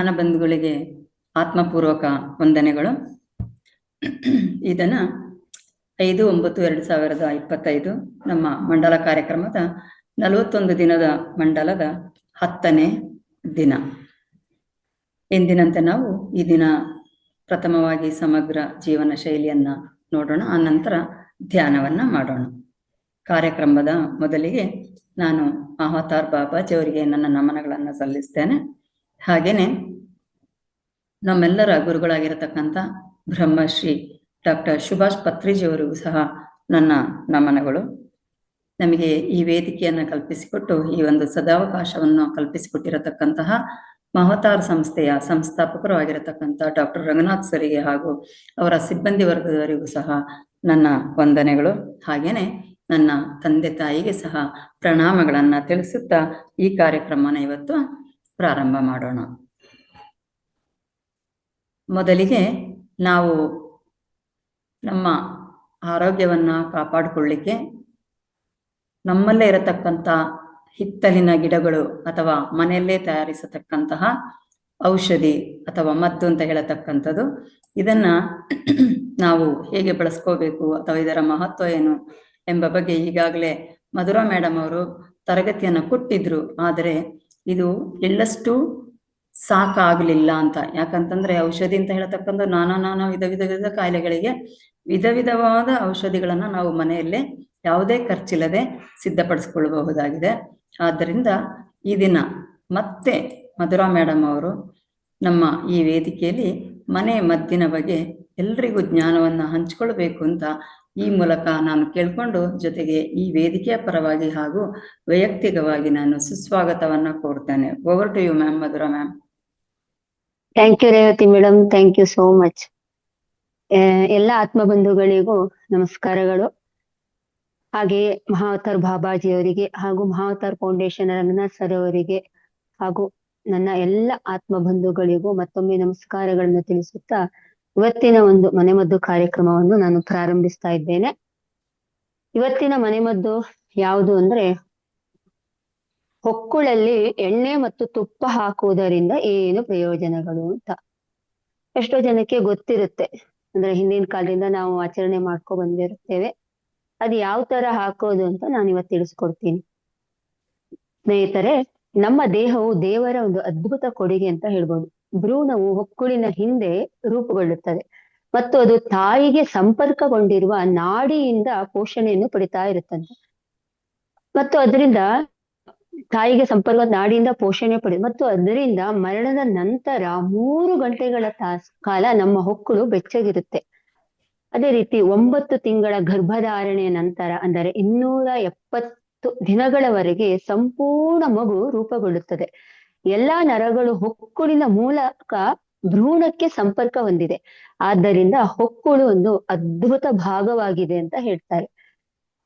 ಜ್ಞಾನಬಂಧುಗಳಿಗೆ ಆತ್ಮಪೂರ್ವಕ ವಂದನೆಗಳು. ಇದನ್ನು 5/9/2025 ನಮ್ಮ ಮಂಡಲ ಕಾರ್ಯಕ್ರಮದ 41 ದಿನದ ಮಂಡಲದ 10ನೇ ದಿನ. ಎಂದಿನಂತೆ ನಾವು ಈ ದಿನ ಪ್ರಥಮವಾಗಿ ಸಮಗ್ರ ಜೀವನ ಶೈಲಿಯನ್ನು ನೋಡೋಣ, ಆನಂತರ ಧ್ಯಾನವನ್ನು ಮಾಡೋಣ. ಕಾರ್ಯಕ್ರಮದ ಮೊದಲಿಗೆ ನಾನು ಅವತಾರ್ ಬಾಬಾಜಿ ಅವರಿಗೆ ನನ್ನ ನಮನಗಳನ್ನು ಸಲ್ಲಿಸ್ತೇನೆ. ಹಾಗೆಯೇ ನಮ್ಮೆಲ್ಲರ ಗುರುಗಳಾಗಿರತಕ್ಕಂಥ ಬ್ರಹ್ಮಶ್ರೀ ಡಾಕ್ಟರ್ ಸುಭಾಷ್ ಪತ್ರಿಜಿಯವರಿಗೂ ಸಹ ನನ್ನ ನಮನಗಳು. ನಮಗೆ ಈ ವೇದಿಕೆಯನ್ನು ಕಲ್ಪಿಸಿಕೊಟ್ಟು ಈ ಒಂದು ಸದಾವಕಾಶವನ್ನು ಕಲ್ಪಿಸಿಕೊಟ್ಟಿರತಕ್ಕಂತಹ ಮಹತಾರ್ ಸಂಸ್ಥೆಯ ಸಂಸ್ಥಾಪಕರು ಆಗಿರತಕ್ಕಂಥ ಡಾಕ್ಟರ್ ರಂಗನಾಥ್ ಸರಿಗೆ ಹಾಗೂ ಅವರ ಸಿಬ್ಬಂದಿ ವರ್ಗದವರಿಗೂ ಸಹ ನನ್ನ ವಂದನೆಗಳು. ಹಾಗೆಯೇ ನನ್ನ ತಂದೆ ತಾಯಿಗೆ ಸಹ ಪ್ರಣಾಮಗಳನ್ನು ತಿಳಿಸುತ್ತಾ ಈ ಕಾರ್ಯಕ್ರಮನ ಇವತ್ತು ಪ್ರಾರಂಭ ಮಾಡೋಣ. ಮೊದಲಿಗೆ ನಾವು ನಮ್ಮ ಆರೋಗ್ಯವನ್ನು ಕಾಪಾಡಿಕೊಳ್ಳಿಕ್ಕೆ ನಮ್ಮಲ್ಲೇ ಇರತಕ್ಕಂಥ ಹಿತ್ತಲಿನ ಗಿಡಗಳು ಅಥವಾ ಮನೆಯಲ್ಲೇ ತಯಾರಿಸತಕ್ಕಂತಹ ಔಷಧಿ ಅಥವಾ ಮದ್ದು ಅಂತ ಹೇಳತಕ್ಕಂಥದ್ದು, ಇದನ್ನು ನಾವು ಹೇಗೆ ಬಳಸ್ಕೋಬೇಕು ಅಥವಾ ಇದರ ಮಹತ್ವ ಏನು ಎಂಬ ಬಗ್ಗೆ ಈಗಾಗಲೇ ಮಧುರಾ ಮೇಡಮ್ ಅವರು ತರಗತಿಯನ್ನು ಕೊಟ್ಟಿದ್ರು. ಆದರೆ ಇದು ಎಳ್ಳಷ್ಟು ಸಾಕಾಗಲಿಲ್ಲ ಅಂತ. ಯಾಕಂತಂದ್ರೆ ಔಷಧಿ ಅಂತ ಹೇಳತಕ್ಕಂಥ ನಾನಾ ವಿಧ ಕಾಯಿಲೆಗಳಿಗೆ ವಿಧವಾದ ಔಷಧಿಗಳನ್ನು ನಾವು ಮನೆಯಲ್ಲೇ ಯಾವುದೇ ಖರ್ಚಿಲ್ಲದೆ ಸಿದ್ಧಪಡಿಸ್ಕೊಳ್ಬಹುದಾಗಿದೆ. ಆದ್ದರಿಂದ ಈ ದಿನ ಮತ್ತೆ ಮಧುರಾ ಮೇಡಮ್ ಅವರು ನಮ್ಮ ಈ ವೇದಿಕೆಯಲ್ಲಿ ಮನೆ ಮದ್ದಿನ ಬಗ್ಗೆ ಎಲ್ರಿಗೂ ಜ್ಞಾನವನ್ನು ಹಂಚಿಕೊಳ್ಬೇಕು ಅಂತ ಈ ಮೂಲಕ ನಾನು ಕೇಳ್ಕೊಂಡು, ಜೊತೆಗೆ ಈ ವೇದಿಕೆಯ ಪರವಾಗಿ ಹಾಗೂ ವೈಯಕ್ತಿಕವಾಗಿ ನಾನು ಸುಸ್ವಾಗತವನ್ನ ಕೋರ್ತೇನೆ. Over to you ma'am, Madhura ma'am. Thank you Revathi madam, thank you so much. ಎಲ್ಲ ಆತ್ಮಬಂಧುಗಳಿಗೂ ನಮಸ್ಕಾರಗಳು. ಹಾಗೆಯೇ ಮಹಾವತಾರ್ ಬಾಬಾಜಿ ಅವರಿಗೆ ಹಾಗೂ ಮಹಾವತಾರ್ ಫೌಂಡೇಶನ್ ರಂಗನಾಥ್ ಸರ್ ಅವರಿಗೆ ಹಾಗೂ ನನ್ನ ಎಲ್ಲ ಆತ್ಮಬಂಧುಗಳಿಗೂ ಮತ್ತೊಮ್ಮೆ ನಮಸ್ಕಾರಗಳನ್ನು ತಿಳಿಸುತ್ತಾ ಇವತ್ತಿನ ಒಂದು ಮನೆಮದ್ದು ಕಾರ್ಯಕ್ರಮವನ್ನು ನಾನು ಪ್ರಾರಂಭಿಸ್ತಾ ಇದ್ದೇನೆ. ಇವತ್ತಿನ ಮನೆಮದ್ದು ಯಾವುದು ಅಂದ್ರೆ, ಹೊಕ್ಕುಳಲ್ಲಿ ಎಣ್ಣೆ ಮತ್ತು ತುಪ್ಪ ಹಾಕುವುದರಿಂದ ಏನು ಪ್ರಯೋಜನಗಳು ಅಂತ. ಎಷ್ಟೋ ಜನಕ್ಕೆ ಗೊತ್ತಿರುತ್ತೆ, ಅಂದ್ರೆ ಹಿಂದಿನ ಕಾಲದಿಂದ ನಾವು ಆಚರಣೆ ಮಾಡ್ಕೊ ಬಂದಿರುತ್ತೇವೆ. ಅದು ಯಾವ ತರ ಹಾಕೋದು ಅಂತ ನಾನು ಇವತ್ತು ತಿಳಿಸ್ಕೊಡ್ತೀನಿ. ಸ್ನೇಹಿತರೆ, ನಮ್ಮ ದೇಹವು ದೇವರ ಒಂದು ಅದ್ಭುತ ಕೊಡುಗೆ ಅಂತ ಹೇಳ್ಬೋದು. ಭ್ರೂಣವು ಹೊಕ್ಕುಳಿನ ಹಿಂದೆ ರೂಪುಗೊಳ್ಳುತ್ತದೆ ಮತ್ತು ಅದು ತಾಯಿಗೆ ಸಂಪರ್ಕಗೊಂಡಿರುವ ನಾಡಿಯಿಂದ ಪೋಷಣೆಯನ್ನು ಪಡಿತಾ ಇರುತ್ತಂತೆ. ಮತ್ತು ಅದರಿಂದ ತಾಯಿಗೆ ಸಂಪರ್ಕ ನಾಡಿಯಿಂದ ಪೋಷಣೆ ಮತ್ತು ಅದರಿಂದ ಮರಣದ ನಂತರ 3 ಗಂಟೆಗಳ ಕಾಲ ನಮ್ಮ ಹೊಕ್ಕುಳು ಬೆಚ್ಚಗಿರುತ್ತೆ. ಅದೇ ರೀತಿ 9 ತಿಂಗಳ ಗರ್ಭಧಾರಣೆಯ ನಂತರ ಅಂದರೆ 270 ದಿನಗಳವರೆಗೆ ಸಂಪೂರ್ಣ ಮಗು ರೂಪುಗೊಳ್ಳುತ್ತದೆ. ಎಲ್ಲಾ ನರಗಳು ಹೊಕ್ಕುಳಿನ ಮೂಲಕ ಭ್ರೂಣಕ್ಕೆ ಸಂಪರ್ಕ ಹೊಂದಿದೆ. ಆದ್ದರಿಂದ ಹೊಕ್ಕುಳು ಒಂದು ಅದ್ಭುತ ಭಾಗವಾಗಿದೆ ಅಂತ ಹೇಳ್ತಾರೆ.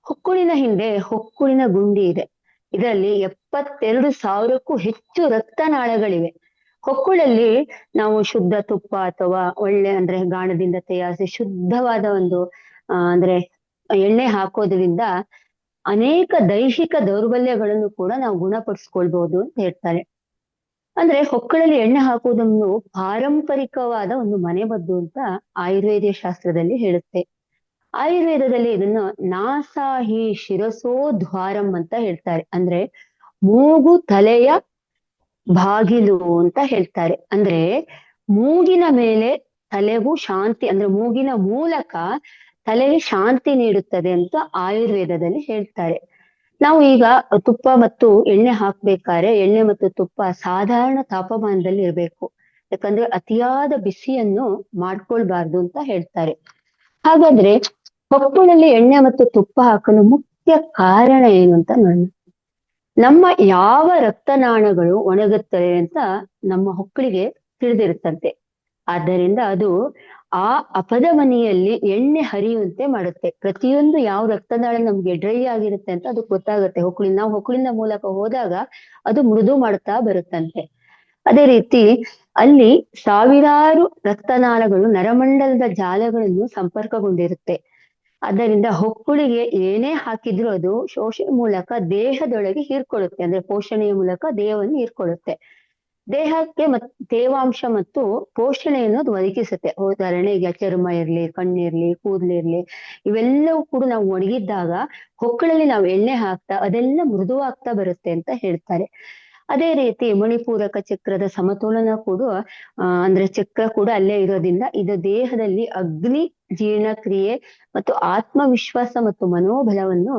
ಹೊಕ್ಕುಳಿನ ಹಿಂದೆ ಹೊಕ್ಕುಳಿನ ಗುಂಡಿ ಇದೆ. ಇದರಲ್ಲಿ 72,000ಕ್ಕೂ ಹೆಚ್ಚು ರಕ್ತನಾಳಗಳಿವೆ. ಹೊಕ್ಕುಳಲ್ಲಿ ನಾವು ಶುದ್ಧ ತುಪ್ಪ ಅಥವಾ ಒಳ್ಳೆ ಅಂದ್ರೆ ಗಾಣದಿಂದ ತಯಾರಿಸಿ ಶುದ್ಧವಾದ ಒಂದು ಅಂದ್ರೆ ಎಣ್ಣೆ ಹಾಕೋದ್ರಿಂದ ಅನೇಕ ದೈಹಿಕ ದೌರ್ಬಲ್ಯಗಳನ್ನು ಕೂಡ ನಾವು ಗುಣಪಡಿಸ್ಕೊಳ್ಬಹುದು ಅಂತ ಹೇಳ್ತಾರೆ. ಅಂದ್ರೆ ಹೊಕ್ಕುಳಲ್ಲಿ ಎಣ್ಣೆ ಹಾಕುವುದನ್ನು ಪಾರಂಪರಿಕವಾದ ಒಂದು ಮನೆಮದ್ದು ಅಂತ ಆಯುರ್ವೇದ ಶಾಸ್ತ್ರದಲ್ಲಿ ಹೇಳುತ್ತೆ. ಆಯುರ್ವೇದದಲ್ಲಿ ಇದನ್ನು ನಾಸಾಹಿ ಶಿರಸೋ ದ್ವಾರಂ ಅಂತ ಹೇಳ್ತಾರೆ. ಅಂದ್ರೆ ಮೂಗು ತಲೆಯ ಬಾಗಿಲು ಅಂತ ಹೇಳ್ತಾರೆ. ಅಂದ್ರೆ ಮೂಗಿನ ಮೇಲೆ ತಲೆಗೂ ಶಾಂತಿ, ಅಂದ್ರೆ ಮೂಗಿನ ಮೂಲಕ ತಲೆಗೆ ಶಾಂತಿ ನೀಡುತ್ತದೆ ಅಂತ ಆಯುರ್ವೇದದಲ್ಲಿ ಹೇಳ್ತಾರೆ. ನಾವು ಈಗ ತುಪ್ಪ ಮತ್ತು ಎಣ್ಣೆ ಹಾಕ್ಬೇಕಾದ್ರೆ ಎಣ್ಣೆ ಮತ್ತು ತುಪ್ಪ ಸಾಧಾರಣ ತಾಪಮಾನದಲ್ಲಿ ಇರಬೇಕು. ಯಾಕಂದ್ರೆ ಅತಿಯಾದ ಬಿಸಿಯನ್ನು ಮಾಡ್ಕೊಳ್ಬಾರ್ದು ಅಂತ ಹೇಳ್ತಾರೆ. ಹಾಗಾದ್ರೆ ಹೊಕ್ಕುಳಲ್ಲಿ ಎಣ್ಣೆ ಮತ್ತು ತುಪ್ಪ ಹಾಕಲು ಮುಖ್ಯ ಕಾರಣ ಏನು ಅಂತ ನೋಡೋಣ. ನಮ್ಮ ಯಾವ ರಕ್ತನಾಳಗಳು ಒಣಗುತ್ತವೆ ಅಂತ ನಮ್ಮ ಹೊಕ್ಕಳಿಗೆ ತಿಳಿದಿರುತ್ತಂತೆ. ಆದ್ದರಿಂದ ಅದು ಆ ಅಪಧಮನಿಯಲ್ಲಿ ಎಣ್ಣೆ ಹರಿಯುವಂತೆ ಮಾಡುತ್ತೆ. ಪ್ರತಿಯೊಂದು ಯಾವ ರಕ್ತನಾಳ ನಮ್ಗೆ ಡ್ರೈ ಆಗಿರುತ್ತೆ ಅಂತ ಅದು ಗೊತ್ತಾಗುತ್ತೆ. ನಾವು ಹೊಕ್ಕಳಿನ ಮೂಲಕ ಹೋದಾಗ ಅದು ಮೃದು ಮಾಡ್ತಾ ಬರುತ್ತಂತೆ. ಅದೇ ರೀತಿ ಅಲ್ಲಿ ಸಾವಿರಾರು ರಕ್ತನಾಳಗಳು ನರಮಂಡಲದ ಜಾಲಗಳನ್ನು ಸಂಪರ್ಕಗೊಂಡಿರುತ್ತೆ. ಅದರಿಂದ ಹೊಕ್ಕುಳಿಗೆ ಏನೇ ಹಾಕಿದ್ರು ಅದು ಶೋಷಣೆ ಮೂಲಕ ದೇಹದೊಳಗೆ ಹೀರ್ಕೊಳ್ಳುತ್ತೆ. ಅಂದ್ರೆ ಪೋಷಣೆಯ ಮೂಲಕ ದೇಹವನ್ನು ಹೀರ್ಕೊಳ್ಳುತ್ತೆ. ದೇಹಕ್ಕೆ ತೇವಾಂಶ ಮತ್ತು ಪೋಷಣೆಯನ್ನು ಅದು ಒದಗಿಸುತ್ತೆ. ಉದಾಹರಣೆಗೆ ಚರ್ಮ ಇರ್ಲಿ, ಕಣ್ಣಿರ್ಲಿ, ಕೂದಲಿರ್ಲಿ, ಇವೆಲ್ಲವೂ ಕೂಡ ನಾವು ಒಣಗಿದ್ದಾಗ ಹೊಕ್ಕಳಲ್ಲಿ ನಾವು ಎಣ್ಣೆ ಹಾಕ್ತಾ ಅದೆಲ್ಲ ಮೃದುವಾಗ್ತಾ ಬರುತ್ತೆ ಅಂತ ಹೇಳ್ತಾರೆ. ಅದೇ ರೀತಿ ಮಣಿಪೂರಕ ಚಕ್ರದ ಸಮತೋಲನ ಕೂಡ ಅಂದ್ರೆ ಚಕ್ರ ಕೂಡ ಅಲ್ಲೇ ಇರೋದ್ರಿಂದ ಇದು ದೇಹದಲ್ಲಿ ಅಗ್ನಿ ಜೀರ್ಣಕ್ರಿಯೆ ಮತ್ತು ಆತ್ಮವಿಶ್ವಾಸ ಮತ್ತು ಮನೋಬಲವನ್ನು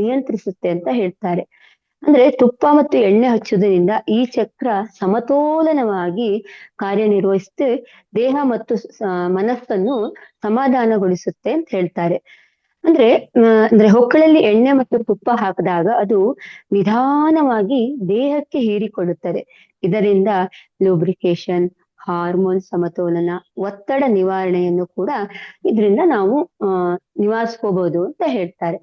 ನಿಯಂತ್ರಿಸುತ್ತೆ ಅಂತ ಹೇಳ್ತಾರೆ. ಅಂದ್ರೆ ತುಪ್ಪ ಮತ್ತು ಎಣ್ಣೆ ಹಚ್ಚುವುದರಿಂದ ಈ ಚಕ್ರ ಸಮತೋಲನವಾಗಿ ಕಾರ್ಯನಿರ್ವಹಿಸಿ ದೇಹ ಮತ್ತು ಮನಸ್ಸನ್ನು ಸಮಾಧಾನಗೊಳಿಸುತ್ತೆ ಅಂತ ಹೇಳ್ತಾರೆ. ಅಂದ್ರೆ ಹೊಕ್ಕಳಲ್ಲಿ ಎಣ್ಣೆ ಮತ್ತು ತುಪ್ಪ ಹಾಕಿದಾಗ ಅದು ನಿಧಾನವಾಗಿ ದೇಹಕ್ಕೆ ಹೀರಿಕೊಳ್ಳುತ್ತದೆ. ಇದರಿಂದ ಲೂಬ್ರಿಕೇಶನ್, ಹಾರ್ಮೋನ್ ಸಮತೋಲನ, ಒತ್ತಡ ನಿವಾರಣೆಯನ್ನು ಕೂಡ ಇದರಿಂದ ನಾವು ನಿವಾರಿಸ್ಕೋಬಹುದು ಅಂತ ಹೇಳ್ತಾರೆ.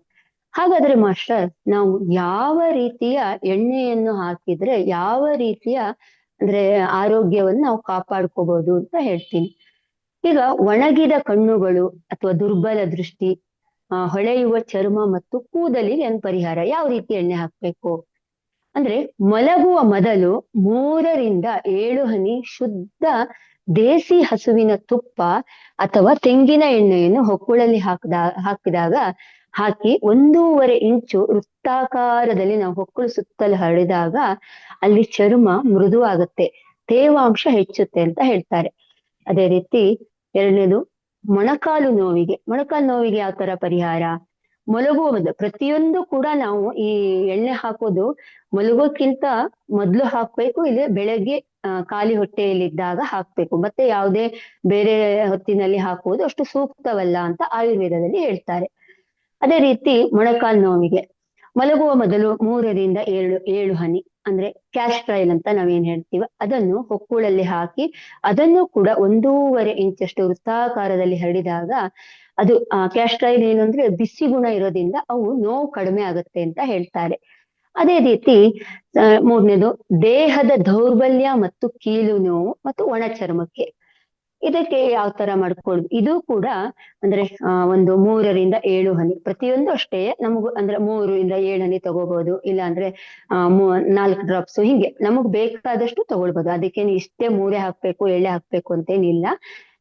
ಹಾಗಾದ್ರೆ ಮಾಸ್ಟರ್, ನಾವು ಯಾವ ರೀತಿಯ ಎಣ್ಣೆಯನ್ನು ಹಾಕಿದ್ರೆ ಯಾವ ರೀತಿಯ ಅಂದ್ರೆ ಆರೋಗ್ಯವನ್ನು ನಾವು ಕಾಪಾಡ್ಕೋಬಹುದು ಅಂತ ಹೇಳ್ತೀನಿ. ಈಗ ಒಣಗಿದ ಕಣ್ಣುಗಳು ಅಥವಾ ದುರ್ಬಲ ದೃಷ್ಟಿ, ಹೊಳೆಯುವ ಚರ್ಮ ಮತ್ತು ಕೂದಲಿಗೆ ಏನು ಪರಿಹಾರ, ಯಾವ ರೀತಿ ಎಣ್ಣೆ ಹಾಕ್ಬೇಕು ಅಂದ್ರೆ ಮಲಗುವ ಮೊದಲು 3 ರಿಂದ 7 ಹನಿ ಶುದ್ಧ ದೇಸಿ ಹಸುವಿನ ತುಪ್ಪ ಅಥವಾ ತೆಂಗಿನ ಎಣ್ಣೆಯನ್ನು ಹೊಕ್ಕುಳಲ್ಲಿ ಹಾಕಿದಾಗ ಹಾಕಿ 1.5 ಇಂಚು ವೃತ್ತಾಕಾರದಲ್ಲಿ ನಾವು ಹೊಕ್ಕಳು ಸುತ್ತಲೂ ಹರಿದಾಗ ಅಲ್ಲಿ ಚರ್ಮ ಮೃದುವಾಗುತ್ತೆ, ತೇವಾಂಶ ಹೆಚ್ಚುತ್ತೆ ಅಂತ ಹೇಳ್ತಾರೆ. ಅದೇ ರೀತಿ ಎರಡನೇದು ಮೊಣಕಾಲು ನೋವಿಗೆ ಯಾವ ತರ ಪರಿಹಾರ? ಮಲಗುವ ಮೊದಲು ಪ್ರತಿಯೊಂದು ಕೂಡ ನಾವು ಈ ಎಣ್ಣೆ ಹಾಕೋದು ಮಲಗೋಕ್ಕಿಂತ ಮೊದ್ಲು ಹಾಕ್ಬೇಕು, ಇಲ್ಲ ಬೆಳಗ್ಗೆ ಖಾಲಿ ಹೊಟ್ಟೆಯಲ್ಲಿದ್ದಾಗ ಹಾಕ್ಬೇಕು. ಮತ್ತೆ ಯಾವುದೇ ಬೇರೆ ಹೊತ್ತಿನಲ್ಲಿ ಹಾಕುವುದು ಅಷ್ಟು ಸೂಕ್ತವಲ್ಲ ಅಂತ ಆಯುರ್ವೇದದಲ್ಲಿ ಹೇಳ್ತಾರೆ. ಅದೇ ರೀತಿ ಮೊಣಕಾಲು ನೋವಿಗೆ ಮಲಗುವ ಮೊದಲು 3 ರಿಂದ 7 ಹನಿ ಅಂದ್ರೆ ಕ್ಯಾಸ್ಟ್ರೈಲ್ ಅಂತ ನಾವೇನ್ ಹೇಳ್ತೀವಿ ಅದನ್ನು ಹೊಕ್ಕುಳಲ್ಲಿ ಹಾಕಿ ಅದನ್ನು ಕೂಡ 1.5 ಇಂಚಷ್ಟು ವೃತ್ತಾಕಾರದಲ್ಲಿ ಹರಡಿದಾಗ ಅದು ಕ್ಯಾಸ್ಟ್ರೈಲ್ ಏನು ಅಂದ್ರೆ ಬಿಸಿ ಗುಣ ಇರೋದ್ರಿಂದ ಅವು ನೋವು ಕಡಿಮೆ ಆಗುತ್ತೆ ಅಂತ ಹೇಳ್ತಾರೆ. ಅದೇ ರೀತಿ 3ನೇದು ದೇಹದ ದೌರ್ಬಲ್ಯ ಮತ್ತು ಕೀಲು ನೋವು ಮತ್ತು ಒಣ ಚರ್ಮಕ್ಕೆ ಇದಕ್ಕೆ ಯಾವ ತರ ಮಾಡ್ಕೊಳ್ಳೋದು? ಇದು ಕೂಡ ಅಂದ್ರೆ ಒಂದು 3 ರಿಂದ 7 ಹನಿ ಪ್ರತಿಯೊಂದು ಅಷ್ಟೇ ನಮಗೂ ಅಂದ್ರೆ 3 ರಿಂದ 7 ಹನಿ ತಗೋಬಹುದು, ಇಲ್ಲ ಅಂದ್ರೆ 4 ಡ್ರಾಪ್ಸ್ ಹಿಂಗೆ ನಮಗ್ ಬೇಕಾದಷ್ಟು ತಗೊಳ್ಬಹುದು. ಅದಕ್ಕೇನು ಇಷ್ಟೇ 3 ಹಾಕ್ಬೇಕು ಎಳ್ಳೆ ಹಾಕ್ಬೇಕು ಅಂತೇನಿಲ್ಲ,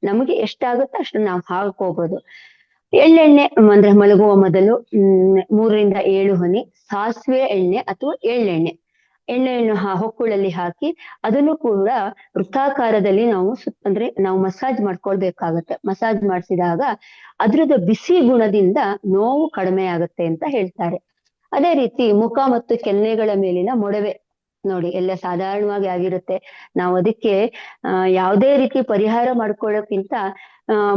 ನಮಗೆ ಎಷ್ಟಾಗುತ್ತೋ ಅಷ್ಟು ನಾವು ಹಾಕೋಬಹುದು. ಎಳ್ಳೆಣ್ಣೆ ಅಂದ್ರೆ ಮಲಗುವ ಮೊದಲು 3 ರಿಂದ 7 ಹನಿ ಸಾಸಿವೆ ಎಣ್ಣೆ ಅಥವಾ ಎಣ್ಣೆಯನ್ನು ಹೊಕ್ಕುಳಲ್ಲಿ ಹಾಕಿ ಅದನ್ನು ಕೂಡ ವೃತ್ತಾಕಾರದಲ್ಲಿ ನಾವು ಅಂದ್ರೆ ನಾವು ಮಸಾಜ್ ಮಾಡ್ಕೊಳ್ಬೇಕಾಗತ್ತೆ. ಮಸಾಜ್ ಮಾಡಿಸಿದಾಗ ಅದ್ರದ ಬಿಸಿ ಗುಣದಿಂದ ನೋವು ಕಡಿಮೆ ಆಗುತ್ತೆ ಅಂತ ಹೇಳ್ತಾರೆ. ಅದೇ ರೀತಿ ಮುಖ ಮತ್ತು ಕೆನ್ನೆಗಳ ಮೇಲಿನ ಮೊಡವೆ ನೋಡಿ ಎಲ್ಲ ಸಾಧಾರಣವಾಗಿ ಆಗಿರುತ್ತೆ. ನಾವು ಅದಕ್ಕೆ ಯಾವುದೇ ರೀತಿ ಪರಿಹಾರ ಮಾಡ್ಕೊಳ್ಳೋಕ್ಕಿಂತ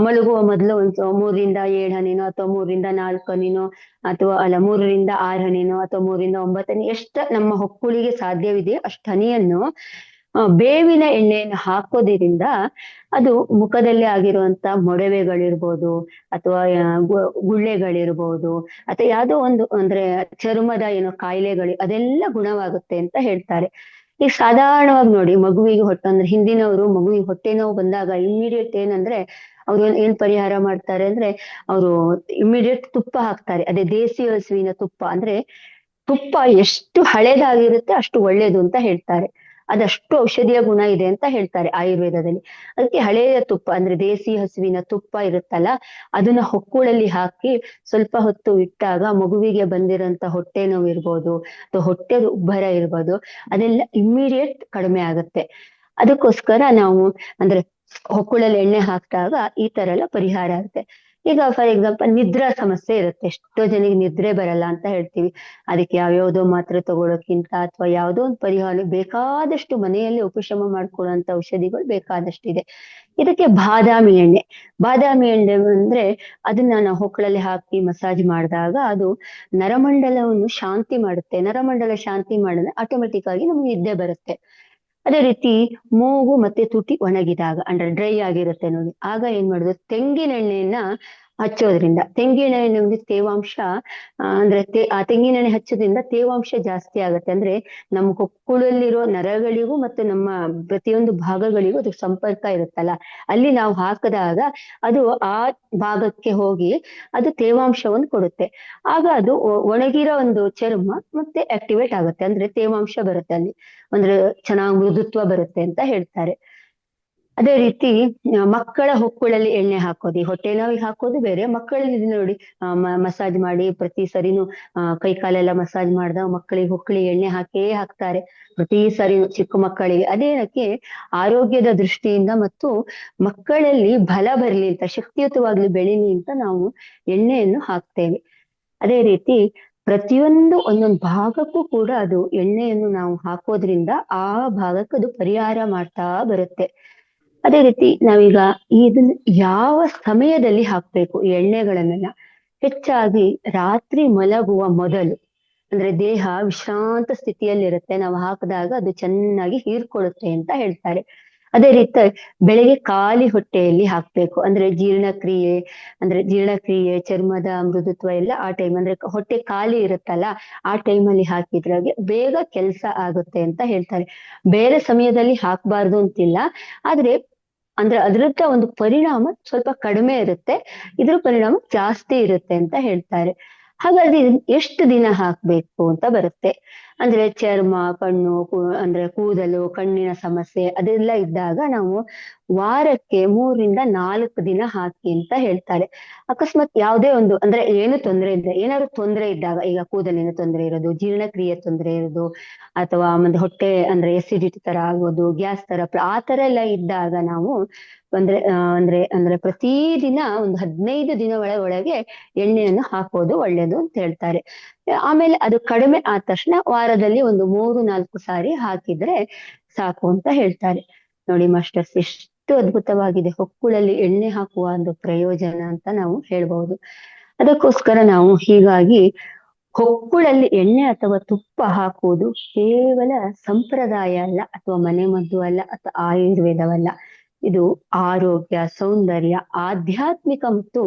ಮಲಗುವ ಮೊದಲು ಒಂದು 3 ರಿಂದ 7 ಹನಿನೋ ಅಥವಾ 3 ರಿಂದ 4 ಹನಿನೋ ಅಥವಾ 3 ರಿಂದ 6 ಹನಿನೋ ಅಥವಾ 3 ರಿಂದ 9 ಹನಿ ಎಷ್ಟು ನಮ್ಮ ಹೊಕ್ಕುಳಿಗೆ ಸಾಧ್ಯವಿದೆಯೋ ಅಷ್ಟು ಹನಿಯನ್ನು ಬೇವಿನ ಎಣ್ಣೆಯನ್ನು ಹಾಕೋದ್ರಿಂದ ಅದು ಮುಖದಲ್ಲಿ ಆಗಿರುವಂತ ಮೊಡವೆಗಳಿರ್ಬೋದು ಅಥವಾ ಗುಳ್ಳೆಗಳಿರ್ಬೋದು ಅಥವಾ ಯಾವುದೋ ಒಂದು ಅಂದ್ರೆ ಚರ್ಮದ ಏನೋ ಕಾಯಿಲೆಗಳು ಅದೆಲ್ಲ ಗುಣವಾಗುತ್ತೆ ಅಂತ ಹೇಳ್ತಾರೆ. ಈಗ ಸಾಧಾರಣವಾಗಿ ನೋಡಿ ಮಗುವಿಗೆ ಅಂದ್ರೆ ಹಿಂದಿನವರು ಮಗುವಿಗೆ ಹೊಟ್ಟೆ ನೋವು ಬಂದಾಗ ಇಮ್ಮಿಡಿಯೇಟ್ ಏನಂದ್ರೆ ಅವ್ರು ಏನ್ ಪರಿಹಾರ ಮಾಡ್ತಾರೆ ಅಂದ್ರೆ ಅವರು ಇಮ್ಮಿಡಿಯೇಟ್ ತುಪ್ಪ ಹಾಕ್ತಾರೆ. ಅದೇ ದೇಸಿ ಹಸುವಿನ ತುಪ್ಪ ಅಂದ್ರೆ ತುಪ್ಪ ಎಷ್ಟು ಹಳೇದಾಗಿರುತ್ತೆ ಅಷ್ಟು ಒಳ್ಳೇದು ಅಂತ ಹೇಳ್ತಾರೆ. ಅದಷ್ಟು ಔಷಧಿಯ ಗುಣ ಇದೆ ಅಂತ ಹೇಳ್ತಾರೆ ಆಯುರ್ವೇದದಲ್ಲಿ. ಅದಕ್ಕೆ ಹಳೆಯ ತುಪ್ಪ ಅಂದ್ರೆ ದೇಸಿ ಹಸುವಿನ ತುಪ್ಪ ಇರುತ್ತಲ್ಲ ಅದನ್ನ ಹೊಕ್ಕುಳಲ್ಲಿ ಹಾಕಿ ಸ್ವಲ್ಪ ಹೊತ್ತು ಇಟ್ಟಾಗ ಮಗುವಿಗೆ ಬಂದಿರೋಂತ ಹೊಟ್ಟೆ ನೋವು ಇರ್ಬೋದು ಅಥವಾ ಹೊಟ್ಟೆ ಉಬ್ಬರ ಇರ್ಬೋದು ಅದೆಲ್ಲ ಇಮ್ಮಿಡಿಯೇಟ್ ಕಡಿಮೆ ಆಗುತ್ತೆ. ಅದಕ್ಕೋಸ್ಕರ ನಾವು ಅಂದ್ರೆ ಹೊಕ್ಕುಳಲ್ಲಿ ಎಣ್ಣೆ ಹಾಕಿದಾಗ ಈ ತರ ಎಲ್ಲ ಪರಿಹಾರ ಆಗುತ್ತೆ. ಈಗ ಫಾರ್ ಎಕ್ಸಾಂಪಲ್ ನಿದ್ರಾ ಸಮಸ್ಯೆ ಇರುತ್ತೆ, ಎಷ್ಟೋ ಜನಕ್ಕೆ ನಿದ್ರೆ ಬರಲ್ಲ ಅಂತ ಹೇಳ್ತೀವಿ. ಅದಕ್ಕೆ ಯಾವ್ಯಾವ್ದೋ ಮಾತ್ರೆ ತಗೊಳ್ಳೋಕ್ಕಿಂತ ಅಥವಾ ಯಾವುದೋ ಒಂದು ಪರಿಹಾರ ಬೇಕಾದಷ್ಟು ಮನೆಯಲ್ಲಿ ಉಪಶಮ ಮಾಡ್ಕೊಳ್ಳುವಂತ ಔಷಧಿಗಳು ಬೇಕಾದಷ್ಟಿದೆ. ಇದಕ್ಕೆ ಬಾದಾಮಿ ಎಣ್ಣೆ ಅಂದ್ರೆ ಅದನ್ನ ನಾವು ಹೊಕ್ಕಳಲ್ಲಿ ಹಾಕಿ ಮಸಾಜ್ ಮಾಡಿದಾಗ ಅದು ನರಮಂಡಲವನ್ನು ಶಾಂತಿ ಮಾಡುತ್ತೆ. ನರಮಂಡಲ ಶಾಂತಿ ಮಾಡಿದ್ರೆ ಆಟೋಮೆಟಿಕ್ ಆಗಿ ನಮ್ಗೆ ನಿದ್ದೆ ಬರುತ್ತೆ. ಅದೇ ರೀತಿ ಮೂಗು ಮತ್ತೆ ತುಟಿ ಒಣಗಿದಾಗ ಅಂದ್ರೆ ಡ್ರೈ ಆಗಿರುತ್ತೆ ನೋಡಿ, ಆಗ ಏನ್ ಮಾಡುದು ತೆಂಗಿನ ಎಣ್ಣೆಯನ್ನ ಹಚ್ಚೋದ್ರಿಂದ ತೆಂಗಿನೆಣ್ಣೆ ತೇವಾಂಶ ಅಂದ್ರೆ ಆ ತೆಂಗಿನೆಣ್ಣೆ ಹಚ್ಚೋದ್ರಿಂದ ತೇವಾಂಶ ಜಾಸ್ತಿ ಆಗುತ್ತೆ. ಅಂದ್ರೆ ನಮ್ಮ ಹೊಕ್ಕುಳಲ್ಲಿರೋ ನರಗಳಿಗೂ ಮತ್ತು ನಮ್ಮ ಪ್ರತಿಯೊಂದು ಭಾಗಗಳಿಗೂ ಅದು ಸಂಪರ್ಕ ಇರುತ್ತಲ್ಲ, ಅಲ್ಲಿ ನಾವು ಹಾಕಿದಾಗ ಅದು ಆ ಭಾಗಕ್ಕೆ ಹೋಗಿ ಅದು ತೇವಾಂಶವನ್ನು ಕೊಡುತ್ತೆ. ಆಗ ಅದು ಒಣಗಿರೋ ಒಂದು ಚರ್ಮ ಮತ್ತೆ ಆಕ್ಟಿವೇಟ್ ಆಗುತ್ತೆ, ಅಂದ್ರೆ ತೇವಾಂಶ ಬರುತ್ತೆ ಅಲ್ಲಿ, ಅಂದ್ರೆ ಚೆನ್ನಾಗಿ ಮೃದುತ್ವ ಬರುತ್ತೆ ಅಂತ ಹೇಳ್ತಾರೆ. ಅದೇ ರೀತಿ ಮಕ್ಕಳ ಹೊಕ್ಕುಳಲ್ಲಿ ಎಣ್ಣೆ ಹಾಕೋದು, ಈ ಹೊಟ್ಟೆ ನೋವಿಗೆ ಹಾಕೋದು ಬೇರೆ, ಮಕ್ಕಳಲ್ಲಿ ನೋಡಿ ಮಸಾಜ್ ಮಾಡಿ ಪ್ರತಿ ಸರಿನೂ ಕೈ ಕಾಲೆಲ್ಲ ಮಸಾಜ್ ಮಾಡಿದಾಗ ಮಕ್ಕಳಿಗೆ ಹೊಕ್ಕಳಿಗೆ ಎಣ್ಣೆ ಹಾಕ್ತಾರೆ ಪ್ರತಿ ಸರಿ ಚಿಕ್ಕ ಮಕ್ಕಳಿಗೆ. ಅದೇನಕ್ಕೆ ಆರೋಗ್ಯದ ದೃಷ್ಟಿಯಿಂದ ಮತ್ತು ಮಕ್ಕಳಲ್ಲಿ ಬಲ ಬರಲಿ ಅಂತ, ಶಕ್ತಿಯುತವಾಗ್ಲಿ ಬೆಳೀಲಿ ಅಂತ ನಾವು ಎಣ್ಣೆಯನ್ನು ಹಾಕ್ತೇವೆ. ಅದೇ ರೀತಿ ಪ್ರತಿಯೊಂದು ಒಂದೊಂದು ಭಾಗಕ್ಕೂ ಕೂಡ ಅದು ಎಣ್ಣೆಯನ್ನು ನಾವು ಹಾಕೋದ್ರಿಂದ ಆ ಭಾಗಕ್ಕೆ ಅದು ಪರಿಹಾರ ಮಾಡ್ತಾ ಬರುತ್ತೆ. ಅದೇ ರೀತಿ ನಾವೀಗ ಇದನ್ನ ಯಾವ ಸಮಯದಲ್ಲಿ ಹಾಕ್ಬೇಕು ಈ ಎಣ್ಣೆಗಳನ್ನೆಲ್ಲ, ಹೆಚ್ಚಾಗಿ ರಾತ್ರಿ ಮಲಗುವ ಮೊದಲು, ಅಂದ್ರೆ ದೇಹ ವಿಶ್ರಾಂತ ಸ್ಥಿತಿಯಲ್ಲಿರುತ್ತೆ, ನಾವು ಹಾಕಿದಾಗ ಅದು ಚೆನ್ನಾಗಿ ಹೀರ್ಕೊಳ್ಳುತ್ತೆ ಅಂತ ಹೇಳ್ತಾರೆ. ಅದೇ ರೀತಿ ಬೆಳಗ್ಗೆ ಖಾಲಿ ಹೊಟ್ಟೆಯಲ್ಲಿ ಹಾಕ್ಬೇಕು, ಅಂದ್ರೆ ಜೀರ್ಣಕ್ರಿಯೆ ಚರ್ಮದ ಮೃದುತ್ವ ಎಲ್ಲ ಆ ಟೈಮ್, ಅಂದ್ರೆ ಹೊಟ್ಟೆ ಖಾಲಿ ಇರುತ್ತಲ್ಲ ಆ ಟೈಮಲ್ಲಿ ಹಾಕಿದ್ರಾಗೆ ಬೇಗ ಕೆಲಸ ಆಗುತ್ತೆ ಅಂತ ಹೇಳ್ತಾರೆ. ಬೇರೆ ಸಮಯದಲ್ಲಿ ಹಾಕ್ಬಾರ್ದು ಅಂತಿಲ್ಲ, ಆದ್ರೆ ಅಂದ್ರೆ ಅದ್ರದ್ದ ಒಂದು ಪರಿಣಾಮ ಸ್ವಲ್ಪ ಕಡಿಮೆ ಇರುತ್ತೆ, ಇದ್ರ ಪರಿಣಾಮ ಜಾಸ್ತಿ ಇರುತ್ತೆ ಅಂತ ಹೇಳ್ತಾರೆ. ಹಾಗಾದ್ರೆ ಎಷ್ಟು ದಿನ ಹಾಕ್ಬೇಕು ಅಂತ ಬರುತ್ತೆ. ಅಂದ್ರೆ ಚರ್ಮ, ಕಣ್ಣು, ಅಂದ್ರೆ ಕೂದಲು, ಕಣ್ಣಿನ ಸಮಸ್ಯೆ ಅದೆಲ್ಲ ಇದ್ದಾಗ ನಾವು ವಾರಕ್ಕೆ 3 ರಿಂದ 4 ದಿನ ಹಾಕಿ ಅಂತ ಹೇಳ್ತಾರೆ. ಅಕಸ್ಮಾತ್ ಯಾವುದೇ ಒಂದು ಅಂದ್ರೆ ಏನು ತೊಂದರೆ ಇಲ್ಲ, ಏನಾದ್ರು ತೊಂದರೆ ಇದ್ದಾಗ, ಈಗ ಕೂದಲಿನ ತೊಂದರೆ ಇರೋದು, ಜೀರ್ಣಕ್ರಿಯೆ ತೊಂದರೆ ಇರೋದು, ಅಥವಾ ಒಂದು ಹೊಟ್ಟೆ ಅಂದ್ರೆ ಎಸಿಡಿಟಿ ತರ ಆಗೋದು, ಗ್ಯಾಸ್ ತರ ಆ ತರ ಎಲ್ಲ ಇದ್ದಾಗ ನಾವು ಅಂದ್ರೆ ಪ್ರತಿದಿನ ಒಂದು 15 ದಿನ ಒಳಗೆ ಎಣ್ಣೆಯನ್ನು ಹಾಕೋದು ಒಳ್ಳೇದು ಅಂತ ಹೇಳ್ತಾರೆ. ಆಮೇಲೆ ಅದು ಕಡಿಮೆ ಆದ ತಕ್ಷಣ ವಾರದಲ್ಲಿ ಒಂದು 3-4 ಸಾರಿ ಹಾಕಿದ್ರೆ ಸಾಕು ಅಂತ ಹೇಳ್ತಾರೆ. ನೋಡಿ ಮಾಸ್ಟರ್ಸ್, ಎಷ್ಟು ಅದ್ಭುತವಾಗಿದೆ ಹೊಕ್ಕುಳಲ್ಲಿ ಎಣ್ಣೆ ಹಾಕುವ ಒಂದು ಪ್ರಯೋಜನ ಅಂತ ನಾವು ಹೇಳ್ಬಹುದು. ಅದಕ್ಕೋಸ್ಕರ ನಾವು ಹೀಗಾಗಿ ಹೊಕ್ಕುಳಲ್ಲಿ ಎಣ್ಣೆ ಅಥವಾ ತುಪ್ಪ ಹಾಕುವುದು ಕೇವಲ ಸಂಪ್ರದಾಯ ಅಲ್ಲ, ಅಥವಾ ಮನೆಮದ್ದು ಅಲ್ಲ, ಅಥವಾ ಆಯುರ್ವೇದವಲ್ಲ. ಇದು ಆರೋಗ್ಯ, ಸೌಂದರ್ಯ, ಆಧ್ಯಾತ್ಮಿಕ ಮತ್ತು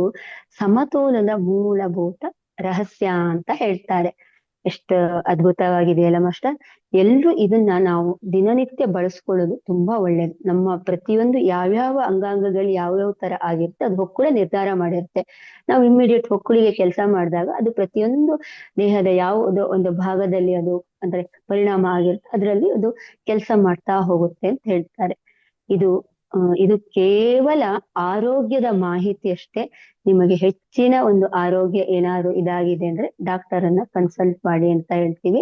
ಸಮತೋಲನದ ಮೂಲಭೂತ ರಹಸ್ಯ ಅಂತ ಹೇಳ್ತಾರೆ. ಎಷ್ಟು ಅದ್ಭುತವಾಗಿದೆಯಲ್ಲ ಮಾಸ್ಟರ್. ಎಲ್ರು ಇದನ್ನ ನಾವು ದಿನನಿತ್ಯ ಬಳಸ್ಕೊಳ್ಳೋದು ತುಂಬಾ ಒಳ್ಳೇದು. ನಮ್ಮ ಪ್ರತಿಯೊಂದು ಯಾವ್ಯಾವ ಅಂಗಾಂಗಗಳು ಯಾವ್ಯಾವ ತರ ಆಗಿರುತ್ತೆ ಅದು ಹೊಕ್ಕುಳ ನಿರ್ಧಾರ ಮಾಡಿರುತ್ತೆ. ನಾವು ಇಮ್ಮಿಡಿಯೇಟ್ ಹೊಕ್ಕುಳಿಗೆ ಕೆಲಸ ಮಾಡಿದಾಗ ಅದು ಪ್ರತಿಯೊಂದು ದೇಹದ ಯಾವುದೋ ಒಂದು ಭಾಗದಲ್ಲಿ ಅದು ಅಂದ್ರೆ ಪರಿಣಾಮ ಆಗಿರುತ್ತೆ, ಅದರಲ್ಲಿ ಅದು ಕೆಲಸ ಮಾಡ್ತಾ ಹೋಗುತ್ತೆ ಅಂತ ಹೇಳ್ತಾರೆ. ಇದು ಕೇವಲ ಆರೋಗ್ಯದ ಮಾಹಿತಿ ಅಷ್ಟೇ. ನಿಮಗೆ ಹೆಚ್ಚಿನ ಒಂದು ಆರೋಗ್ಯ ಏನಾದ್ರು ಇದಾಗಿದೆ ಅಂದ್ರೆ ಡಾಕ್ಟರ್ ಅನ್ನ ಕನ್ಸಲ್ಟ್ ಮಾಡಿ ಅಂತ ಹೇಳ್ತೀವಿ.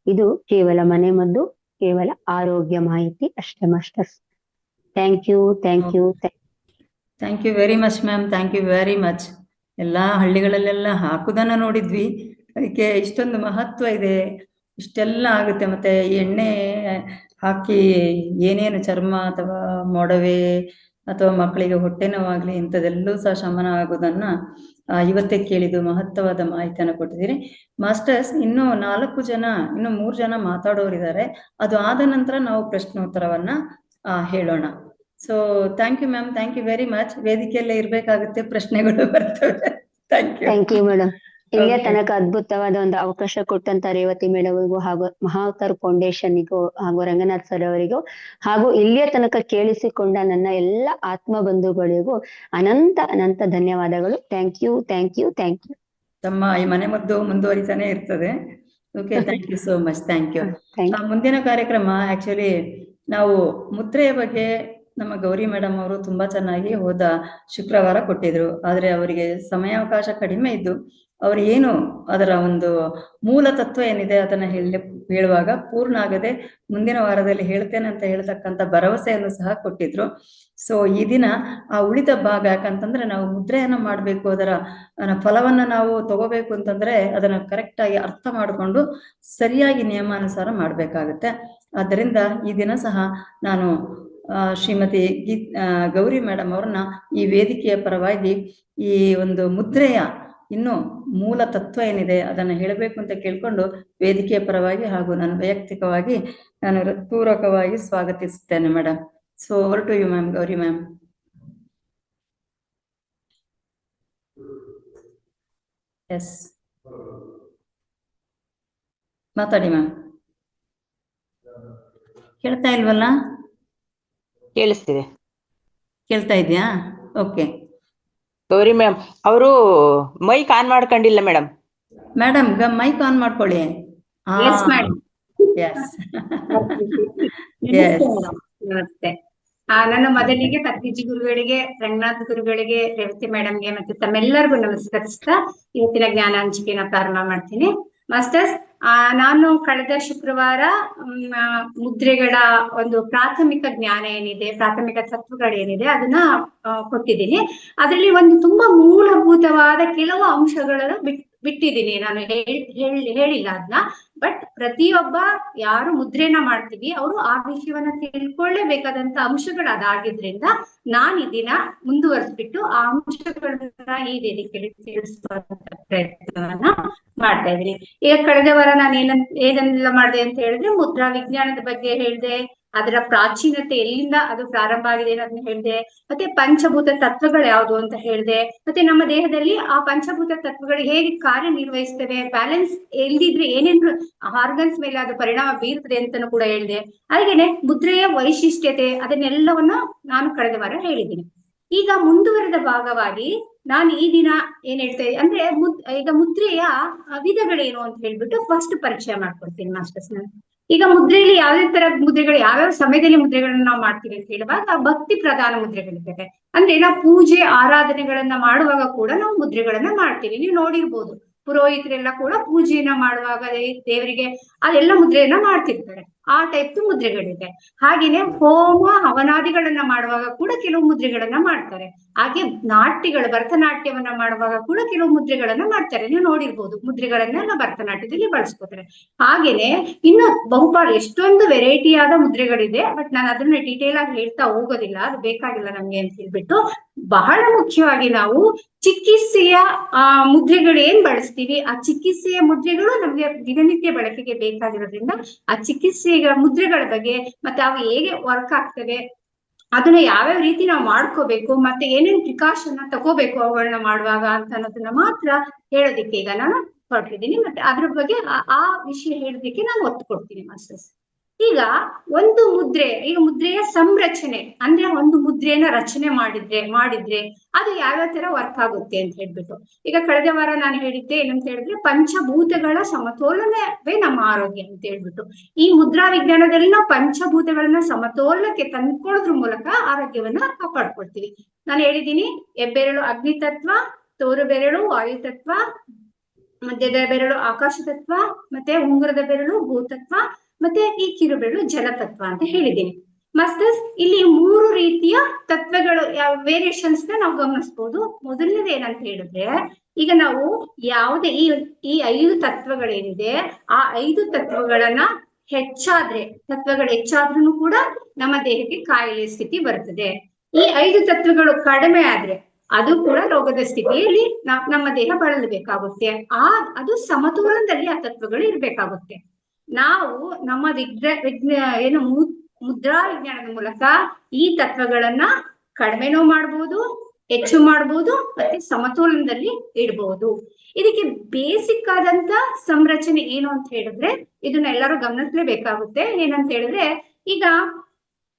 ಇದು ಕೇವಲ ಮನೆಮದ್ದು, ಕೇವಲ ಆರೋಗ್ಯ ಮಾಹಿತಿ ಅಷ್ಟೇ masters. Thank you. Thank you very much ma'am, thank you very much. ಎಲ್ಲ ಹಳ್ಳಿಗಳಲ್ಲೆಲ್ಲ ಹಾಕುದನ್ನ ನೋಡಿದ್ವಿ, ಅದಕ್ಕೆ ಇಷ್ಟೊಂದು ಮಹತ್ವ ಇದೆ, ಇಷ್ಟೆಲ್ಲ ಆಗುತ್ತೆ. ಮತ್ತೆ ಎಣ್ಣೆ ಹಾಕಿ ಏನೇನು ಚರ್ಮ ಅಥವಾ ಮೊಡವೆ ಅಥವಾ ಮಕ್ಕಳಿಗೆ ಹೊಟ್ಟೆ ನೋವಾಗ್ಲಿ ಇಂಥದೆಲ್ಲೂ ಸಹ ಶಮನ ಆಗೋದನ್ನ ಇವತ್ತೇ ಕೇಳಿದ್ದು ಮಹತ್ವವಾದ ಮಾಹಿತಿಯನ್ನು ಕೊಟ್ಟಿದ್ದೀರಿ ಮಾಸ್ಟರ್ಸ್. ಇನ್ನು 3 ಜನ ಮಾತಾಡೋರಿದ್ದಾರೆ, ಅದು ಆದ ನಂತರ ನಾವು ಪ್ರಶ್ನೋತ್ತರವನ್ನ ಹೇಳೋಣ. So thank you ma'am, thank you very much. ವೇದಿಕೆಯಲ್ಲೇ ಇರ್ಬೇಕಾಗುತ್ತೆ, ಪ್ರಶ್ನೆಗಳು ಬರ್ತವೆ. Thank you madam. ಇಲ್ಲಿಯ ತನಕ ಅದ್ಭುತವಾದ ಒಂದು ಅವಕಾಶ ಕೊಟ್ಟಂತ ರೇವತಿ ಮೇಡಮ್ಗೂ ಹಾಗೂ ಮಹಾವತಾರ್ ಫೌಂಡೇಶನ್ಗೂ ಹಾಗೂ ರಂಗನಾಥ್ ಸರ್ ಅವರಿಗೂ ಹಾಗೂ ಇಲ್ಲಿಯ ತನಕ ಕೇಳಿಸಿಕೊಂಡ ನನ್ನ ಎಲ್ಲ ಆತ್ಮ ಬಂಧುಗಳಿಗೂ ಅನಂತ ಧನ್ಯವಾದಗಳು. Thank you. ತಮ್ಮ ಈ ಮನೆಮದ್ದು ಮುಂದುವರಿತಾನೆ ಇರ್ತದೆ. Okay, thank you so much. Thank you. ಮುಂದಿನ ಕಾರ್ಯಕ್ರಮ ಆಕ್ಚುಲಿ ನಾವು ಮುದ್ರೆಯ ಬಗ್ಗೆ ನಮ್ಮ ಗೌರಿ ಮೇಡಮ್ ಅವರು ತುಂಬಾ ಚೆನ್ನಾಗಿ ಹೋದ ಶುಕ್ರವಾರ ಕೊಟ್ಟಿದ್ರು. ಆದ್ರೆ ಅವರಿಗೆ ಸಮಯಾವಕಾಶ ಕಡಿಮೆ ಇದ್ದು ಅವರು ಏನು ಅದರ ಒಂದು ಮೂಲ ತತ್ವ ಏನಿದೆ ಅದನ್ನ ಹೇಳುವಾಗ ಪೂರ್ಣ ಆಗದೆ ಮುಂದಿನ ವಾರದಲ್ಲಿ ಹೇಳ್ತೇನೆ ಅಂತ ಹೇಳ್ತಕ್ಕಂಥ ಭರವಸೆಯನ್ನು ಸಹ ಕೊಟ್ಟಿದ್ರು. ಸೊ ಈ ದಿನ ಆ ಉಳಿದ ಭಾಗ, ಯಾಕಂತಂದ್ರೆ ನಾವು ಮುದ್ರೆಯನ್ನ ಮಾಡ್ಬೇಕು, ಅದರ ಫಲವನ್ನ ನಾವು ತಗೋಬೇಕು ಅಂತಂದ್ರೆ ಅದನ್ನ ಕರೆಕ್ಟ್ ಆಗಿ ಅರ್ಥ ಮಾಡಿಕೊಂಡು ಸರಿಯಾಗಿ ನಿಯಮಾನುಸಾರ ಮಾಡ್ಬೇಕಾಗತ್ತೆ. ಆದ್ದರಿಂದ ಈ ದಿನ ಸಹ ನಾನು ಶ್ರೀಮತಿ ಗೌರಿ ಮೇಡಮ್ ಅವ್ರನ್ನ ಈ ವೇದಿಕೆಯ ಪರವಾಗಿ ಈ ಒಂದು ಮುದ್ರೆಯ ಇನ್ನು ಮೂಲ ತತ್ವ ಏನಿದೆ ಅದನ್ನ ಹೇಳಬೇಕು ಅಂತ ಕೇಳ್ಕೊಂಡು ವೇದಿಕೆಯ ಪರವಾಗಿ ಹಾಗೂ ನನ್ನ ವೈಯಕ್ತಿಕವಾಗಿ ನಾನು ಹೃತ್ಪೂರ್ವಕವಾಗಿ ಸ್ವಾಗತಿಸುತ್ತೇನೆ madam. So over to you ma'am, Gauri ma'am. Yes, ಮಾತಾಡಿ ಮ್ಯಾಮ್. ಕೇಳ್ತಾ ಇಲ್ವಲ್ಲ? ಕೇಳಿಸ್ತಿದೆ. ಕೇಳ್ತಾ ಇದೆಯಾ? ಓಕೆ ಗೌರಿ ಮ್ಯಾಮ್ ಅವರು ಮೈಕ್ ಆನ್ ಮಾಡ್ಕೊಂಡಿಲ್ಲ ಮೇಡಮ್. ಮೇಡಮ್, ಮೈಕ್ ಆನ್ ಮಾಡ್ಕೊಳ್ಳಿ. Yes, madam. ಎಸ್ ನಮಸ್ತೆ ಎಸ್. madam. ನಮಸ್ತೆ. ನನ್ನ ಮೊದಲಿಗೆ ಪತ್ರಿಜಿ ಗುರುಗಳಿಗೆ, ರಂಗನಾಥ್ ಗುರುಗಳಿಗೆ, ರೇವತಿ ಮೇಡಮ್ಗೆ ಮತ್ತು ತಮ್ಮೆಲ್ಲರಿಗೂ ನಮಸ್ಕರಿಸ್ತಾ ಇವತ್ತಿನ ಜ್ಞಾನ ಹಂಚಿಕೆನ ಪ್ರಾರಂಭ ಮಾಡ್ತೀನಿ. ಮಾಸ್ಟರ್ಸ್, ನಾನು ಕಳೆದ ಶುಕ್ರವಾರ ಮುದ್ರೆಗಳ ಒಂದು ಪ್ರಾಥಮಿಕ ಜ್ಞಾನ ಏನಿದೆ, ಪ್ರಾಥಮಿಕ ತತ್ವಗಳೇನಿದೆ ಅದನ್ನ ಕೊಟ್ಟಿದ್ದೀನಿ. ಅದರಲ್ಲಿ ಒಂದು ತುಂಬಾ ಮೂಲಭೂತವಾದ ಕೆಲವು ಅಂಶಗಳನ್ನು ಬಿಟ್ಟಿದ್ದೀನಿ, ನಾನು ಹೇಳಿಲ್ಲ ಅದನ್ನ. ಬಟ್ ಪ್ರತಿಯೊಬ್ಬ ಯಾರು ಮುದ್ರೆನ ಮಾಡ್ತೀವಿ ಅವರು ಆ ವಿಷಯವನ್ನ ತಿಳ್ಕೊಳ್ಳೇಬೇಕಾದಂತ ಅಂಶಗಳು ಅದಾಗಿದ್ರಿಂದ ನಾನು ಈ ದಿನ ಮುಂದುವರಿಸ್ಬಿಟ್ಟು ಆ ಅಂಶಗಳನ್ನ ಈ ವೇದಿಕೆಯಲ್ಲಿ ತಿಳಿಸುವಂತ ಪ್ರಯತ್ನವನ್ನ ಮಾಡ್ತಾ ಇದ್ದೀನಿ. ಈಗ ಕಳೆದ ವಾರ ನಾನು ಏನೆಲ್ಲ ಮಾಡಿದೆ ಅಂತ ಹೇಳಿದ್ರೆ, ಮುದ್ರಾ ವಿಜ್ಞಾನದ ಬಗ್ಗೆ ಹೇಳಿದೆ, ಅದರ ಪ್ರಾಚೀನತೆ ಎಲ್ಲಿಂದ ಅದು ಪ್ರಾರಂಭ ಆಗಿದೆ ಅನ್ನೋದನ್ನ ಹೇಳಿದೆ, ಮತ್ತೆ ಪಂಚಭೂತ ತತ್ವಗಳು ಯಾವುದು ಅಂತ ಹೇಳಿದೆ, ಮತ್ತೆ ನಮ್ಮ ದೇಹದಲ್ಲಿ ಆ ಪಂಚಭೂತ ತತ್ವಗಳು ಹೇಗೆ ಕಾರ್ಯನಿರ್ವಹಿಸ್ತವೆ, ಬ್ಯಾಲೆನ್ಸ್ ಎಲ್ದಿದ್ರೆ ಏನೇನು ಆರ್ಗನ್ಸ್ ಮೇಲೆ ಅದು ಪರಿಣಾಮ ಬೀರ್ತದೆ ಅಂತಾನು ಕೂಡ ಹೇಳಿದೆ. ಹಾಗೇನೆ ಮುದ್ರೆಯ ವೈಶಿಷ್ಟ್ಯತೆ ಅದನ್ನೆಲ್ಲವನ್ನ ನಾನು ಕಳೆದ ವಾರ ಹೇಳಿದ್ದೀನಿ. ಈಗ ಮುಂದುವರೆದ ಭಾಗವಾಗಿ ನಾನು ಈ ದಿನ ಏನ್ ಹೇಳ್ತಾ ಇದ್ದೀನಿ ಅಂದ್ರೆ, ಈಗ ಮುದ್ರೆಯ ವಿಧಗಳೇನು ಅಂತ ಹೇಳ್ಬಿಟ್ಟು ಫಸ್ಟ್ ಪರಿಚಯ ಮಾಡ್ಕೊಡ್ತೀನಿ ಮಾಸ್ಟರ್ಸ್. ನಾನು ಈಗ ಮುದ್ರೆಯಲ್ಲಿ ಯಾವ್ಯಾವ ತರ ಮುದ್ರೆಗಳು, ಯಾವ್ಯಾವ ಸಮಯದಲ್ಲಿ ಮುದ್ರೆಗಳನ್ನ ನಾವು ಮಾಡ್ತೀವಿ ಅಂತ ಹೇಳುವಾಗ ಭಕ್ತಿ ಪ್ರಧಾನ ಮುದ್ರೆಗಳಿರ್ತವೆ. ಅಂದ್ರೆ ನಾವು ಪೂಜೆ ಆರಾಧನೆಗಳನ್ನ ಮಾಡುವಾಗ ಕೂಡ ನಾವು ಮುದ್ರೆಗಳನ್ನ ಮಾಡ್ತೀವಿ. ನೀವು ನೋಡಿರ್ಬೋದು, ಪುರೋಹಿತರೆಲ್ಲ ಕೂಡ ಪೂಜೆಯನ್ನ ಮಾಡುವಾಗ ದೇವರಿಗೆ ಅದೆಲ್ಲ ಮುದ್ರೆಯನ್ನ ಮಾಡ್ತಿರ್ತಾರೆ. ಆ ಟೈಪ್ ಮುದ್ರೆಗಳಿದೆ. ಹಾಗೇನೆ ಹೋಮ ಹವನಾದಿಗಳನ್ನ ಮಾಡುವಾಗ ಕೂಡ ಕೆಲವು ಮುದ್ರೆಗಳನ್ನ ಮಾಡ್ತಾರೆ. ಹಾಗೆ ನಾಟ್ಯಗಳು, ಭರತನಾಟ್ಯವನ್ನ ಮಾಡುವಾಗ ಕೂಡ ಕೆಲವು ಮುದ್ರೆಗಳನ್ನ ಮಾಡ್ತಾರೆ. ನೀವು ನೋಡಿರ್ಬೋದು, ಮುದ್ರೆಗಳನ್ನೆಲ್ಲ ಭರತನಾಟ್ಯದಲ್ಲಿ ಬಳಸ್ಕೋತಾರೆ. ಹಾಗೇನೆ ಇನ್ನು ಬಹುಪಾಲು ಎಷ್ಟೊಂದು ವೆರೈಟಿಯಾದ ಮುದ್ರೆಗಳಿದೆ. ಬಟ್ ನಾನು ಅದನ್ನ ಡೀಟೇಲ್ ಆಗಿ ಹೇಳ್ತಾ ಹೋಗೋದಿಲ್ಲ, ಅದು ಬೇಕಾಗಿಲ್ಲ ನಮ್ಗೆ ಅಂತ ಹೇಳ್ಬಿಟ್ಟು. ಬಹಳ ಮುಖ್ಯವಾಗಿ ನಾವು ಚಿಕಿತ್ಸೆಯ ಮುದ್ರೆಗಳು ಏನ್ ಬಳಸ್ತೀವಿ, ಆ ಚಿಕಿತ್ಸೆಯ ಮುದ್ರೆಗಳು ನಮ್ಗೆ ದಿನನಿತ್ಯ ಬಳಕೆಗೆ ಬೇಕಾಗಿರೋದ್ರಿಂದ ಆ ಚಿಕಿತ್ಸೆಯ ಮುದ್ರೆಗಳ ಬಗ್ಗೆ ಮತ್ತೆ ಅವು ಹೇಗೆ ವರ್ಕ್ ಆಗ್ತವೆ, ಅದನ್ನ ಯಾವ್ಯಾವ ರೀತಿ ನಾವು ಮಾಡ್ಕೋಬೇಕು, ಮತ್ತೆ ಏನೇನ್ ಪ್ರಿಕಾಷನ್ ತಗೋಬೇಕು ಅವುಗಳನ್ನ ಮಾಡುವಾಗ ಅಂತ ಅನ್ನೋದನ್ನ ಮಾತ್ರ ಹೇಳೋದಿಕ್ಕೆ ಈಗ ನಾನು ಹೊರಟಿದ್ದೀನಿ. ಮತ್ತೆ ಅದ್ರ ಬಗ್ಗೆ ಆ ವಿಷಯ ಹೇಳೋದಿಕ್ಕೆ ನಾನು ಒತ್ತು ಕೊಡ್ತೀನಿ ಮಾಸ್ಟರ್ಸ್. ಈಗ ಒಂದು ಮುದ್ರೆ, ಈಗ ಮುದ್ರೆಯ ಸಂರಚನೆ ಅಂದ್ರೆ ಒಂದು ಮುದ್ರೆಯನ್ನ ರಚನೆ ಮಾಡಿದ್ರೆ ಅದು ಯಾವ್ಯಾವ ತರ ವರ್ಕ್ ಆಗುತ್ತೆ ಅಂತ ಹೇಳ್ಬಿಟ್ಟು, ಈಗ ಕಳೆದ ವಾರ ನಾನು ಹೇಳಿದ್ದೆ ಏನಂತ ಹೇಳಿದ್ರೆ, ಪಂಚಭೂತಗಳ ಸಮತೋಲನವೇ ನಮ್ಮ ಆರೋಗ್ಯ ಅಂತ ಹೇಳ್ಬಿಟ್ಟು. ಈ ಮುದ್ರಾ ವಿಜ್ಞಾನದಲ್ಲಿ ನಾವು ಪಂಚಭೂತಗಳನ್ನ ಸಮತೋಲನಕ್ಕೆ ತಂದ್ಕೊಳ್ಳೋದ್ರ ಮೂಲಕ ಆರೋಗ್ಯವನ್ನ ಕಾಪಾಡ್ಕೊಳ್ತೀವಿ. ನಾನು ಹೇಳಿದ್ದೀನಿ, ಹೆಬ್ಬೆರಳು ಅಗ್ನಿ ತತ್ವ, ತೋರು ಬೆರಳು ವಾಯು ತತ್ವ, ಮಧ್ಯದ ಬೆರಳು ಆಕಾಶ ತತ್ವ, ಮತ್ತೆ ಉಂಗುರದ ಬೆರಳು ಭೂತತ್ವ, ಮತ್ತೆ ಈ ಕಿರುಬೆರಳು ಜಲತತ್ವ ಅಂತ ಹೇಳಿದ್ದೀನಿ. ಮಾಸ್ಟರ್ಸ್, ಇಲ್ಲಿ 3 ರೀತಿಯ ತತ್ವಗಳು ವೇರಿಯೇಷನ್ಸ್ ನಾವು ಗಮನಿಸಬಹುದು. ಮೊದಲನೇದು ಏನಂತ ಹೇಳಿದ್ರೆ, ಈಗ ನಾವು ಯಾವುದೇ ಈ 5 ತತ್ವಗಳೇನಿದೆ ಆ 5 ತತ್ವಗಳನ್ನ ತತ್ವಗಳು ಹೆಚ್ಚಾದ್ರೂ ಕೂಡ ನಮ್ಮ ದೇಹಕ್ಕೆ ಕಾಯಿಲೆ ಸ್ಥಿತಿ ಬರ್ತದೆ. ಈ 5 ತತ್ವಗಳು ಕಡಿಮೆ ಆದ್ರೆ ಅದು ಕೂಡ ರೋಗದ ಸ್ಥಿತಿಯಲ್ಲಿ ನಮ್ಮ ದೇಹ ಬಳಲಬೇಕಾಗುತ್ತೆ. ಅದು ಸಮತೋಲನದಲ್ಲಿ ಆ ತತ್ವಗಳು ಇರ್ಬೇಕಾಗುತ್ತೆ. ನಾವು ನಮ್ಮ ಮುದ್ರಾ ವಿಜ್ಞಾನದ ಮೂಲಕ ಈ ತತ್ವಗಳನ್ನ ಕಡಿಮೆನೂ ಮಾಡ್ಬೋದು, ಹೆಚ್ಚು ಮಾಡ್ಬೋದು, ಮತ್ತೆ ಸಮತೋಲನದಲ್ಲಿ ಇಡ್ಬಹುದು. ಇದಕ್ಕೆ ಬೇಸಿಕ್ ಆದಂತ ಸಂರಚನೆ ಏನು ಅಂತ ಹೇಳಿದ್ರೆ, ಇದನ್ನ ಎಲ್ಲರೂ ಗಮನಿಸಲೇಬೇಕಾಗುತ್ತೆ. ಏನಂತ ಹೇಳಿದ್ರೆ, ಈಗ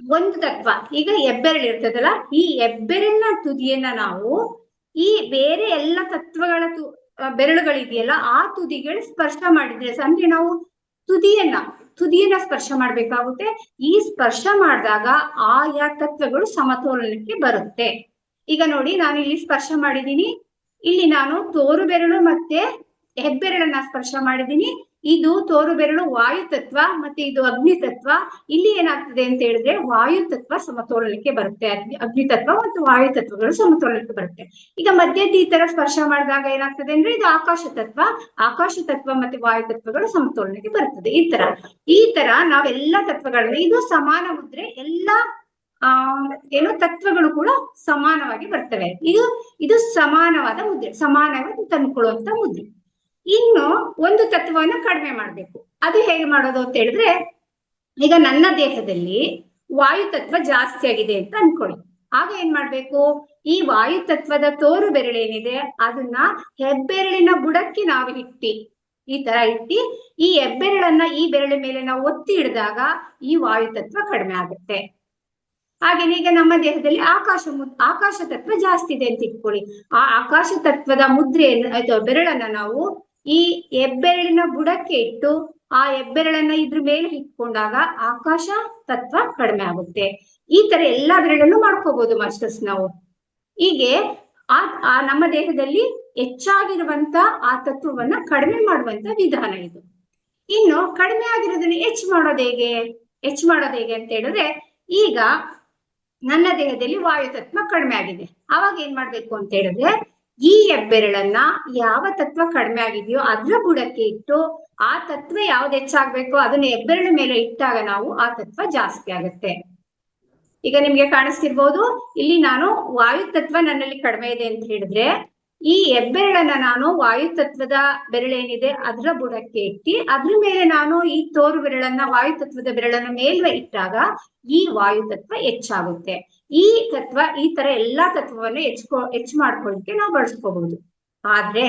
ಒಂದು ತತ್ವ, ಈಗ ಹೆಬ್ಬೆರಳು ಇರ್ತದಲ್ಲ, ಈ ಹೆಬ್ಬೆರಳಿನ ತುದಿಯನ್ನ ನಾವು ಈ ಬೇರೆ ಎಲ್ಲ ತತ್ವಗಳ ಬೆರಳುಗಳಿದೆಯಲ್ಲ ಆ ತುದಿಗಳು ಸ್ಪರ್ಶ ಮಾಡಿದ್ರೆ, ಅಂದ್ರೆ ನಾವು ತುದಿಯನ್ನ ಸ್ಪರ್ಶ ಮಾಡ್ಬೇಕಾಗುತ್ತೆ. ಈ ಸ್ಪರ್ಶ ಮಾಡಿದಾಗ ಆಯಾ ತತ್ವಗಳು ಸಮತೋಲನಕ್ಕೆ ಬರುತ್ತೆ. ಈಗ ನೋಡಿ, ನಾನು ಇಲ್ಲಿ ಸ್ಪರ್ಶ ಮಾಡಿದ್ದೀನಿ, ಇಲ್ಲಿ ನಾನು ತೋರು ಬೆರಳು ಮತ್ತೆ ಹೆಬ್ಬೆರಳನ್ನ ಸ್ಪರ್ಶ ಮಾಡಿದ್ದೀನಿ. ಇದು ತೋರು ಬೆರಳು ವಾಯು ತತ್ವ, ಮತ್ತೆ ಇದು ಅಗ್ನಿ ತತ್ವ. ಇಲ್ಲಿ ಏನಾಗ್ತದೆ ಅಂತ ಹೇಳಿದ್ರೆ, ವಾಯು ತತ್ವ ಸಮತೋಲನಕ್ಕೆ ಬರುತ್ತೆ, ಅಗ್ನಿ ತತ್ವ ಮತ್ತು ವಾಯು ತತ್ವಗಳು ಸಮತೋಲನಕ್ಕೆ ಬರುತ್ತೆ. ಈಗ ಮಧ್ಯದ ಈ ತರ ಸ್ಪರ್ಶ ಮಾಡಿದಾಗ ಏನಾಗ್ತದೆ ಅಂದ್ರೆ, ಇದು ಆಕಾಶ ತತ್ವ ಮತ್ತೆ ವಾಯು ತತ್ವಗಳು ಸಮತೋಲನಕ್ಕೆ ಬರ್ತದೆ. ಈ ತರ ನಾವೆಲ್ಲ ತತ್ವಗಳನ್ನ, ಇದು ಸಮಾನ ಮುದ್ರೆ, ಎಲ್ಲಾ ತತ್ವಗಳು ಕೂಡ ಸಮಾನವಾಗಿ ಬರ್ತವೆ. ಇದು ಸಮಾನವಾದ ಮುದ್ರೆ, ಸಮಾನವಾಗಿ ತಂದ್ಕೊಳ್ಳುವಂತ ಮುದ್ರೆ. ಇನ್ನು ಒಂದು ತತ್ವವನ್ನು ಕಡಿಮೆ ಮಾಡ್ಬೇಕು. ಅದು ಹೇಗೆ ಮಾಡೋದು ಅಂತ ಹೇಳಿದ್ರೆ, ಈಗ ನನ್ನ ದೇಹದಲ್ಲಿ ವಾಯು ತತ್ವ ಜಾಸ್ತಿ ಆಗಿದೆ ಅಂತ ಅನ್ಕೊಳ್ಳಿ. ಆಗ ಏನ್ ಮಾಡ್ಬೇಕು, ಈ ವಾಯು ತತ್ವದ ತೋರು ಬೆರಳೇನಿದೆ ಅದನ್ನ ಹೆಬ್ಬೆರಳಿನ ಬುಡಕ್ಕೆ ನಾವು ಈ ತರ ಇಟ್ಟಿ ಈ ಹೆಬ್ಬೆರಳನ್ನ ಈ ಬೆರಳ ಮೇಲೆ ನಾವು ಒತ್ತಿ ಹಿಡಿದಾಗ ಈ ವಾಯು ತತ್ವ ಕಡಿಮೆ ಆಗುತ್ತೆ. ಹಾಗೇನೆ ಈಗ ನಮ್ಮ ದೇಹದಲ್ಲಿ ಆಕಾಶ ತತ್ವ ಜಾಸ್ತಿ ಇದೆ ಅಂತ ಇಟ್ಕೊಳ್ಳಿ. ಆ ಆಕಾಶ ತತ್ವದ ಮುದ್ರೆಯನ್ನು ಅಥವಾ ಬೆರಳನ್ನ ನಾವು ಈ ಹೆಬ್ಬೆರಳಿನ ಬುಡಕ್ಕೆ ಇಟ್ಟು ಆ ಹೆಬ್ಬೆರಳನ್ನ ಇದ್ರ ಮೇಲೆ ಇಟ್ಕೊಂಡಾಗ ಆಕಾಶ ತತ್ವ ಕಡಿಮೆ ಆಗುತ್ತೆ. ಈ ತರ ಎಲ್ಲಾ ಬೆರಳನ್ನು ಮಾಡ್ಕೋಬಹುದು ಮಾಸ್ಟರ್ಸ್ ನಾವು. ಹೀಗೆ ಆ ನಮ್ಮ ದೇಹದಲ್ಲಿ ಹೆಚ್ಚಾಗಿರುವಂತ ಆ ತತ್ವವನ್ನ ಕಡಿಮೆ ಮಾಡುವಂತ ವಿಧಾನ ಇದು. ಇನ್ನು ಕಡಿಮೆ ಆಗಿರೋದನ್ನ ಹೆಚ್ಚು ಮಾಡೋದು ಹೇಗೆ ಅಂತ ಹೇಳಿದ್ರೆ, ಈಗ ನನ್ನ ದೇಹದಲ್ಲಿ ವಾಯು ತತ್ವ ಕಡಿಮೆ ಆಗಿದೆ. ಅವಾಗ ಏನ್ ಮಾಡ್ಬೇಕು ಅಂತ ಹೇಳಿದ್ರೆ, ಈ ಹೆಬ್ಬೆರಳನ್ನ ಯಾವ ತತ್ವ ಕಡಿಮೆ ಆಗಿದೆಯೋ ಅದ್ರ ಬುಡಕ್ಕೆ ಇಟ್ಟು ಆ ತತ್ವ ಯಾವ್ದು ಹೆಚ್ಚಾಗ್ಬೇಕೋ ಅದನ್ನ ಹೆಬ್ಬೆರಳ ಮೇಲೆ ಇಟ್ಟಾಗ ನಾವು ಆ ತತ್ವ ಜಾಸ್ತಿ ಆಗುತ್ತೆ. ಈಗ ನಿಮ್ಗೆ ಕಾಣಿಸ್ತಿರ್ಬೋದು, ಇಲ್ಲಿ ನಾನು ವಾಯು ತತ್ವ ನನ್ನಲ್ಲಿ ಕಡಿಮೆ ಇದೆ ಅಂತ ಹೇಳಿದ್ರೆ ಈ ಹೆಬ್ಬೆರಳನ್ನ ನಾನು ವಾಯು ತತ್ವದ ಬೆರಳೇನಿದೆ ಅದರ ಬುಡಕ್ಕೆ ಇಟ್ಟಿ ಅದ್ರ ಮೇಲೆ ನಾನು ಈ ತೋರು ಬೆರಳನ್ನ ವಾಯು ತತ್ವದ ಬೆರಳನ್ನ ಮೇಲ್ವೆ ಇಟ್ಟಾಗ ಈ ವಾಯು ತತ್ವ ಹೆಚ್ಚಾಗುತ್ತೆ. ಈ ತರ ಎಲ್ಲಾ ತತ್ವವನ್ನು ಹೆಚ್ಚು ಮಾಡ್ಕೊಳ್ಳಿಕ್ಕೆ ನಾವು ಬಳಸ್ಕೋಬಹುದು. ಆದ್ರೆ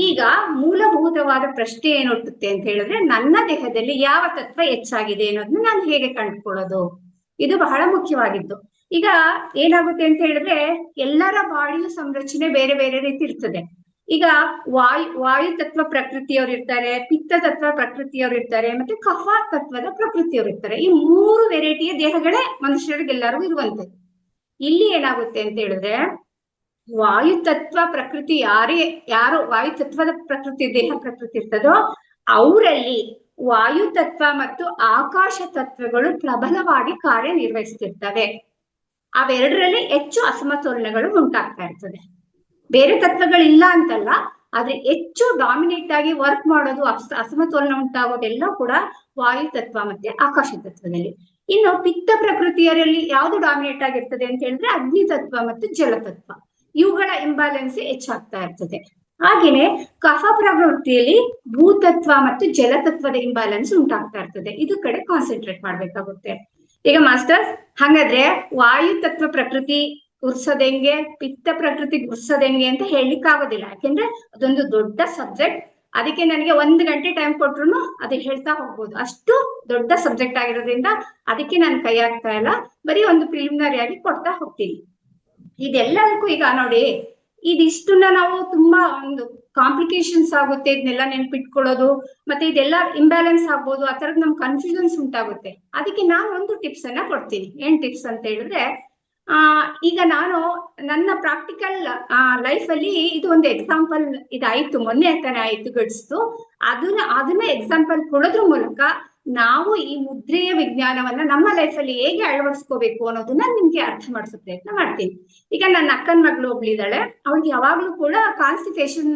ಈಗ ಮೂಲಭೂತವಾದ ಪ್ರಶ್ನೆ ಏನು ಹುಟ್ಟುತ್ತೆ ಅಂತ ಹೇಳಿದ್ರೆ, ನನ್ನ ದೇಹದಲ್ಲಿ ಯಾವ ತತ್ವ ಹೆಚ್ಚಾಗಿದೆ ಅನ್ನೋದನ್ನ ನಾನು ಹೇಗೆ ಕಂಡುಕೊಳ್ಳೋದು? ಇದು ಬಹಳ ಮುಖ್ಯವಾಗಿದ್ದು. ಈಗ ಏನಾಗುತ್ತೆ ಅಂತ ಹೇಳಿದ್ರೆ, ಎಲ್ಲರ ಬಾಡಿಯ ಸಂರಚನೆ ಬೇರೆ ಬೇರೆ ರೀತಿ ಇರ್ತದೆ. ಈಗ ವಾಯು ತತ್ವ ಪ್ರಕೃತಿಯವರು ಇರ್ತಾರೆ, ಪಿತ್ತ ತತ್ವ ಪ್ರಕೃತಿಯವರು ಇರ್ತಾರೆ, ಮತ್ತೆ ಕಫ ತತ್ವದ ಪ್ರಕೃತಿಯವರು ಇರ್ತಾರೆ. ಈ 3 ವೆರೈಟಿಯ ದೇಹಗಳೇ ಮನುಷ್ಯರಿಗೆಲ್ಲರಿಗೂ ಇರುವಂತದ್ದು. ಇಲ್ಲಿ ಏನಾಗುತ್ತೆ ಅಂತ ಹೇಳಿದ್ರೆ, ವಾಯು ತತ್ವ ಪ್ರಕೃತಿ ಯಾರು ವಾಯು ತತ್ವದ ದೇಹ ಪ್ರಕೃತಿ ಇರ್ತದೋ ಅವರಲ್ಲಿ ವಾಯು ತತ್ವ ಮತ್ತು ಆಕಾಶ ತತ್ವಗಳು ಪ್ರಬಲವಾಗಿ ಕಾರ್ಯನಿರ್ವಹಿಸ್ತಿರ್ತವೆ. ಅವೆರಡರಲ್ಲಿ ಹೆಚ್ಚು ಅಸಮತೋಲನಗಳು ಉಂಟಾಗ್ತಾ ಇರ್ತದೆ. ಬೇರೆ ತತ್ವಗಳಿಲ್ಲ ಅಂತಲ್ಲ, ಆದ್ರೆ ಹೆಚ್ಚು ಡಾಮಿನೇಟ್ ಆಗಿ ವರ್ಕ್ ಮಾಡೋದು, ಅಸಮತೋಲನ ಉಂಟಾಗೋದೆಲ್ಲ ಕೂಡ ವಾಯು ತತ್ವ ಮತ್ತೆ ಆಕಾಶ ತತ್ವದಲ್ಲಿ. ಇನ್ನು ಪಿತ್ತ ಪ್ರಕೃತಿಯರಲ್ಲಿ ಯಾವ್ದು ಡಾಮಿನೇಟ್ ಆಗಿರ್ತದೆ ಅಂತ ಹೇಳಿದ್ರೆ ಅಗ್ನಿ ತತ್ವ ಮತ್ತು ಜಲತತ್ವ, ಇವುಗಳ ಇಂಬ್ಯಾಲೆನ್ಸ್ ಹೆಚ್ಚಾಗ್ತಾ ಇರ್ತದೆ. ಹಾಗೇನೆ ಕಫ ಪ್ರವೃತ್ತಿಯಲ್ಲಿ ಭೂತತ್ವ ಮತ್ತು ಜಲತತ್ವದ ಇಂಬ್ಯಾಲೆನ್ಸ್ ಉಂಟಾಗ್ತಾ ಇರ್ತದೆ. ಇದು ಕಡೆ ಕಾನ್ಸಂಟ್ರೇಟ್ ಮಾಡ್ಬೇಕಾಗುತ್ತೆ. ಈಗ ಮಾಸ್ಟರ್ಸ್, ಹಾಗಾದ್ರೆ ವಾಯು ತತ್ವ ಪ್ರಕೃತಿ ಗುರ್ಸೋದೆಂಗೆ, ಪಿತ್ತ ಪ್ರಕೃತಿ ಗುರ್ಸೋದೆಂಗೆ ಅಂತ ಹೇಳಲಿಕ್ಕೆ ಆಗೋದಿಲ್ಲ. ಯಾಕೆಂದ್ರೆ ಅದೊಂದು ದೊಡ್ಡ ಸಬ್ಜೆಕ್ಟ್. ಅದಕ್ಕೆ ನನಗೆ 1 ಗಂಟೆ ಟೈಮ್ ಕೊಟ್ರು ಅದು ಹೇಳ್ತಾ ಹೋಗ್ಬೋದು. ಅಷ್ಟು ದೊಡ್ಡ ಸಬ್ಜೆಕ್ಟ್ ಆಗಿರೋದ್ರಿಂದ ಅದಕ್ಕೆ ನಾನು ಕೈ ಹಾಕ್ತಾ ಇಲ್ಲ, ಬರೀ ಒಂದು ಪ್ರಿಲಿಮಿನರಿ ಆಗಿ ಕೊಡ್ತಾ ಹೋಗ್ತೀನಿ. ಇದೆಲ್ಲದಕ್ಕೂ ಈಗ ನೋಡಿ, ಇದಿಷ್ಟನ್ನ ನಾವು ತುಂಬಾ ಒಂದು ಕಾಂಪ್ಲಿಕೇಶನ್ಸ್ ಆಗುತ್ತೆ, ಇದನ್ನೆಲ್ಲ ನೆನ್ಪಿಟ್ಕೊಳ್ಳೋದು, ಮತ್ತೆ ಇದೆಲ್ಲ ಇಂಬ್ಯಾಲೆನ್ಸ್ ಆಗ್ಬೋದು, ಆ ತರದ್ ನಮ್ಗೆ ಕನ್ಫ್ಯೂಷನ್ಸ್ ಉಂಟಾಗುತ್ತೆ. ಅದಕ್ಕೆ ನಾನು ಒಂದು ಟಿಪ್ಸ್ ಅನ್ನ ಕೊಡ್ತೀನಿ. ಏನ್ ಟಿಪ್ಸ್ ಅಂತ ಹೇಳಿದ್ರೆ, ಈಗ ನಾನು ನನ್ನ ಪ್ರಾಕ್ಟಿಕಲ್ ಲೈಫ್ ಅಲ್ಲಿ ಇದು ಒಂದು ಎಕ್ಸಾಂಪಲ್ ಇದಾಯ್ತು, ಮೊನ್ನೆ ಅಂತಾನೆ ಆಯ್ತು ಗಡ್ಸ್ತು. ಅದನ್ನ ಎಕ್ಸಾಂಪಲ್ ಕೊಡೋದ್ರ ಮೂಲಕ ನಾವು ಈ ಮುದ್ರೆಯ ವಿಜ್ಞಾನವನ್ನ ನಮ್ಮ ಲೈಫ್ ಅಲ್ಲಿ ಹೇಗೆ ಅಳವಡಿಸ್ಕೋಬೇಕು ಅನ್ನೋದನ್ನ ನಿಮ್ಗೆ ಅರ್ಥ ಮಾಡಿಸೋ ಪ್ರಯತ್ನ ಮಾಡ್ತೀನಿ. ಈಗ ನನ್ನ ಅಕ್ಕನ ಮಗಳು ಒಬ್ಳಿದಾಳೆ, ಅವಳಿಗೆ ಯಾವಾಗ್ಲೂ ಕೂಡ ಕಾನ್ಸ್ಟಿಪೇಷನ್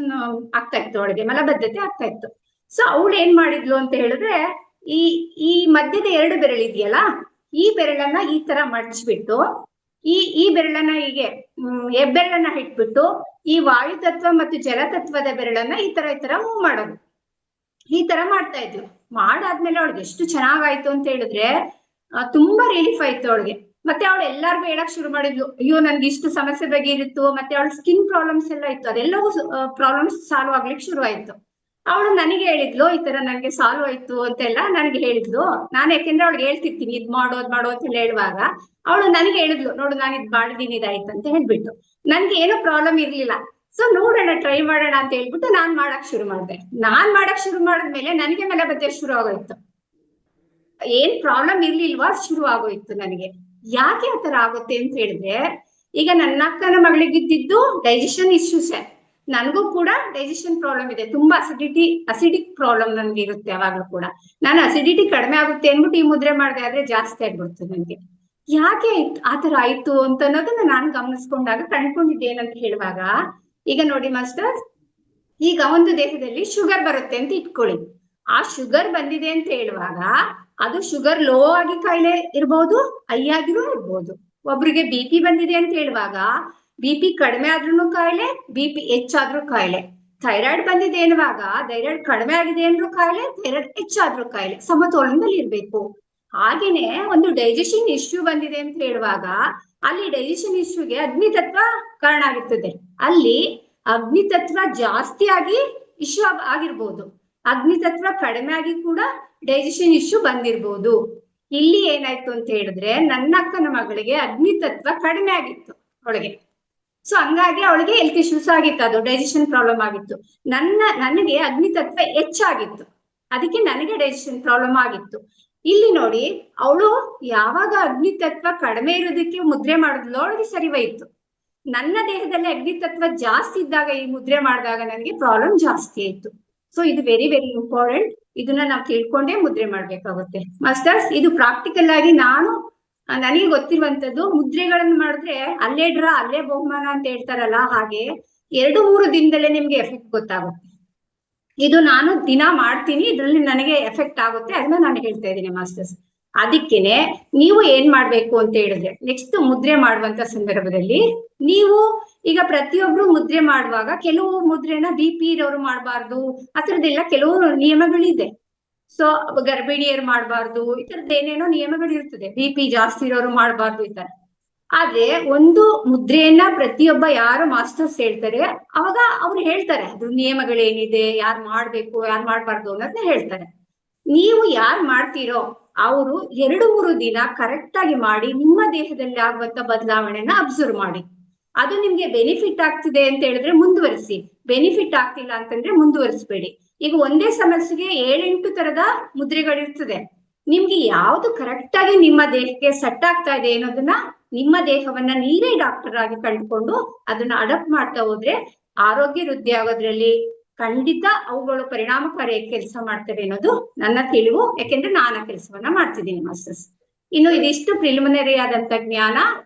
ಆಗ್ತಾ ಇತ್ತು, ಅವಳಿಗೆ ಮಲಬದ್ಧತೆ ಆಗ್ತಾ ಇತ್ತು. ಸೊ ಅವಳು ಏನ್ ಮಾಡಿದ್ಲು ಅಂತ ಹೇಳಿದ್ರೆ, ಈ ಮಧ್ಯದ 2 ಬೆರಳಿದೆಯಲ್ಲ, ಈ ಬೆರಳನ್ನ ಈ ತರ ಮಡ್ಚ್ಬಿಟ್ಟು ಈ ಬೆರಳನ್ನ ಹೀಗೆ ಹೆಬ್ಬೆರಳನ್ನ ಇಟ್ಬಿಟ್ಟು ಈ ವಾಯು ತತ್ವ ಮತ್ತು ಜಲತತ್ವದ ಬೆರಳನ್ನ ಈ ತರ ಮೂವ್ ಮಾಡೋದು. ಈ ತರ ಮಾಡ್ತಾ ಇದ್ಲು. ಮಾಡಾದ್ಮೇಲೆ ಅವಳಿಗೆ ಎಷ್ಟು ಚೆನ್ನಾಗಾಯ್ತು ಅಂತ ಹೇಳಿದ್ರೆ, ತುಂಬಾ ರಿಲೀಫ್ ಆಯ್ತು ಅವಳಿಗೆ. ಮತ್ತೆ ಅವಳು ಎಲ್ಲಾರ್ಗು ಹೇಳಕ್ ಶುರು ಮಾಡಿದ್ಲು, ಅಯ್ಯೋ ನನ್ಗೆ ಇಷ್ಟು ಸಮಸ್ಯೆ ಬಗ್ಗೆ ಇರುತ್ತು, ಮತ್ತೆ ಅವಳ ಸ್ಕಿನ್ ಪ್ರಾಬ್ಲಮ್ಸ್ ಎಲ್ಲ ಇತ್ತು, ಅದೆಲ್ಲವೂ ಪ್ರಾಬ್ಲಮ್ಸ್ ಸಾಲ್ವ್ ಆಗ್ಲಿಕ್ಕೆ ಶುರು ಆಯ್ತು. ಅವಳು ನನಗೆ ಹೇಳಿದ್ಲು, ಈ ತರ ನನ್ಗೆ ಸಾಲ್ವ್ ಆಯ್ತು ಅಂತೆಲ್ಲ ನನಗೆ ಹೇಳಿದ್ಲು. ನಾನು ಯಾಕೆಂದ್ರೆ ಅವಳಿಗೆ ಹೇಳ್ತಿರ್ತೀನಿ, ಇದ್ ಮಾಡೋ ಅಂತ ಹೇಳುವಾಗ ಅವಳು ನನಗೆ ಹೇಳಿದ್ಲು, ನೋಡು ನಾನು ಇದ್ ಮಾಡಿದೀನಿ, ಇದಾಯ್ತು ಅಂತ ಹೇಳ್ಬಿಟ್ಟು. ನನ್ಗೆ ಏನೋ ಪ್ರಾಬ್ಲಮ್ ಇರ್ಲಿಲ್ಲ. ಸೊ ನೋಡೋಣ, ಟ್ರೈ ಮಾಡೋಣ ಅಂತ ಹೇಳ್ಬಿಟ್ಟು ನಾನ್ ಮಾಡಕ್ ಶುರು ಮಾಡಿದೆ. ಶುರು ಮಾಡಿದ್ಮೇಲೆ ನನಗೆ ಮಲಬದ್ಧತೆ ಶುರು ಆಗೋಯ್ತು. ಏನ್ ಪ್ರಾಬ್ಲಮ್ ಇರ್ಲಿಲ್ವಾ, ಶುರು ಆಗೋಯ್ತು ನನಗೆ. ಯಾಕೆ ಆತರ ಆಗುತ್ತೆ ಅಂತ ಹೇಳಿದ್ರೆ, ಈಗ ನನ್ನ ಅಕ್ಕನ ಮಗಳಿಗಿದ್ದು ಡೈಜೆಷನ್ ಇಶ್ಯೂಸ್, ನನಗೂ ಕೂಡ ಡೈಜೆಷನ್ ಪ್ರಾಬ್ಲಮ್ ಇದೆ. ತುಂಬಾ ಅಸಿಡಿಕ್ ಪ್ರಾಬ್ಲಮ್ ನನ್ಗೆ ಇರುತ್ತೆ ಯಾವಾಗ್ಲೂ ಕೂಡ. ನಾನು ಅಸಿಡಿಟಿ ಕಡಿಮೆ ಆಗುತ್ತೆ ಅನ್ಬಿಟ್ಟು ಈ ಮುದ್ರೆ ಮಾಡಿದೆ, ಆದ್ರೆ ಜಾಸ್ತಿ ಆಗ್ಬಿಡ್ತು ನನ್ಗೆ. ಯಾಕೆ ಆತರ ಆಯ್ತು ಅಂತ ಅನ್ನೋದನ್ನ ನಾನು ಗಮನಿಸ್ಕೊಂಡಾಗ ಕಂಡ್ಕೊಂಡಿದ್ದೇನಂತ ಹೇಳುವಾಗ, ಈಗ ನೋಡಿ ಮಾಸ್ಟರ್, ಈಗ ಒಂದು ದೇಹದಲ್ಲಿ ಶುಗರ್ ಬರುತ್ತೆ ಅಂತ ಇಟ್ಕೊಳ್ಳಿ. ಆ ಶುಗರ್ ಬಂದಿದೆ ಅಂತ ಹೇಳುವಾಗ ಅದು ಶುಗರ್ ಲೋ ಆಗಿ ಕಾಯಿಲೆ ಇರ್ಬೋದು, ಹೈ ಆಗಿರೂ ಇರ್ಬೋದು. ಒಬ್ರಿಗೆ BP ಬಂದಿದೆ ಅಂತ ಹೇಳುವಾಗ BP ಕಡಿಮೆ ಆದ್ರೂ ಕಾಯಿಲೆ, BP ಹೆಚ್ಚಾದ್ರೂ ಕಾಯಿಲೆ. ಥೈರಾಯ್ಡ್ ಬಂದಿದೆ ಅನ್ನುವಾಗ ಥೈರಾಯ್ಡ್ ಕಡಿಮೆ ಆಗಿದೆ ಅಂದ್ರೂ ಕಾಯಿಲೆ, ಥೈರಾಯ್ಡ್ ಹೆಚ್ಚಾದ್ರೂ ಕಾಯಿಲೆ. ಸಮತೋಲನದಲ್ಲಿ ಇರ್ಬೇಕು. ಹಾಗೇನೆ ಒಂದು ಡೈಜೆಷನ್ ಇಶ್ಯೂ ಬಂದಿದೆ ಅಂತ ಹೇಳುವಾಗ ಅಲ್ಲಿ ಡೈಜೆಷನ್ ಇಶ್ಯೂಗೆ ಅಗ್ನಿತತ್ವ ಕಾರಣ ಆಗಿರ್ತದೆ. ಅಲ್ಲಿ ಅಗ್ನಿತತ್ವ ಜಾಸ್ತಿ ಆಗಿ ಇಶ್ಯೂ ಆಗಿರ್ಬೋದು, ಅಗ್ನಿತತ್ವ ಕಡಿಮೆ ಆಗಿ ಕೂಡ ಡೈಜೆಷನ್ ಇಶ್ಯೂ ಬಂದಿರ್ಬೋದು. ಇಲ್ಲಿ ಏನಾಯ್ತು ಅಂತ ಹೇಳಿದ್ರೆ ನನ್ನ ಅಕ್ಕನ ಮಗಳಿಗೆ ಅಗ್ನಿತತ್ವ ಕಡಿಮೆ ಆಗಿತ್ತು ಅವಳಿಗೆ. ಸೊ ಹಂಗಾಗಿ ಅವಳಿಗೆ ಹೆಲ್ತ್ ಇಶ್ಯೂಸ್ ಆಗಿತ್ತು, ಅದು ಡೈಜೆಷನ್ ಪ್ರಾಬ್ಲಮ್ ಆಗಿತ್ತು. ನನಗೆ ಅಗ್ನಿತತ್ವ ಹೆಚ್ಚಾಗಿತ್ತು, ಅದಕ್ಕೆ ನನಗೆ ಡೈಜೆಷನ್ ಪ್ರಾಬ್ಲಮ್ ಆಗಿತ್ತು. ಇಲ್ಲಿ ನೋಡಿ, ಅವಳು ಯಾವಾಗ ಅಗ್ನಿತತ್ವ ಕಡಿಮೆ ಇರೋದಕ್ಕೆ ಮುದ್ರೆ ಮಾಡಿದ್ಲು ಅವಳಿಗೆ ಸರಿ ಹೋಯ್ತು. ನನ್ನ ದೇಹದಲ್ಲಿ ಅಗ್ನಿತತ್ವ ಜಾಸ್ತಿ ಇದ್ದಾಗ ಈ ಮುದ್ರೆ ಮಾಡಿದಾಗ ನನಗೆ ಪ್ರಾಬ್ಲಮ್ ಜಾಸ್ತಿ ಆಯ್ತು. ಸೊ ಇದು ವೆರಿ ವೆರಿ ಇಂಪಾರ್ಟೆಂಟ್. ಇದನ್ನ ನಾವು ತಿಳ್ಕೊಂಡೇ ಮುದ್ರೆ ಮಾಡ್ಬೇಕಾಗುತ್ತೆ ಮಾಸ್ಟರ್ಸ್. ಇದು ಪ್ರಾಕ್ಟಿಕಲ್ ಆಗಿ ನನಗೆ ಗೊತ್ತಿರುವಂತದ್ದು. ಮುದ್ರೆಗಳನ್ನು ಮಾಡಿದ್ರೆ ಅಲ್ಲೇ ಡ್ರಾ ಅಲ್ಲೇ ಬಹುಮಾನ ಅಂತ ಹೇಳ್ತಾರಲ್ಲ, ಹಾಗೆ 2-3 ದಿನದಲ್ಲೇ ನಿಮ್ಗೆ ಎಫೆಕ್ಟ್ ಗೊತ್ತಾಗುತ್ತೆ. ಇದು ನಾನು ದಿನ ಮಾಡ್ತೀನಿ, ಇದ್ರಲ್ಲಿ ನನಗೆ ಎಫೆಕ್ಟ್ ಆಗುತ್ತೆ, ಅದನ್ನ ನಾನು ಹೇಳ್ತಾ ಇದ್ದೀನಿ ಮಾಸ್ಟರ್ಸ್. ಅದಕ್ಕೇನೆ ನೀವು ಏನ್ ಮಾಡ್ಬೇಕು ಅಂತ ಹೇಳಿದ್ರೆ, ನೆಕ್ಸ್ಟ್ ಮುದ್ರೆ ಮಾಡುವಂತ ಸಂದರ್ಭದಲ್ಲಿ ನೀವು ಈಗ ಪ್ರತಿಯೊಬ್ರು ಮುದ್ರೆ ಮಾಡುವಾಗ ಕೆಲವು ಮುದ್ರೆನ BP ಇರೋರು ಮಾಡಬಾರ್ದು, ಆ ತರದ್ದೆಲ್ಲ ಕೆಲವು ನಿಯಮಗಳಿದೆ. ಸೊ ಗರ್ಭಿಣಿಯರು ಮಾಡಬಾರ್ದು, ಈ ತರದ್ದು ಏನೇನೋ ನಿಯಮಗಳು ಇರ್ತದೆ. BP ಜಾಸ್ತಿ ಇರೋರು ಮಾಡಬಾರ್ದು ಈ ತರ. ಆದ್ರೆ ಒಂದು ಮುದ್ರೆಯನ್ನ ಪ್ರತಿಯೊಬ್ಬ ಯಾರು ಮಾಸ್ಟರ್ಸ್ ಹೇಳ್ತಾರೆ ಅವಾಗ ಅವ್ರು ಹೇಳ್ತಾರೆ ಅದ್ರ ನಿಯಮಗಳೇನಿದೆ, ಯಾರು ಮಾಡ್ಬೇಕು ಯಾರು ಮಾಡ್ಬಾರ್ದು ಅನ್ನೋದನ್ನ ಹೇಳ್ತಾರೆ. ನೀವು ಯಾರು ಮಾಡ್ತೀರೋ ಅವರು 2-3 ದಿನ ಕರೆಕ್ಟ್ ಆಗಿ ಮಾಡಿ ನಿಮ್ಮ ದೇಹದಲ್ಲಿ ಆಗುವಂತ ಬದಲಾವಣೆನ ಅಬ್ಸರ್ವ್ ಮಾಡಿ. ಅದು ನಿಮ್ಗೆ ಬೆನಿಫಿಟ್ ಆಗ್ತಿದೆ ಅಂತ ಹೇಳಿದ್ರೆ ಮುಂದುವರಿಸಿ, ಬೆನಿಫಿಟ್ ಆಗ್ತಿಲ್ಲ ಅಂತಂದ್ರೆ ಮುಂದುವರಿಸಬೇಡಿ. ಈಗ ಒಂದೇ ಸಮಸ್ಯೆಗೆ 7-8 ತರದ ಮುದ್ರೆಗಳಿರ್ತದೆ. ನಿಮ್ಗೆ ಯಾವ್ದು ಕರೆಕ್ಟ್ ಆಗಿ ನಿಮ್ಮ ದೇಹಕ್ಕೆ ಸೆಟ್ ಆಗ್ತಾ ಇದೆ ಅನ್ನೋದನ್ನ ನಿಮ್ಮ ದೇಹವನ್ನ ನೀವೇ ಡಾಕ್ಟರ್ ಆಗಿ ಕಂಡುಕೊಂಡು ಅದನ್ನ ಅಡಾಪ್ಟ್ ಮಾಡ್ತಾ ಹೋದ್ರೆ ಆರೋಗ್ಯ ವೃದ್ಧಿ ಆಗೋದ್ರಲ್ಲಿ ಖಂಡಿತ ಅವುಗಳು ಪರಿಣಾಮಕಾರಿಯಾಗಿ ಕೆಲಸ ಮಾಡ್ತವೆ ಅನ್ನೋದು ನನ್ನ ತಿಳಿವು. ಯಾಕೆಂದ್ರೆ ನಾನು ಆ ಕೆಲಸವನ್ನ ಮಾಡ್ತಿದ್ದೀನಿ ಮಾಸ್ಟರ್ಸ್. ಇನ್ನು ಇದಿಷ್ಟು ಪ್ರಿಲಿಮಿನರಿ ಆದಂತ ಜ್ಞಾನ.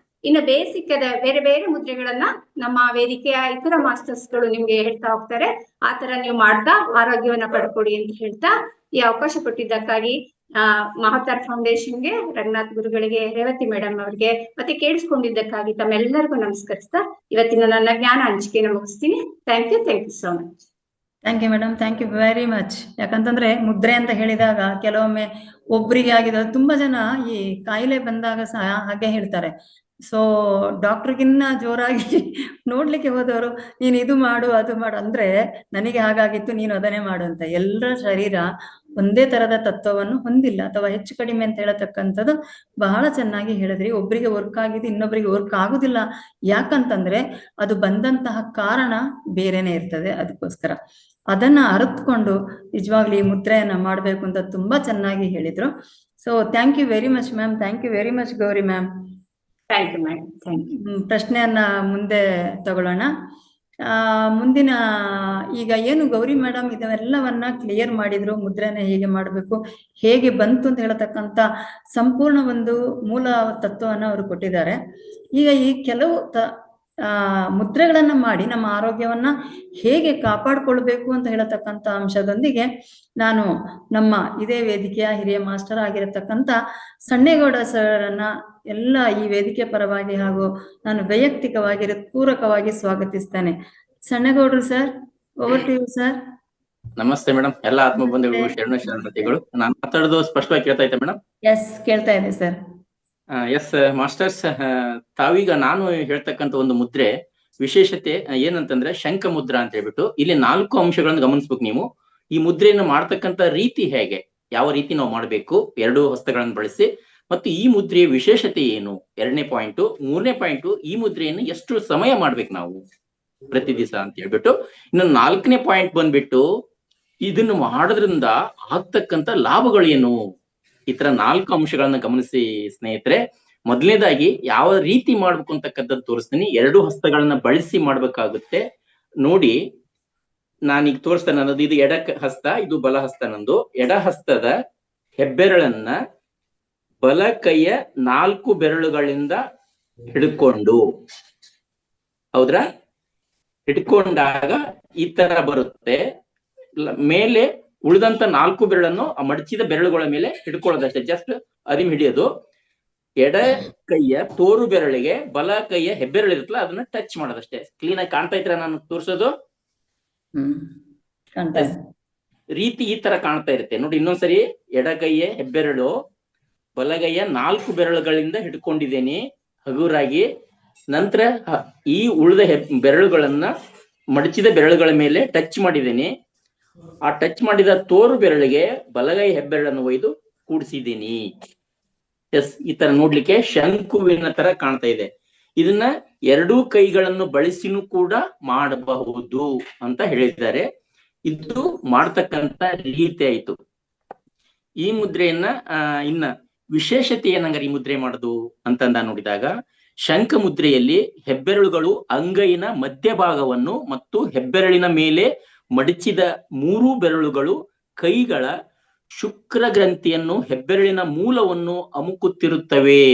ಇನ್ನು ಬೇಸಿಕ್ ಬೇರೆ ಬೇರೆ ಮುದ್ರೆಗಳನ್ನ ನಮ್ಮ ವೇದಿಕೆಯ ಇತರ ಮಾಸ್ಟರ್ಸ್ ಗಳು ನಿಮ್ಗೆ ಹೇಳ್ತಾ ಹೋಗ್ತಾರೆ. ಆ ತರ ನೀವು ಮಾಡ್ತಾ ಆರೋಗ್ಯವನ್ನ ಪಡ್ಕೊಡಿ ಅಂತ ಹೇಳ್ತಾ ಈ ಅವಕಾಶ ಕೊಟ್ಟಿದ್ದಕ್ಕಾಗಿ ಮಹತಾರ್ ಫೌಂಡೇಶನ್ಗೆ, ರಂಗನಾಥ್ ಗುರುಗಳಿಗೆ, ರೇವತಿ ಮೇಡಮ್ ಅವರಿಗೆ ಮತ್ತೆ ಕೇಳಿಸ್ಕೊಂಡಿದ್ದಕ್ಕಾಗಿ ತಮ್ಮೆಲ್ಲರಿಗೂ ನಮಸ್ಕರಿಸ್ತಾ ಇವತ್ತಿನ ನನ್ನ ಜ್ಞಾನ ಹಂಚಿಕೆಯನ್ನು ಮುಗಿಸ್ತೀನಿ. Thank you so much. Thank you madam, thank you very much. ಯಾಕಂತಂದ್ರೆ ಮುದ್ರೆ ಅಂತ ಹೇಳಿದಾಗ ಕೆಲವೊಮ್ಮೆ ಒಬ್ರಿಗೆ ಆಗಿದೆ, ತುಂಬಾ ಜನ ಈ ಕಾಯಿಲೆ ಬಂದಾಗ ಸಹ ಹಾಗೆ ಹೇಳ್ತಾರೆ. ಸೊ ಡಾಕ್ಟರ್ಗಿನ್ನ ಜೋರಾಗಿ ನೋಡ್ಲಿಕ್ಕೆ ಹೋದವರು ನೀನು ಇದು ಮಾಡು ಅದು ಮಾಡು ಅಂದ್ರೆ ನನಗೆ ಹಾಗಾಗಿತ್ತು ನೀನು ಅದನ್ನೇ ಮಾಡು ಅಂತ. ಎಲ್ಲರ ಶರೀರ ಒಂದೇ ತರದ ತತ್ವವನ್ನು ಹೊಂದಿಲ್ಲ ಅಥವಾ ಹೆಚ್ಚು ಕಡಿಮೆ ಅಂತ ಹೇಳತಕ್ಕಂಥದ್ದು ಬಹಳ ಚೆನ್ನಾಗಿ ಹೇಳಿದ್ರಿ. ಒಬ್ಬರಿಗೆ ವರ್ಕ್ ಆಗಿದೆ, ಇನ್ನೊಬ್ಬರಿಗೆ ವರ್ಕ್ ಆಗುದಿಲ್ಲ. ಯಾಕಂತಂದ್ರೆ ಅದು ಬಂದಂತಹ ಕಾರಣ ಬೇರೆನೆ ಇರ್ತದೆ. ಅದಕ್ಕೋಸ್ಕರ ಅದನ್ನ ಅರಿತುಕೊಂಡು ನಿಜವಾಗ್ಲೂ ಈ ಮುದ್ರೆಯನ್ನ ಮಾಡ್ಬೇಕು ಅಂತ ತುಂಬಾ ಚೆನ್ನಾಗಿ ಹೇಳಿದ್ರು. So thank you very much ma'am, thank you very much Gauri ma'am. Thank you madam, thank you. ಪ್ರಶ್ನೆಯನ್ನ ಮುಂದೆ ತಗೊಳ್ಳೋಣ. ಮುಂದಿನ ಈಗ ಏನು ಗೌರಿ ಮೇಡಮ್ ಇದೆಲ್ಲವನ್ನ ಕ್ಲಿಯರ್ ಮಾಡಿದ್ರು, ಮುದ್ರೆನ ಹೇಗೆ ಮಾಡಬೇಕು, ಹೇಗೆ ಬಂತು ಅಂತ ಹೇಳತಕ್ಕಂತ ಸಂಪೂರ್ಣ ಒಂದು ಮೂಲ ತತ್ವವನ್ನ ಅವರು ಕೊಟ್ಟಿದ್ದಾರೆ. ಈಗ ಈ ಕೆಲವು ಮುದ್ರೆಗಳನ್ನ ಮಾಡಿ ನಮ್ಮ ಆರೋಗ್ಯವನ್ನ ಹೇಗೆ ಕಾಪಾಡ್ಕೊಳ್ಬೇಕು ಅಂತ ಹೇಳತಕ್ಕಂತ ಅಂಶದೊಂದಿಗೆ ನಾನು ನಮ್ಮ ಇದೇ ವೇದಿಕೆಯ ಹಿರಿಯ ಮಾಸ್ಟರ್ ಆಗಿರತಕ್ಕಂತ ಸಣ್ಣೇಗೌಡ ಸರ್ರನ್ನ ಎಲ್ಲ ಈ ವೇದಿಕೆ ಪರವಾಗಿ ಹಾಗೂ ನಾನು ವೈಯಕ್ತಿಕವಾಗಿ ಪೂರಕವಾಗಿ ಸ್ವಾಗತಿಸ್ತೇನೆ. ಸಣ್ಣೇಗೌಡರು sir, over to you sir. ನಮಸ್ತೆ ಮೇಡಮ್, ಎಲ್ಲ ಆತ್ಮ ಬಂಧುಗಳು, ಶರಣತಿಗಳು. ನಾನು ಮಾತಾಡೋದು ಸ್ಪಷ್ಟವಾಗಿ ಕೇಳ್ತಾ ಇದ್ದೆ ಮೇಡಮ್? ಎಸ್, ಕೇಳ್ತಾ ಇದೆ ಸರ್. ಎಸ್ ಮಾಸ್ಟರ್ಸ್, ತಾವೀಗ ನಾನು ಹೇಳ್ತಕ್ಕಂತ ಒಂದು ಮುದ್ರೆ ವಿಶೇಷತೆ ಏನಂತಂದ್ರೆ ಶಂಖ ಮುದ್ರಾ ಅಂತ ಹೇಳ್ಬಿಟ್ಟು ಇಲ್ಲಿ 4 ಅಂಶಗಳನ್ನು ಗಮನಿಸ್ಬೇಕು ನೀವು. ಈ ಮುದ್ರೆಯನ್ನು ಮಾಡ್ತಕ್ಕಂತ ರೀತಿ ಹೇಗೆ, ಯಾವ ರೀತಿ ನಾವು ಮಾಡ್ಬೇಕು, 2 ಹಸ್ತಗಳನ್ನು ಬಳಸಿ, ಮತ್ತು ಈ ಮುದ್ರೆಯ ವಿಶೇಷತೆ ಏನು, 2ನೇ ಪಾಯಿಂಟ್. 3ನೇ ಪಾಯಿಂಟ್, ಈ ಮುದ್ರೆಯನ್ನು ಎಷ್ಟು ಸಮಯ ಮಾಡ್ಬೇಕು ನಾವು ಪ್ರತಿ ದಿವಸ ಅಂತ ಹೇಳ್ಬಿಟ್ಟು. ಇನ್ನು 4ನೇ ಪಾಯಿಂಟ್ ಬಂದ್ಬಿಟ್ಟು ಇದನ್ನು ಮಾಡೋದ್ರಿಂದ ಆಗ್ತಕ್ಕಂತ ಲಾಭಗಳು ಏನು. ಈ ತರ 4 ಅಂಶಗಳನ್ನ ಗಮನಿಸಿ ಸ್ನೇಹಿತರೆ. ಮೊದಲನೇದಾಗಿ ಯಾವ ರೀತಿ ಮಾಡ್ಬೇಕು ಅಂತಕ್ಕಂಥದ್ದು ತೋರಿಸ್ತೀನಿ. 2 ಹಸ್ತಗಳನ್ನ ಬಳಸಿ ಮಾಡ್ಬೇಕಾಗುತ್ತೆ ನೋಡಿ. ನಾನೀಗ ತೋರಿಸ್ತೇನೆ. ನನ್ನದು ಇದು ಎಡ ಹಸ್ತ, ಇದು ಬಲ ಹಸ್ತ. ನಂದು ಎಡ ಹಸ್ತದ ಹೆಬ್ಬೆರಳನ್ನ ಬಲ ಕೈಯ 4 ಬೆರಳುಗಳಿಂದ ಹಿಡ್ಕೊಂಡು, ಹೌದ್ರಾ, ಹಿಡ್ಕೊಂಡಾಗ ಈ ತರ ಬರುತ್ತೆ. ಮೇಲೆ ಉಳಿದಂತ 4 ಬೆರಳನ್ನು ಆ ಮಡಚಿದ ಬೆರಳುಗಳ ಮೇಲೆ ಹಿಡ್ಕೊಳ್ಳೋದಷ್ಟೇ, ಜಸ್ಟ್ ಅರಿಮ್ ಹಿಡಿಯೋದು. ಎಡ ಕೈಯ ತೋರು ಬೆರಳಿಗೆ ಬಲ ಕೈಯ ಹೆಬ್ಬೆರಳು ಇರುತ್ತಲ್ಲ ಅದನ್ನ ಟಚ್ ಮಾಡೋದಷ್ಟೇ. ಕ್ಲೀನ್ ಆಗಿ ಕಾಣ್ತಾ ಇದ್ರ ನಾನು ತೋರ್ಸೋದು ರೀತಿ ಈ ತರ ಕಾಣ್ತಾ ಇರುತ್ತೆ ನೋಡಿ. ಇನ್ನೊಂದ್ಸರಿ ಎಡ ಕೈಯ ಹೆಬ್ಬೆರಳು ಬಲಗೈಯ 4 ಬೆರಳುಗಳಿಂದ ಹಿಡ್ಕೊಂಡಿದ್ದೇನೆ ಹಗುರಾಗಿ. ನಂತರ ಈ ಉಳಿದ ಬೆರಳುಗಳನ್ನ ಮಡಚಿದ ಬೆರಳುಗಳ ಮೇಲೆ ಟಚ್ ಮಾಡಿದ್ದೇನೆ. ಆ ಟಚ್ ಮಾಡಿದ ತೋರು ಬೆರಳಿಗೆ ಬಲಗೈ ಹೆಬ್ಬೆರಳನ್ನು ಒಯ್ದು ಕೂಡಿಸಿದ್ದೀನಿ. ಎಸ್, ಈ ತರ ನೋಡ್ಲಿಕ್ಕೆ ಶಂಕುವಿನ ತರ ಕಾಣ್ತಾ ಇದೆ. ಇದನ್ನ 2 ಕೈಗಳನ್ನು ಬಳಸಿನೂ ಕೂಡ ಮಾಡಬಹುದು ಅಂತ ಹೇಳಿದ್ದಾರೆ. ಇದು ಮಾಡ್ತಕ್ಕಂತ ರೀತಿ ಆಯ್ತು. ಈ ಮುದ್ರೆಯನ್ನ ಇನ್ನ ವಿಶೇಷತೆ ಏನಂಗಾರೆ ಈ ಮುದ್ರೆ ಮಾಡುದು ಅಂತಂದ ನೋಡಿದಾಗ, ಶಂಖ ಮುದ್ರೆಯಲ್ಲಿ ಹೆಬ್ಬೆರಳುಗಳು ಅಂಗೈನ ಮಧ್ಯಭಾಗವನ್ನು ಮತ್ತು ಹೆಬ್ಬೆರಳಿನ ಮೇಲೆ ಮಡಚಿದ 3 ಬೆರಳುಗಳು ಕೈಗಳ ಶುಕ್ರ ಗ್ರಂಥಿಯನ್ನು ಹೆಬ್ಬೆರಳಿನ ಮೂಲವನ್ನು ಅಮುಕುತ್ತಿರುತ್ತವೆ.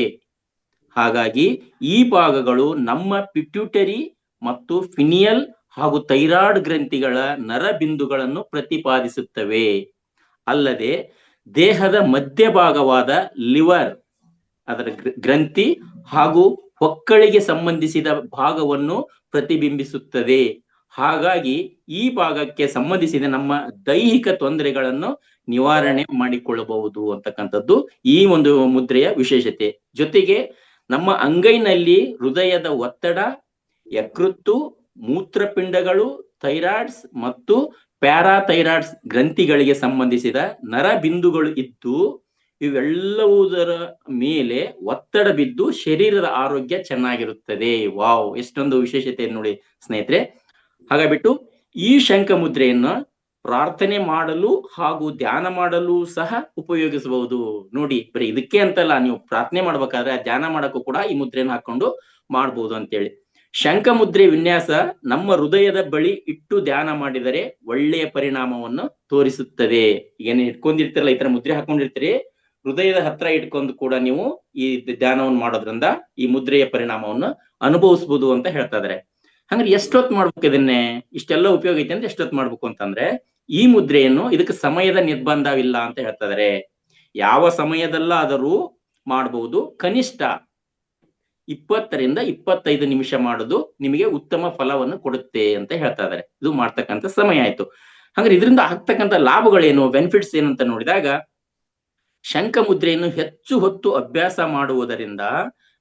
ಹಾಗಾಗಿ ಈ ಭಾಗಗಳು ನಮ್ಮ ಪಿಟ್ಯೂಟರಿ ಮತ್ತು ಫಿನಿಯಲ್ ಹಾಗೂ ಥೈರಾಯ್ಡ್ ಗ್ರಂಥಿಗಳ ನರಬಿಂದುಗಳನ್ನು ಪ್ರತಿಪಾದಿಸುತ್ತವೆ. ಅಲ್ಲದೆ ದೇಹದ ಮಧ್ಯಭಾಗವಾದ ಲಿವರ್, ಅದರ ಗ್ರಂಥಿ ಹಾಗೂ ಹೊಕ್ಕಳಿಗೆ ಸಂಬಂಧಿಸಿದ ಭಾಗವನ್ನು ಪ್ರತಿಬಿಂಬಿಸುತ್ತದೆ. ಹಾಗಾಗಿ ಈ ಭಾಗಕ್ಕೆ ಸಂಬಂಧಿಸಿದ ನಮ್ಮ ದೈಹಿಕ ತೊಂದರೆಗಳನ್ನು ನಿವಾರಣೆ ಮಾಡಿಕೊಳ್ಳಬಹುದು ಅಂತಕ್ಕಂಥದ್ದು ಈ ಒಂದು ಮುದ್ರೆಯ ವಿಶೇಷತೆ. ಜೊತೆಗೆ ನಮ್ಮ ಅಂಗೈನಲ್ಲಿ ಹೃದಯದ ಒತ್ತಡ, ಯಕೃತ್ತು, ಮೂತ್ರಪಿಂಡಗಳು, ಥೈರಾಯ್ಡ್ಸ್ ಮತ್ತು ಪ್ಯಾರಾಥೈರಾಯ್ಡ್ಸ್ ಗ್ರಂಥಿಗಳಿಗೆ ಸಂಬಂಧಿಸಿದ ನರಬಿಂದುಗಳು ಇದ್ದು ಇವೆಲ್ಲವುದರ ಮೇಲೆ ಒತ್ತಡ ಬಿದ್ದು ಶರೀರದ ಆರೋಗ್ಯ ಚೆನ್ನಾಗಿರುತ್ತದೆ. ವಾವ್, ಎಷ್ಟೊಂದು ವಿಶೇಷತೆ ನೋಡಿ ಸ್ನೇಹಿತರೆ. ಹಾಗಾಗ್ಬಿಟ್ಟು ಈ ಶಂಖ ಮುದ್ರೆಯನ್ನ ಪ್ರಾರ್ಥನೆ ಮಾಡಲು ಹಾಗೂ ಧ್ಯಾನ ಮಾಡಲು ಸಹ ಉಪಯೋಗಿಸಬಹುದು. ನೋಡಿ, ಬರೀ ಇದಕ್ಕೆ ಅಂತಲ್ಲ, ನೀವು ಪ್ರಾರ್ಥನೆ ಮಾಡ್ಬೇಕಾದ್ರೆ ಧ್ಯಾನ ಮಾಡಕ್ಕೂ ಕೂಡ ಈ ಮುದ್ರೆಯನ್ನು ಹಾಕೊಂಡು ಮಾಡ್ಬೋದು ಅಂತೇಳಿ. ಶಂಖ ಮುದ್ರೆ ವಿನ್ಯಾಸ ನಮ್ಮ ಹೃದಯದ ಬಳಿ ಇಟ್ಟು ಧ್ಯಾನ ಮಾಡಿದರೆ ಒಳ್ಳೆಯ ಪರಿಣಾಮವನ್ನು ತೋರಿಸುತ್ತದೆ. ಏನ್ ಇಟ್ಕೊಂಡಿರ್ತಿರಲ್ಲ, ಈ ತರ ಮುದ್ರೆ ಹಾಕೊಂಡಿರ್ತೀರಿ, ಹೃದಯದ ಹತ್ರ ಇಟ್ಕೊಂಡು ಕೂಡ ನೀವು ಈ ಧ್ಯಾನವನ್ನು ಮಾಡೋದ್ರಿಂದ ಈ ಮುದ್ರೆಯ ಪರಿಣಾಮವನ್ನು ಅನುಭವಿಸಬಹುದು ಅಂತ ಹೇಳ್ತಾ ಇದಾರೆ. ಹಂಗಾರೆ ಎಷ್ಟೊತ್ತು ಮಾಡ್ಬೇಕು ಇದನ್ನೇ? ಇಷ್ಟೆಲ್ಲ ಉಪಯೋಗ ಐತೆ ಅಂದ್ರೆ ಎಷ್ಟೊತ್ತು ಮಾಡ್ಬೇಕು ಅಂತಂದ್ರೆ, ಈ ಮುದ್ರೆಯನ್ನು ಇದಕ್ಕೆ ಸಮಯದ ನಿರ್ಬಂಧವಿಲ್ಲ ಅಂತ ಹೇಳ್ತಾ ಇದಾರೆ. ಯಾವ ಸಮಯದಲ್ಲಾದರೂ ಮಾಡಬಹುದು. ಕನಿಷ್ಠ 20 ರಿಂದ 25 ನಿಮಿಷ ಮಾಡೋದು ನಿಮಗೆ ಉತ್ತಮ ಫಲವನ್ನು ಕೊಡುತ್ತೆ ಅಂತ ಹೇಳ್ತಾ ಇದಾರೆ. ಇದು ಮಾಡ್ತಕ್ಕಂಥ ಸಮಯ ಆಯ್ತು. ಹಂಗಾರೆ ಇದರಿಂದ ಆಗ್ತಕ್ಕಂಥ ಲಾಭಗಳೇನು, ಬೆನಿಫಿಟ್ಸ್ ಏನು ಅಂತ ನೋಡಿದಾಗ, ಶಂಖ ಮುದ್ರೆಯನ್ನು ಹೆಚ್ಚು ಹೊತ್ತು ಅಭ್ಯಾಸ ಮಾಡುವುದರಿಂದ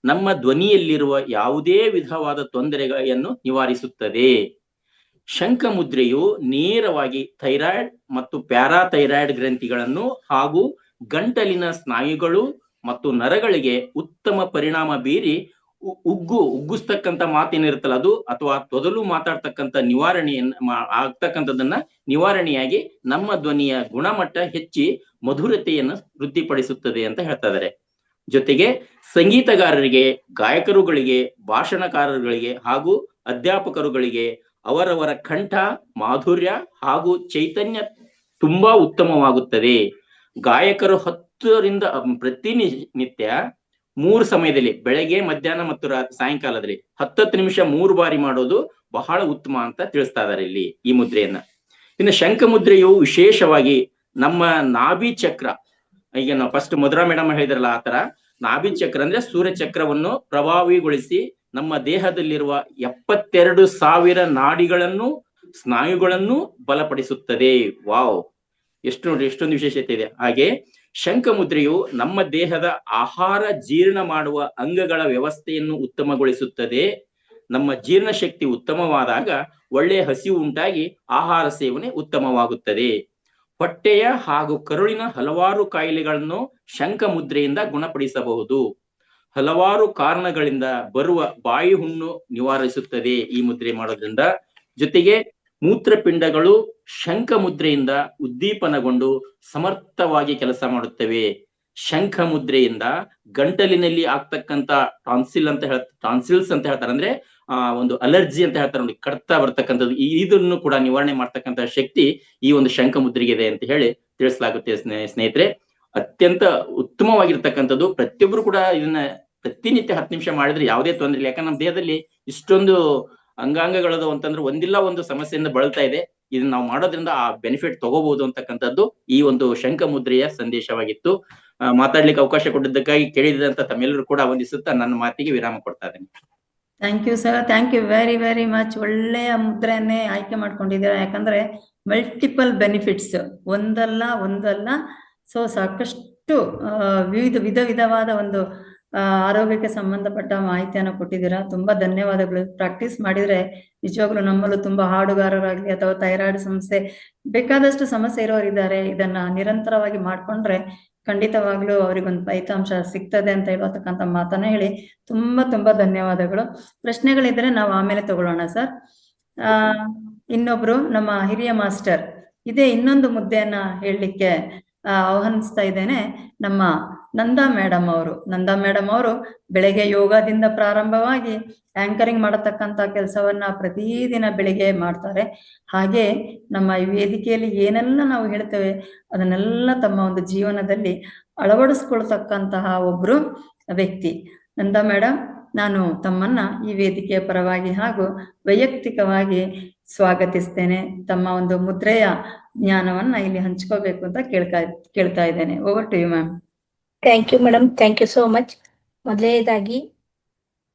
ನಮ್ಮ ಧ್ವನಿಯಲ್ಲಿರುವ ಯಾವುದೇ ವಿಧವಾದ ತೊಂದರೆಗಳನ್ನು ನಿವಾರಿಸುತ್ತದೆ. ಶಂಖ ಮುದ್ರೆಯು ನೇರವಾಗಿ ಥೈರಾಯ್ಡ್ ಮತ್ತು ಪ್ಯಾರಾಥೈರಾಯ್ಡ್ ಗ್ರಂಥಿಗಳನ್ನು ಹಾಗೂ ಗಂಟಲಿನ ಸ್ನಾಯುಗಳು ಮತ್ತು ನರಗಳಿಗೆ ಉತ್ತಮ ಪರಿಣಾಮ ಬೀರಿ ಉಗ್ಗಿಸ್ತಕ್ಕಂಥ ಮಾತೇನಿರುತ್ತಲ್ಲ ಅದು, ಅಥವಾ ತೊದಲು ಮಾತಾಡ್ತಕ್ಕಂಥ ಆಗ್ತಕ್ಕಂಥದ್ದನ್ನ ನಿವಾರಣೆಯಾಗಿ ನಮ್ಮ ಧ್ವನಿಯ ಗುಣಮಟ್ಟ ಹೆಚ್ಚಿ ಮಧುರತೆಯನ್ನು ವೃದ್ಧಿಪಡಿಸುತ್ತದೆ ಅಂತ ಹೇಳ್ತಾ ಇದ್ದಾರೆ. ಜೊತೆಗೆ ಸಂಗೀತಗಾರರಿಗೆ, ಗಾಯಕರುಗಳಿಗೆ, ಭಾಷಣಕಾರರುಗಳಿಗೆ ಹಾಗೂ ಅಧ್ಯಾಪಕರುಗಳಿಗೆ ಅವರವರ ಕಂಠ ಮಾಧುರ್ಯ ಹಾಗೂ ಚೈತನ್ಯ ತುಂಬಾ ಉತ್ತಮವಾಗುತ್ತದೆ. ಗಾಯಕರು 10 ರಿಂದ ಪ್ರತಿನಿತ್ಯ 3 ಸಮಯದಲ್ಲಿ, ಬೆಳಗ್ಗೆ, ಮಧ್ಯಾಹ್ನ ಮತ್ತು ಸಾಯಂಕಾಲದಲ್ಲಿ 10 ನಿಮಿಷ 3 ಬಾರಿ ಮಾಡೋದು ಬಹಳ ಉತ್ತಮ ಅಂತ ತಿಳಿಸ್ತಾ ಇದ್ದಾರೆ ಇಲ್ಲಿ ಈ ಮುದ್ರೆಯನ್ನ. ಇನ್ನು ಶಂಖ ಮುದ್ರೆಯು ವಿಶೇಷವಾಗಿ ನಮ್ಮ ನಾಭಿ ಚಕ್ರ, ಈಗ ನಾವು ಫಸ್ಟ್ ಮಧುರಾ ಮೇಡಮ್ ಹೇಳಿದ್ರಲ್ಲ, ಆ ತರ ನಾಭಿ ಚಕ್ರ ಅಂದ್ರೆ ಸೂರ್ಯ ಚಕ್ರವನ್ನು ಪ್ರಭಾವಿಗೊಳಿಸಿ ನಮ್ಮ ದೇಹದಲ್ಲಿರುವ 72,000 ನಾಡಿಗಳನ್ನು, ಸ್ನಾಯುಗಳನ್ನು ಬಲಪಡಿಸುತ್ತದೆ. ವಾವ್, ಎಷ್ಟೊಂದು ವಿಶೇಷತೆ ಇದೆ. ಹಾಗೆ ಶಂಖ ಮುದ್ರೆಯು ನಮ್ಮ ದೇಹದ ಆಹಾರ ಜೀರ್ಣ ಮಾಡುವ ಅಂಗಗಳ ವ್ಯವಸ್ಥೆಯನ್ನು ಉತ್ತಮಗೊಳಿಸುತ್ತದೆ. ನಮ್ಮ ಜೀರ್ಣಶಕ್ತಿ ಉತ್ತಮವಾದಾಗ ಒಳ್ಳೆಯ ಹಸಿವು ಉಂಟಾಗಿ ಆಹಾರ ಸೇವನೆ ಉತ್ತಮವಾಗುತ್ತದೆ. ಹೊಟ್ಟೆಯ ಹಾಗೂ ಕರುಳಿನ ಹಲವಾರು ಕಾಯಿಲೆಗಳನ್ನು ಶಂಖ ಮುದ್ರೆಯಿಂದ ಗುಣಪಡಿಸಬಹುದು. ಹಲವಾರು ಕಾರಣಗಳಿಂದ ಬರುವ ಬಾಯಿ ಹುಣ್ಣು ನಿವಾರಿಸುತ್ತದೆ ಈ ಮುದ್ರೆ ಮಾಡೋದ್ರಿಂದ. ಜೊತೆಗೆ ಮೂತ್ರಪಿಂಡಗಳು ಶಂಖ ಮುದ್ರೆಯಿಂದ ಉದ್ದೀಪನಗೊಂಡು ಸಮರ್ಥವಾಗಿ ಕೆಲಸ ಮಾಡುತ್ತವೆ. ಶಂಖ ಮುದ್ರೆಯಿಂದ ಗಂಟಲಿನಲ್ಲಿ ಆಗ್ತಕ್ಕಂತ ಟಾನ್ಸಿಲ್ಸ್ ಅಂತ ಹೇಳ್ತಾರೆ, ಅಂದ್ರೆ ಒಂದು ಅಲರ್ಜಿ ಅಂತ ಹೇಳ್ತಾರೆ ನೋಡಿ, ಕಡ್ತಾ ಬರ್ತಕ್ಕಂಥದ್ದು, ಇದನ್ನು ಕೂಡ ನಿವಾರಣೆ ಮಾಡ್ತಕ್ಕಂಥ ಶಕ್ತಿ ಈ ಒಂದು ಶಂಖ ಮುದ್ರೆಗೆ ಇದೆ ಅಂತ ಹೇಳಿ ತಿಳಿಸಲಾಗುತ್ತೆ. ಸ್ನೇಹಿತರೆ, ಅತ್ಯಂತ ಉತ್ತಮವಾಗಿರ್ತಕ್ಕಂಥದ್ದು. ಪ್ರತಿಯೊಬ್ರು ಕೂಡ ಇದನ್ನ ಪ್ರತಿನಿತ್ಯ 10 ನಿಮಿಷ ಮಾಡಿದ್ರೆ ಯಾವುದೇ ತೊಂದರೆ ಇಲ್ಲ. ಯಾಕಂದ್ರೆ ನಮ್ಮ ದೇಹದಲ್ಲಿ ಇಷ್ಟೊಂದು ಅಂಗಾಂಗಗಳದು ಅಂತಂದ್ರೆ ಒಂದಿಲ್ಲ ಒಂದು ಸಮಸ್ಯೆಯಿಂದ ಬಳಲ್ತಾ ಇದೆ. ಇದನ್ನ ನಾವು ಮಾಡೋದ್ರಿಂದ ಆ ಬೆನಿಫಿಟ್ ತಗೋಬಹುದು ಅಂತಕ್ಕಂಥದ್ದು ಈ ಒಂದು ಶಂಖ ಮುದ್ರೆಯ ಸಂದೇಶವಾಗಿತ್ತು. ಮಾತಾಡ್ಲಿಕ್ಕೆ ಅವಕಾಶ ಕೊಟ್ಟಿದ್ದಕ್ಕಾಗಿ ಕೇಳಿದಂತ ತಮ್ಮೆಲ್ಲರೂ ಕೂಡ ವಂದಿಸುತ್ತಾ ನನ್ನ ಮಾತಿಗೆ ವಿರಾಮ ಕೊಡ್ತಾ ಇದ್ದೇನೆ. Thank you sir, thank you very very much. ಒಳ್ಳೆಯ ಮುದ್ರೆಯನ್ನೇ ಆಯ್ಕೆ ಮಾಡ್ಕೊಂಡಿದ್ದೀರಾ. ಯಾಕಂದ್ರೆ ಮಲ್ಟಿಪಲ್ ಬೆನಿಫಿಟ್ಸ್, ಒಂದಲ್ಲ. ಸೊ ಸಾಕಷ್ಟು ಸಾಕಷ್ಟು ವಿಧವಾದ ಒಂದು ಆರೋಗ್ಯಕ್ಕೆ ಸಂಬಂಧಪಟ್ಟ ಮಾಹಿತಿಯನ್ನು ಕೊಟ್ಟಿದ್ದೀರಾ. ತುಂಬಾ ಧನ್ಯವಾದಗಳು. ಪ್ರಾಕ್ಟೀಸ್ ಮಾಡಿದ್ರೆ ನಿಜವಾಗ್ಲೂ ನಮ್ಮಲ್ಲೂ ತುಂಬಾ ಹಾಡುಗಾರರಾಗ್ಲಿ ಅಥವಾ ಥೈರಾಯ್ಡ್ ಸಮಸ್ಯೆ ಬೇಕಾದಷ್ಟು ಸಮಸ್ಯೆ ಇರೋರಿದ್ದಾರೆ. ಇದನ್ನ ನಿರಂತರವಾಗಿ ಮಾಡ್ಕೊಂಡ್ರೆ ಖಂಡಿತವಾಗ್ಲೂ ಅವ್ರಿಗೊಂದು ಫಲಿತಾಂಶ ಸಿಗ್ತದೆ ಅಂತ ಹೇಳತಕ್ಕಂಥ ಮಾತನ್ನ ಹೇಳಿ ತುಂಬಾ ಧನ್ಯವಾದಗಳು. ಪ್ರಶ್ನೆಗಳಿದ್ರೆ ನಾವು ಆಮೇಲೆ ತಗೊಳ್ಳೋಣ ಸರ್. ಇನ್ನೊಬ್ರು ನಮ್ಮ ಹಿರಿಯ ಮಾಸ್ಟರ್ ಇದೇ ಇನ್ನೊಂದು ಮುದ್ದೆಯನ್ನ ಹೇಳಲಿಕ್ಕೆ ಆಹ್ವಾನಿಸ್ತಾ ಇದ್ದೇನೆ. ನಮ್ಮ ನಂದಾ ಮೇಡಮ್ ಅವರು ಬೆಳಗ್ಗೆ ಯೋಗದಿಂದ ಪ್ರಾರಂಭವಾಗಿ ಆಂಕರಿಂಗ್ ಮಾಡತಕ್ಕಂತ ಕೆಲಸವನ್ನ ಪ್ರತಿದಿನ ಬೆಳಿಗ್ಗೆ ಮಾಡ್ತಾರೆ. ಹಾಗೆ ನಮ್ಮ ಈ ವೇದಿಕೆಯಲ್ಲಿ ಏನೆಲ್ಲ ನಾವು ಹೇಳ್ತೇವೆ ಅದನ್ನೆಲ್ಲ ತಮ್ಮ ಒಂದು ಜೀವನದಲ್ಲಿ ಅಳವಡಿಸ್ಕೊಳ್ತಕ್ಕಂತಹ ಒಬ್ರು ವ್ಯಕ್ತಿ ನಂದಾ ಮೇಡಮ್. ನಾನು ತಮ್ಮನ್ನ ಈ ವೇದಿಕೆಯ ಪರವಾಗಿ ಹಾಗೂ ವೈಯಕ್ತಿಕವಾಗಿ ಸ್ವಾಗತಿಸ್ತೇನೆ. ತಮ್ಮ ಒಂದು ಮುದ್ರೆಯ ಜ್ಞಾನವನ್ನ ಇಲ್ಲಿ ಹಂಚ್ಕೋಬೇಕು ಅಂತ ಕೇಳ್ತಾ ಇದ್ದೇನೆ. Over to you ma'am. Thank you madam, thank you so much. ಮೊದಲನೇದಾಗಿ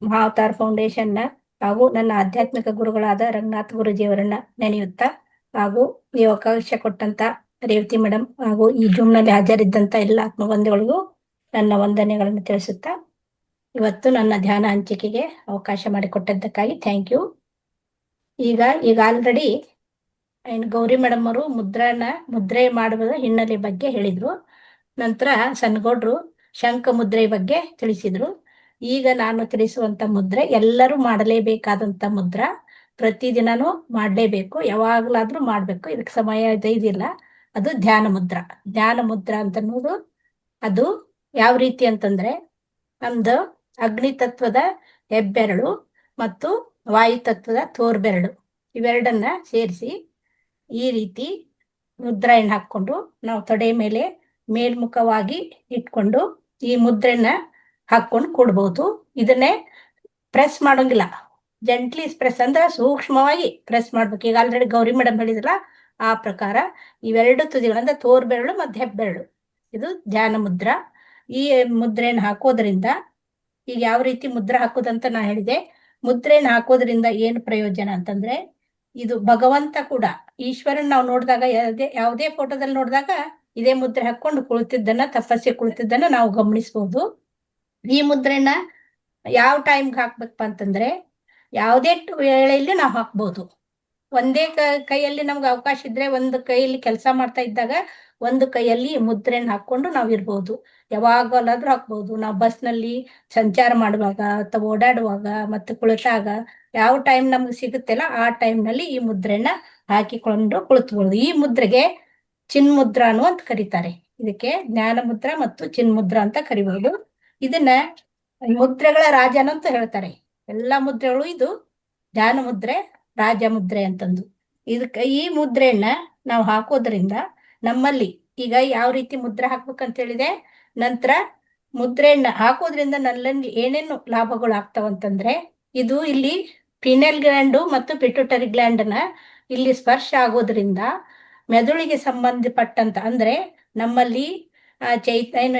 ಮಹಾವತಾರ್ ಫೌಂಡೇಶನ್ನ ಹಾಗೂ ನನ್ನ ಆಧ್ಯಾತ್ಮಿಕ ಗುರುಗಳಾದ ರಂಗನಾಥ್ ಗುರುಜಿಯವರನ್ನ ನೆನೆಯುತ್ತಾ, ಹಾಗೂ ಈ ಅವಕಾಶ ಕೊಟ್ಟಂತ ರೇವತಿ ಮೇಡಮ್ ಹಾಗೂ ಈ ಜೂಮ್ನಲ್ಲಿ ಹಾಜರಿದ್ದಂತ ಎಲ್ಲ ಆತ್ಮಬಂಧುಗಳಿಗೂ ನನ್ನ ವಂದನೆಗಳನ್ನು ತಿಳಿಸುತ್ತಾ, ಇವತ್ತು ನನ್ನ ಧ್ಯಾನ ಹಂಚಿಕೆಗೆ ಅವಕಾಶ ಮಾಡಿಕೊಟ್ಟದ್ದಕ್ಕಾಗಿ ಥ್ಯಾಂಕ್ ಯು. ಈಗ ಆಲ್ರೆಡಿ ಗೌರಿ ಮೇಡಮ್ ಅವರು ಮುದ್ರೆ ಮಾಡುವ ಹಿನ್ನೆಲೆ ಬಗ್ಗೆ ಹೇಳಿದ್ರು. ನಂತರ ಸಣ್ಣಗೌಡ್ರು ಶಂಖ ಮುದ್ರೆ ಬಗ್ಗೆ ತಿಳಿಸಿದ್ರು. ಈಗ ನಾನು ತಿಳಿಸುವಂತ ಮುದ್ರೆ ಎಲ್ಲರೂ ಮಾಡಲೇಬೇಕಾದಂತ ಮುದ್ರ, ಪ್ರತಿದಿನನೂ ಮಾಡಲೇಬೇಕು, ಯಾವಾಗ್ಲಾದ್ರೂ ಮಾಡ್ಬೇಕು, ಇದಕ್ಕೆ ಸಮಯ ಇದಿಲ್ಲ. ಅದು ಧ್ಯಾನ ಮುದ್ರ ಅಂತ ಅನ್ನೋದು ಅದು ಯಾವ ರೀತಿ ಅಂತಂದ್ರೆ, ನಮ್ದು ಅಗ್ನಿ ತತ್ವದ ಹೆಬ್ಬೆರಳು ಮತ್ತು ವಾಯು ತತ್ವದ ತೋರ್ಬೆರಳು ಇವೆರಡನ್ನ ಸೇರಿಸಿ ಈ ರೀತಿ ಮುದ್ರೆಯನ್ನು ಹಾಕೊಂಡು ನಾವು ತೊಡೆ ಮೇಲೆ ಮೇಲ್ಮುಖವಾಗಿ ಇಟ್ಕೊಂಡು ಈ ಮುದ್ರೆನ ಹಾಕೊಂಡು ಕೊಡ್ಬೋದು. ಇದನ್ನೇ ಪ್ರೆಸ್ ಮಾಡೋಂಗಿಲ್ಲ, ಜೆಂಟ್ಲಿ ಪ್ರೆಸ್ ಅಂದ್ರೆ ಸೂಕ್ಷ್ಮವಾಗಿ ಪ್ರೆಸ್ ಮಾಡ್ಬೇಕು. ಈಗ ಆಲ್ರೆಡಿ ಗೌರಿ ಮೇಡಮ್ ಹೇಳಿದ್ರಲ್ಲ ಆ ಪ್ರಕಾರ ಇವೆರಡು ತುದಿಗಳು ಅಂದ್ರೆ ತೋರ್ಬೆರಳು ಮತ್ತು ಹೆಬ್ಬೆರಳು ಇದು ಧ್ಯಾನ ಮುದ್ರ. ಈ ಮುದ್ರೆಯನ್ನು ಹಾಕೋದ್ರಿಂದ ಈಗ ಯಾವ ರೀತಿ ಮುದ್ರೆ ಹಾಕೋದಂತ ನಾ ಹೇಳಿದೆ. ಮುದ್ರೆಯನ್ನು ಹಾಕೋದ್ರಿಂದ ಏನು ಪ್ರಯೋಜನ ಅಂತಂದ್ರೆ, ಇದು ಭಗವಂತ ಕೂಡ ಈಶ್ವರನ್ ನಾವು ನೋಡಿದಾಗ ಯಾವುದೇ ಫೋಟೋದಲ್ಲಿ ನೋಡಿದಾಗ ಇದೇ ಮುದ್ರೆ ಹಾಕೊಂಡು ತಪಸ್ಸೆ ಕುಳಿತಿದ್ದನ್ನ ನಾವು ಗಮನಿಸಬಹುದು. ಈ ಮುದ್ರೆನ ಯಾವ ಟೈಮ್ಗೆ ಹಾಕ್ಬೇಕಪ್ಪ ಅಂತಂದ್ರೆ, ಯಾವುದೇ ವೇಳೆಯಲ್ಲಿ ನಾವು ಹಾಕ್ಬಹುದು. ಒಂದೇ ಕೈಯಲ್ಲಿ ನಮ್ಗೆ ಅವಕಾಶ ಇದ್ರೆ ಒಂದು ಕೈಯಲ್ಲಿ ಕೆಲಸ ಮಾಡ್ತಾ ಇದ್ದಾಗ ಒಂದು ಕೈಯಲ್ಲಿ ಮುದ್ರೆನ ಹಾಕೊಂಡು ನಾವು ಇರ್ಬೋದು. ಯಾವಾಗಲಾದ್ರೂ ಹಾಕ್ಬಹುದು. ನಾವು ಬಸ್ನಲ್ಲಿ ಸಂಚಾರ ಮಾಡುವಾಗ ಅಥವಾ ಓಡಾಡುವಾಗ ಮತ್ತೆ ಕುಳಿತಾಗ ಯಾವ ಟೈಮ್ ನಮ್ಗೆ ಸಿಗುತ್ತೆಲ್ಲ ಆ ಟೈಮ್ನಲ್ಲಿ ಈ ಮುದ್ರೆನ ಹಾಕಿಕೊಂಡು ಕುಳಿತುಬಹುದು. ಈ ಮುದ್ರೆಗೆ ಚಿನ್ಮುದ್ರಾನು ಅಂತ ಕರೀತಾರೆ. ಇದಕ್ಕೆ ಜ್ಞಾನ ಮುದ್ರ ಮತ್ತು ಚಿನ್ಮುದ್ರ ಅಂತ ಕರಿಬಹುದು. ಇದನ್ನ ಮುದ್ರೆಗಳ ರಾಜನ ಅಂತ ಹೇಳ್ತಾರೆ. ಎಲ್ಲಾ ಮುದ್ರೆಗಳು ಇದು ಧ್ಯಾನ ಮುದ್ರೆ, ರಾಜ ಮುದ್ರೆ ಅಂತಂದು. ಇದಕ್ಕೆ ಈ ಮುದ್ರೆಯನ್ನ ನಾವು ಹಾಕೋದ್ರಿಂದ ನಮ್ಮಲ್ಲಿ ಈಗ ಯಾವ ರೀತಿ ಮುದ್ರೆ ಹಾಕ್ಬೇಕಂತ ಹೇಳಿದೆ. ನಂತರ ಮುದ್ರೆಯನ್ನ ಹಾಕೋದ್ರಿಂದ ನನ್ನಲ್ಲಿ ಏನೇನು ಲಾಭಗಳು ಆಗ್ತಾವಂತಂದ್ರೆ, ಇದು ಇಲ್ಲಿ ಪೀನೆಲ್ ಗ್ಲ್ಯಾಂಡು ಮತ್ತು ಪಿಟ್ಯೂಟರಿ ಗ್ಲ್ಯಾಂಡ್ನ ಇಲ್ಲಿ ಸ್ಪರ್ಶ ಆಗೋದ್ರಿಂದ ಮೆದುಳಿಗೆ ಸಂಬಂಧಪಟ್ಟಂತ ಅಂದ್ರೆ ನಮ್ಮಲ್ಲಿ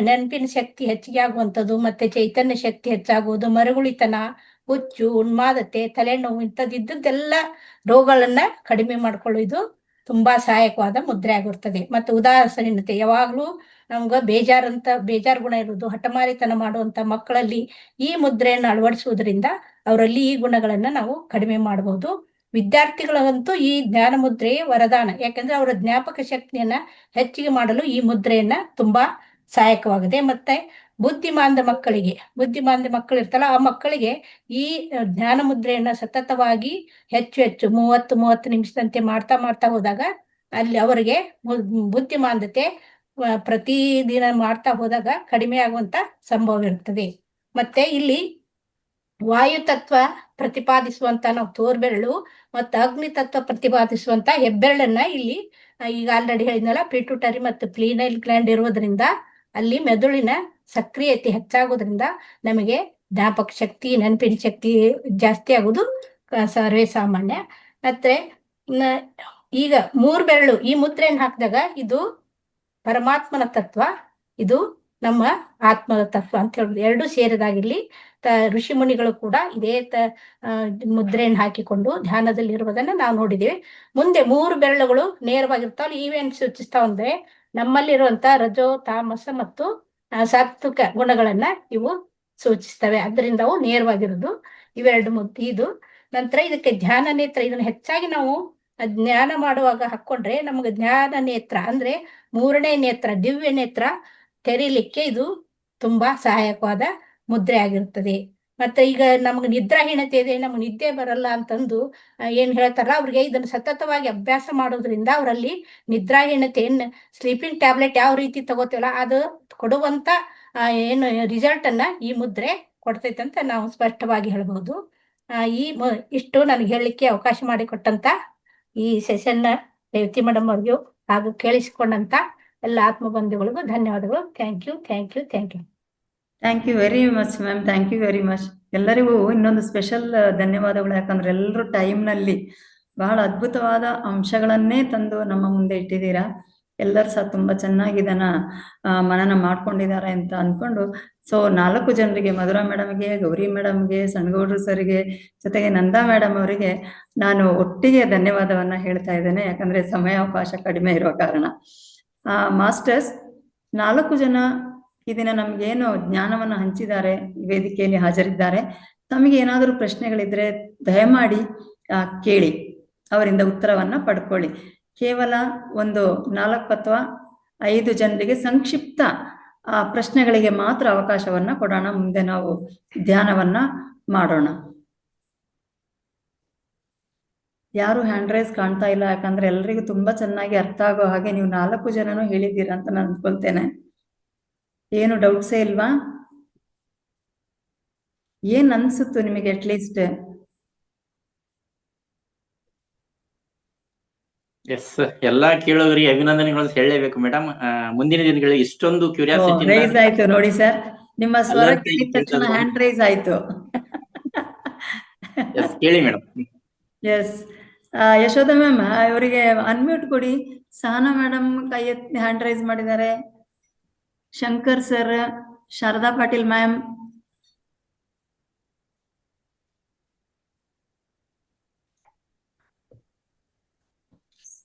ನೆನಪಿನ ಶಕ್ತಿ ಹೆಚ್ಚಿಗೆ ಆಗುವಂಥದ್ದು, ಮತ್ತೆ ಚೈತನ್ಯ ಶಕ್ತಿ ಹೆಚ್ಚಾಗುವುದು, ಮರಗುಳಿತನ, ಹುಚ್ಚು, ಉನ್ಮಾದತೆ, ತಲೆನೋವು ಇಂಥದ್ದಿದ್ದೆಲ್ಲ ರೋಗಗಳನ್ನ ಕಡಿಮೆ ಮಾಡ್ಕೊಳ್ಳೋದು ತುಂಬಾ ಸಹಾಯಕವಾದ ಮುದ್ರೆ ಆಗಿರ್ತದೆ. ಮತ್ತು ಉದಾಸೀನತೆ, ಯಾವಾಗ್ಲೂ ನಮ್ಗ ಬೇಜಾರು ಗುಣ ಇರುವುದು, ಹಠಮಾರಿತನ ಮಾಡುವಂತ ಮಕ್ಕಳಲ್ಲಿ ಈ ಮುದ್ರೆಯನ್ನು ಅಳವಡಿಸುವುದರಿಂದ ಅವರಲ್ಲಿ ಈ ಗುಣಗಳನ್ನ ನಾವು ಕಡಿಮೆ ಮಾಡಬಹುದು. ವಿದ್ಯಾರ್ಥಿಗಳಂತೂ ಈ ಜ್ಞಾನ ಮುದ್ರೆ ವರದಾನ. ಯಾಕಂದ್ರೆ ಅವರ ಜ್ಞಾಪಕ ಶಕ್ತಿಯನ್ನ ಹೆಚ್ಚಿಗೆ ಮಾಡಲು ಈ ಮುದ್ರೆಯನ್ನ ತುಂಬಾ ಸಹಾಯಕವಾಗಿದೆ. ಮತ್ತೆ ಬುದ್ಧಿಮಾಂದ ಮಕ್ಕಳು ಇರ್ತಲ್ಲ, ಆ ಮಕ್ಕಳಿಗೆ ಈ ಜ್ಞಾನ ಮುದ್ರೆಯನ್ನ ಸತತವಾಗಿ ಹೆಚ್ಚು 30 ನಿಮಿಷದಂತೆ ಮಾಡ್ತಾ ಹೋದಾಗ ಅಲ್ಲಿ ಅವರಿಗೆ ಬುದ್ಧಿಮಾಂದತೆ ಪ್ರತಿದಿನ ಮಾಡ್ತಾ ಹೋದಾಗ ಕಡಿಮೆ ಆಗುವಂತ ಸಂಭವ ಇರ್ತದೆ. ಮತ್ತೆ ಇಲ್ಲಿ ವಾಯು ತತ್ವ ಪ್ರತಿಪಾದಿಸುವಂತ ನಾವು ತೋರ್ಬೆರಳು ಮತ್ತು ಅಗ್ನಿ ತತ್ವ ಪ್ರತಿಪಾದಿಸುವಂತ ಹೆಬ್ಬೆರಳನ್ನ ಇಲ್ಲಿ ಈಗ ಆಲ್ರೆಡಿ ಹೇಳಿದ್ನಲ್ಲ, ಪಿಟ್ಯೂಟರಿ ಮತ್ತು ಪೀನೆಲ್ ಗ್ಲ್ಯಾಂಡ್ ಇರೋದ್ರಿಂದ ಅಲ್ಲಿ ಮೆದುಳಿನ ಸಕ್ರಿಯತೆ ಹೆಚ್ಚಾಗೋದ್ರಿಂದ ನಮಗೆ ಜ್ಞಾಪಕ ಶಕ್ತಿ, ನೆನಪಿನ ಶಕ್ತಿ ಜಾಸ್ತಿ ಆಗೋದು ಸರ್ವೇ ಸಾಮಾನ್ಯ. ಮತ್ತೆ ಈಗ 3 ಬೆರಳು ಈ ಮುದ್ರೆಯನ್ನು ಹಾಕಿದಾಗ ಇದು ಪರಮಾತ್ಮನ ತತ್ವ, ಇದು ನಮ್ಮ ಆತ್ಮದ ತತ್ವ ಅಂತ ಹೇಳ್ಬೋದು. ಎರಡು ಸೇರಿದಾಗಿರ್ಲಿ. ಋಷಿ ಮುನಿಗಳು ಕೂಡ ಇದೇ ಮುದ್ರೆಯನ್ನು ಹಾಕಿಕೊಂಡು ಧ್ಯಾನದಲ್ಲಿರುವುದನ್ನ ನಾವು ನೋಡಿದ್ದೇವೆ. ಮುಂದೆ 3 ಬೆರಳುಗಳು ನೇರವಾಗಿರ್ತಾವಲ್ಲ, ಇವೇನ್ ಸೂಚಿಸ್ತಾವ ಅಂದ್ರೆ ನಮ್ಮಲ್ಲಿರುವಂತ ರಜೋ, ತಾಮಸ ಮತ್ತು ಸಾತ್ವಿಕ ಗುಣಗಳನ್ನ ಇವು ಸೂಚಿಸ್ತವೆ. ಅದರಿಂದ ಅವು ನೇರವಾಗಿರೋದು ಇವೆರಡು ಇದು. ನಂತರ ಇದಕ್ಕೆ ಧ್ಯಾನ ನೇತ್ರ, ಇದನ್ನ ಹೆಚ್ಚಾಗಿ ನಾವು ಜ್ಞಾನ ಮಾಡುವಾಗ ಹಾಕೊಂಡ್ರೆ ನಮಗೆ ಜ್ಞಾನ ನೇತ್ರ ಅಂದ್ರೆ 3ನೇ ನೇತ್ರ, ದಿವ್ಯ ನೇತ್ರ ತೆರೀಲಿಕ್ಕೆ ಇದು ತುಂಬಾ ಸಹಾಯಕವಾದ ಮುದ್ರೆ ಆಗಿರುತ್ತದೆ. ಮತ್ತೆ ಈಗ ನಮ್ಗೆ ನಿದ್ರಾಹೀನತೆ ಇದೆ, ನಮ್ಗೆ ನಿದ್ದೆ ಬರಲ್ಲ ಅಂತಂದು ಏನ್ ಹೇಳ್ತಾರ, ಅವ್ರಿಗೆ ಇದನ್ನು ಸತತವಾಗಿ ಅಭ್ಯಾಸ ಮಾಡೋದ್ರಿಂದ ಅವರಲ್ಲಿ ನಿದ್ರಾಹೀನತೆಯನ್ನು ಸ್ಲೀಪಿಂಗ್ ಟ್ಯಾಬ್ಲೆಟ್ ಯಾವ ರೀತಿ ತಗೋತೀವಲ್ಲ ಅದು ಕೊಡುವಂತ ಏನು ರಿಸಲ್ಟ್ ಅನ್ನ ಈ ಮುದ್ರೆ ಕೊಡ್ತೈತೆ ಅಂತ ನಾವು ಸ್ಪಷ್ಟವಾಗಿ ಹೇಳ್ಬಹುದು. ಇಷ್ಟು ನನಗೆ ಹೇಳಲಿಕ್ಕೆ ಅವಕಾಶ ಮಾಡಿಕೊಟ್ಟಂತ ಈ ಸೆಷನ್ ರೇವತಿ ಮೇಡಮ್ ಅವ್ರಿಗೂ ಹಾಗೂ ಕೇಳಿಸಿಕೊಂಡಂತ ಎಲ್ಲ ಆತ್ಮಬಂಧುಗಳಿಗೂ ಧನ್ಯವಾದಗಳು. Thank you. Thank you very much ma'am, thank you very much. ಎಲ್ಲರಿಗೂ ಇನ್ನೊಂದು ಸ್ಪೆಷಲ್ ಧನ್ಯವಾದಗಳು. ಯಾಕಂದ್ರೆ ಎಲ್ಲರೂ ಟೈಮ್ನಲ್ಲಿ ಬಹಳ ಅದ್ಭುತವಾದ ಅಂಶಗಳನ್ನೇ ತಂದು ನಮ್ಮ ಮುಂದೆ ಇಟ್ಟಿದ್ದೀರಾ. ಎಲ್ಲರೂ ಸಹ ತುಂಬ ಚೆನ್ನಾಗಿ ಇದನ್ನ ಮನನ ಮಾಡ್ಕೊಂಡಿದ್ದಾರೆ ಅಂತ ಅಂದ್ಕೊಂಡು, ಸೊ 4 ಜನರಿಗೆ, ಮಧುರಾ ಮೇಡಮ್ಗೆ, ಗೌರಿ ಮೇಡಮ್ಗೆ, ಸಣ್ಣಗೌಡ್ರು ಸರ್ಗೆ, ಜೊತೆಗೆ ನಂದಾ ಮೇಡಮ್ ಅವರಿಗೆ ನಾನು ಒಟ್ಟಿಗೆ ಧನ್ಯವಾದವನ್ನ ಹೇಳ್ತಾ ಇದ್ದೇನೆ. ಯಾಕಂದ್ರೆ ಸಮಯಾವಕಾಶ ಕಡಿಮೆ ಇರೋ ಕಾರಣ. ಮಾಸ್ಟರ್ಸ್ 4 ಜನ ಈ ದಿನ ನಮ್ಗೇನು ಜ್ಞಾನವನ್ನ ಹಂಚಿದ್ದಾರೆ, ವೇದಿಕೆಯಲ್ಲಿ ಹಾಜರಿದ್ದಾರೆ. ತಮಗೆ ಏನಾದರೂ ಪ್ರಶ್ನೆಗಳಿದ್ರೆ ದಯಮಾಡಿ ಕೇಳಿ, ಅವರಿಂದ ಉತ್ತರವನ್ನ ಪಡ್ಕೊಳ್ಳಿ. ಕೇವಲ ಒಂದು 4 ಅಥವಾ 5 ಜನರಿಗೆ ಸಂಕ್ಷಿಪ್ತ ಪ್ರಶ್ನೆಗಳಿಗೆ ಮಾತ್ರ ಅವಕಾಶವನ್ನ ಕೊಡೋಣ. ಮುಂದೆ ನಾವು ಧ್ಯಾನವನ್ನ ಮಾಡೋಣ. ಯಾರು ಹ್ಯಾಂಡ್ ರೈಸ್ ಕಾಣ್ತಾ ಇಲ್ಲ, ಯಾಕಂದ್ರೆ ಎಲ್ರಿಗೂ ತುಂಬಾ ಚೆನ್ನಾಗಿ ಅರ್ಥ ಆಗೋ ಹಾಗೆ ನೀವು 4 ಜನನು ಹೇಳಿದ್ದೀರಾ ಅಂತ ನಾನು ಅನ್ಕೊಳ್ತೇನೆ. ಏನು ಡೌಟ್ಸೇ ಇಲ್ವಾ? ಏನ್ ಅನ್ಸುತ್ತು ನಿಮಗೆ ಅಟ್ಲೀಸ್ಟ್? ಎಸ್, ಎಲ್ಲಾ ಕೇಳೋರಿಗೆ ಅಭಿನಂದನೆಗಳನ್ನು ಹೇಳಲೇಬೇಕು ಮೇಡಮ್. ಮುಂದಿನ ದಿನಗಳಲ್ಲಿ ಇಷ್ಟೊಂದು ಕ್ಯೂರಿಯಾಸಿಟಿ ರೈಸ್ ಆಯ್ತು ನೋಡಿ ಸರ್, ನಿಮ್ಮ ಸ್ವರ ಕೇಳಿದ ತಕ್ಷಣ ಹ್ಯಾಂಡ್ ರೈಸ್ ಆಯ್ತು. ಕೇಳಿ ಮೇಡಮ್. ಎಸ್, ಯಶೋಧ ಮ್ಯಾಮ್ ಅವರಿಗೆ ಅನ್ಮ್ಯೂಟ್ ಕೊಡಿ. ಸಹನಾ ಮೇಡಮ್ ಕೈ ಎತ್ತಿ ಹ್ಯಾಂಡ್ ರೈಸ್ ಮಾಡಿದ್ದಾರೆ. Shankar sir, Sharada Patil ma'am,